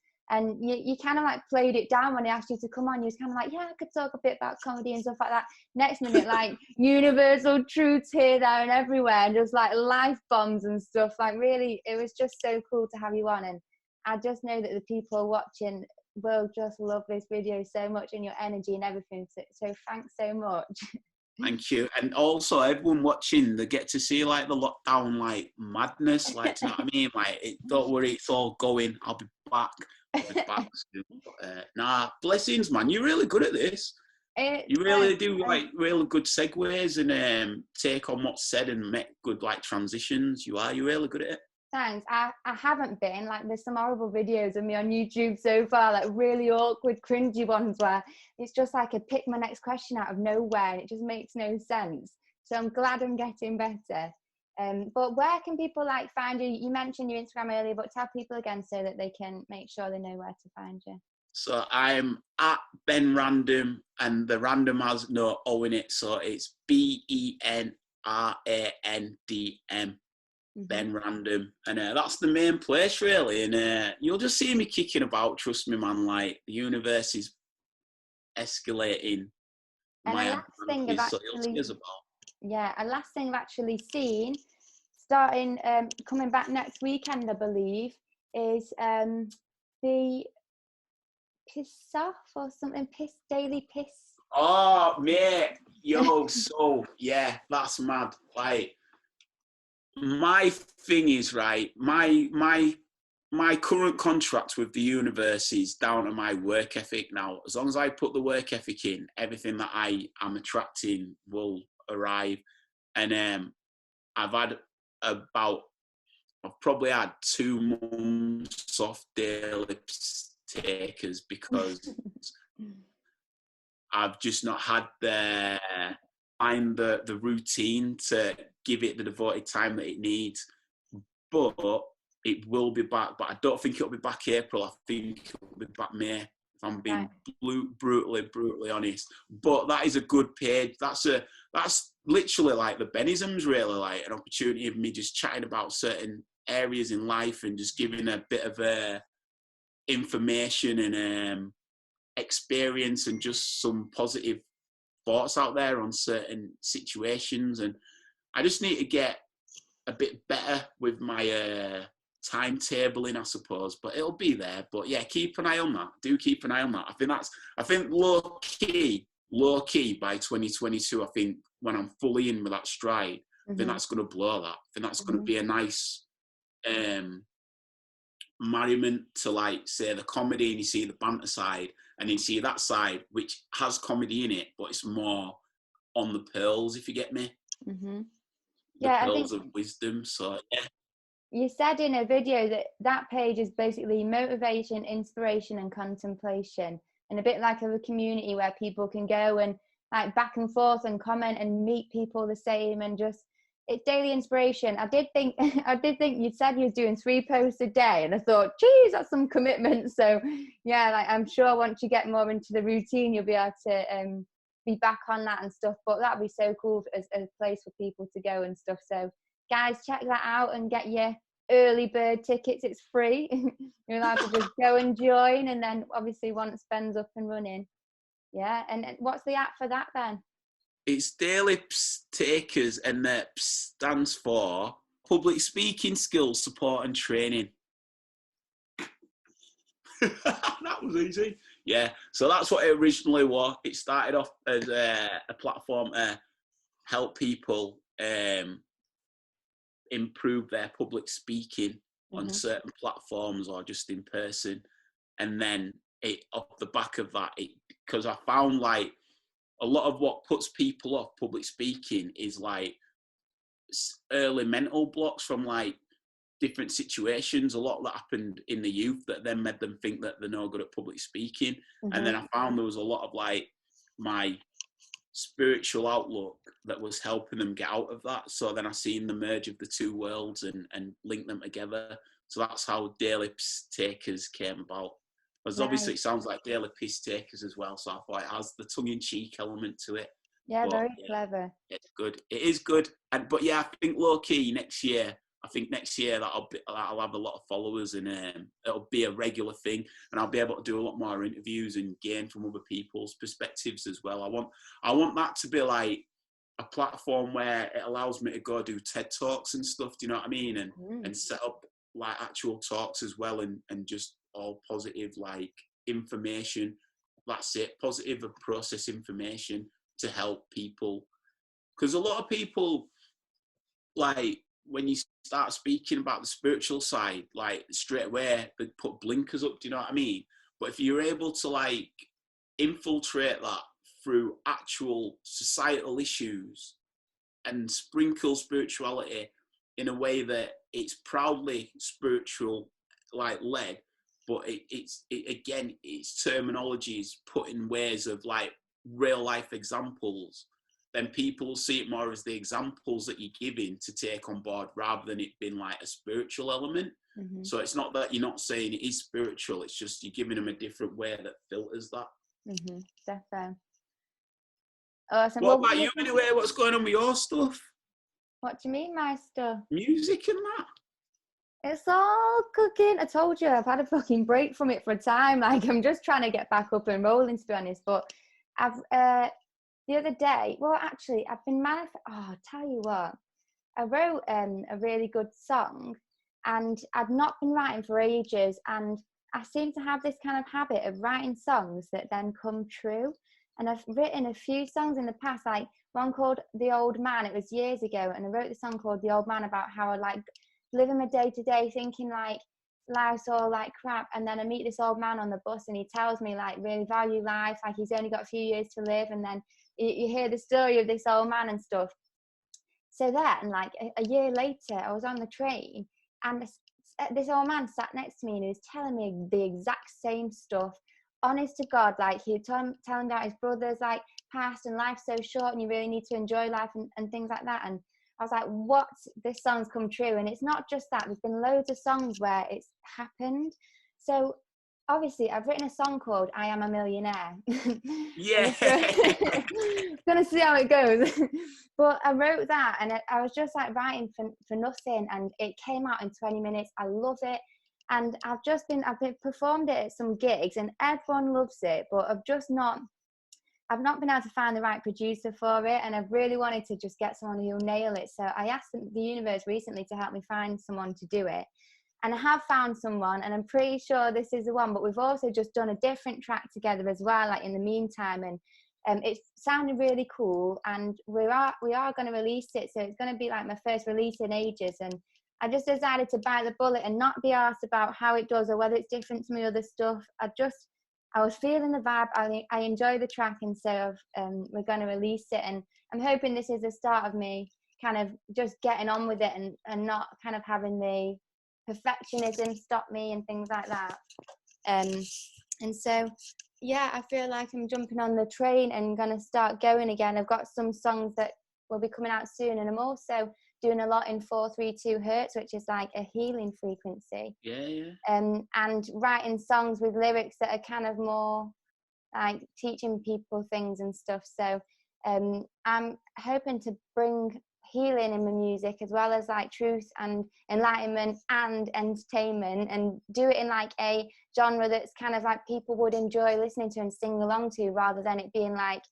you kind of like played it down when I asked you to come on. You was kind of like, yeah, I could talk a bit about comedy and stuff like that. Next minute, like universal truths here, there and everywhere, and just like life bombs and stuff. Like, really, it was just so cool to have you on. And I just know that the people watching will just love this video so much, and your energy and everything. So thanks so much. Thank you. And also everyone watching, they get to see like the lockdown like madness, like, do you know what I mean? Like, don't worry, it's all going. I'll be back soon. But, nah, blessings, man. You're really good at this. You really do like really good segues and take on what's said and make good like transitions. You're really good at it. Thanks. I haven't been. Like, there's some horrible videos of me on YouTube so far, like really awkward, cringy ones where it's just like I pick my next question out of nowhere and it just makes no sense. So I'm glad I'm getting better. But where can people like find you? You mentioned your Instagram earlier, but tell people again so that they can make sure they know where to find you. So I'm at Ben Randm, and the random has no O in it, so it's BenRandm. Ben Randm, and that's the main place really, and you'll just see me kicking about. Trust me, man. Like, the universe is escalating. And a last thing I've actually seen, starting coming back next weekend, I believe, is the piss off or something, daily piss. Oh mate, yo, so yeah, that's mad. Like, my thing is, right, my current contract with the universe is down to my work ethic now. As long as I put the work ethic in, everything that I am attracting will arrive. And I've probably had 2 months off daily takers because I've just not had the routine to give it the devoted time that it needs. But it will be back. But I don't think it'll be back April. I think it'll be back May, if I'm being brutally honest. But that is a good page. That's literally like the Benisms, really, like an opportunity of me just chatting about certain areas in life and just giving a bit of information and experience and just some positive thoughts out there on certain situations. And I just need to get a bit better with my timetabling, I suppose, but it'll be there. But yeah, keep an eye on that. Do keep an eye on that. I think low key by 2022, I think when I'm fully in with that stride, I think that's going to blow that. I think that's going to be a nice merriment to, like, say, the comedy, and you see the banter side, and then you see that side which has comedy in it, but it's more on the pearls, if you get me. Yeah, pearls of wisdom. So yeah. You said in a video that page is basically motivation, inspiration, and contemplation, and a bit like a community where people can go and like back and forth and comment and meet people the same, and just, it's daily inspiration. I did think you said you was doing 3 posts a day, and I thought, geez, that's some commitment. So yeah, like, I'm sure once you get more into the routine, you'll be able to be back on that and stuff. But that'd be so cool as a place for people to go and stuff. So guys, check that out and get your early bird tickets. It's free. You're allowed to just go and join, and then obviously once Ben's up and running, yeah. And what's the app for that, Ben? It's daily takers, and that stands for public speaking skills support and training. That was easy. Yeah, so that's what it originally was. It started off as a platform to help people improve their public speaking on certain platforms or just in person. And then off the back of that, because I found like a lot of what puts people off public speaking is like early mental blocks from like different situations, a lot that happened in the youth that then made them think that they're no good at public speaking. And then I found there was a lot of like my spiritual outlook that was helping them get out of that. So then I seen the merge of the two worlds and link them together. So that's how Daily Piss Takers came about. Because obviously it sounds like Daily Piss Takers as well. So I thought it has the tongue-in-cheek element to it. Yeah, But, very clever. It's good. It is good. But yeah, I think low key next year that I'll have a lot of followers, and it'll be a regular thing, and I'll be able to do a lot more interviews and gain from other people's perspectives as well. I want that to be like a platform where it allows me to go do TED Talks and stuff. Do you know what I mean? And set up like actual talks as well, and just all positive like information. That's it. Positive and process information to help people, because a lot of people, like, when you start speaking about the spiritual side, like straight away they put blinkers up. Do you know what I mean? But if you're able to like infiltrate that through actual societal issues and sprinkle spirituality in a way that it's proudly spiritual, like led, but its terminology is put in ways of like real life examples, then people will see it more as the examples that you're giving to take on board, rather than it being like a spiritual element. So it's not that you're not saying it is spiritual, it's just you're giving them a different way that filters that. Definitely. Awesome. What about you anyway? What's going on with your stuff? What do you mean, my stuff? Music and that? It's all cooking. I told you, I've had a fucking break from it for a time. Like, I'm just trying to get back up and rolling, to be honest. But I've, the other day, well, actually, I've been I'll tell you what. I wrote a really good song, and I'd not been writing for ages, and I seem to have this kind of habit of writing songs that then come true. And I've written a few songs in the past, like one called The Old Man. It was years ago, and I wrote the song called The Old Man about how I like living my day to day thinking like life's all like crap, and then I meet this old man on the bus and he tells me like really value life, like he's only got a few years to live, and then you hear the story of this old man and stuff. So then like a year later I was on the train, and this old man sat next to me, and he was telling me the exact same stuff, honest to God. Like he was telling about his brothers like passed, and life's so short and you really need to enjoy life, and things like that. And I was like, what? This song's come true. And it's not just that. There's been loads of songs where it's happened. So obviously I've written a song called I Am a Millionaire. Yeah. Gonna see how it goes. But I wrote that, and I was just like writing for nothing, and it came out in 20 minutes. I love it. And I've been performed it at some gigs, and everyone loves it, but I've not been able to find the right producer for it, and I've really wanted to just get someone who'll nail it. So I asked the universe recently to help me find someone to do it. And I have found someone, and I'm pretty sure this is the one, but we've also just done a different track together as well, like in the meantime. And it sounded really cool, and we are going to release it. So it's going to be like my first release in ages. And I just decided to bite the bullet and not be asked about how it does or whether it's different to my other stuff. I was feeling the vibe. I enjoy the track, and so we're going to release it. And I'm hoping this is the start of me kind of just getting on with it, and not kind of having the perfectionism stop me and things like that. And so, yeah, I feel like I'm jumping on the train and going to start going again. I've got some songs that will be coming out soon, and I'm also doing a lot in 432 hertz, which is like a healing frequency. Yeah. And writing songs with lyrics that are kind of more like teaching people things and stuff. So I'm hoping to bring healing in my music, as well as like truth and enlightenment and entertainment, and do it in like a genre that's kind of like people would enjoy listening to and sing along to, rather than it being like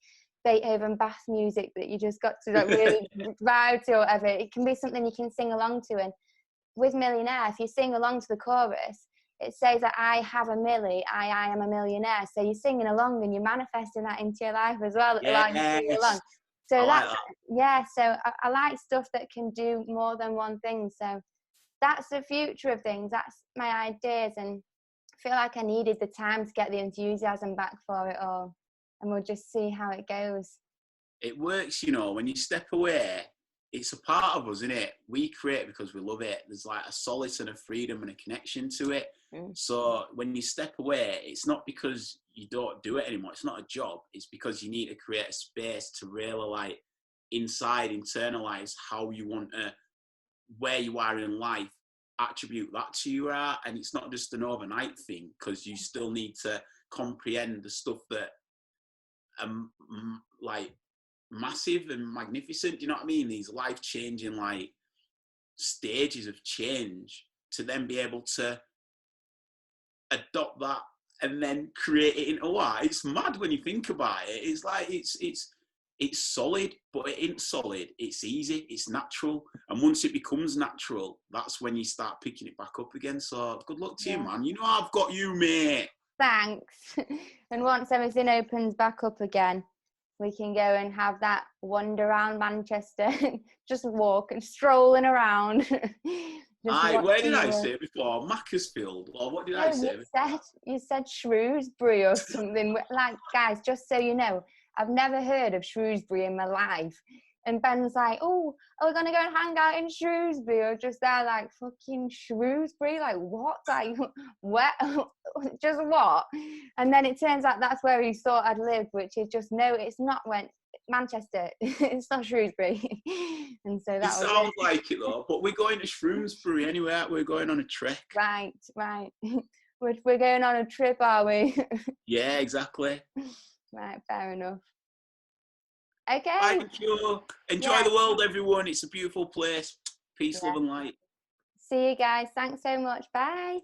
Beethoven bass music that you just got to like really vibe to or whatever. It can be something you can sing along to. And with Millionaire, if you sing along to the chorus, it says that I have a milli, I am a millionaire. So you're singing along and you're manifesting that into your life as well while you're singing along. So so I like stuff that can do more than one thing. So that's the future of things. That's my ideas, and I feel like I needed the time to get the enthusiasm back for it all. And we'll just see how it goes. It works, you know, when you step away it's a part of us, isn't it? We create because we love it. There's like a solace and a freedom and a connection to it. So when you step away, it's not because you don't do it anymore. It's not a job. It's because you need to create a space to really like internalize how you want to, where you are in life, attribute that to your art. And it's not just an overnight thing, because you still need to comprehend the stuff that like massive and magnificent, do you know what I mean? These life-changing like stages of change, to then be able to adopt that and then create it into art. It's mad when you think about it. It's like it's solid, but it ain't solid. It's easy, it's natural, and once it becomes natural, that's when you start picking it back up again. So good luck to you, man. You know I've got you, mate. Thanks. And once everything opens back up again, we can go and have that wander around Manchester, just walking, strolling around. Where did I say before? Macclesfield, or what did I say? You said Shrewsbury or something. Like, guys, just so you know, I've never heard of Shrewsbury in my life. And Ben's like, oh, are we going to go and hang out in Shrewsbury? Or just there, like, fucking Shrewsbury? Like, what? Like, where? Just what? And then it turns out that's where he thought I'd lived, which is just, no, it's not Manchester. It's not Shrewsbury. And so that it sounds like it, though. But we're going to Shrewsbury anyway. We're going on a trek. Right. We're going on a trip, are we? Yeah, exactly. Right, fair enough. Okay. Thank you. Enjoy the world, everyone. It's a beautiful place. Peace, love, and light. See you guys. Thanks so much. Bye.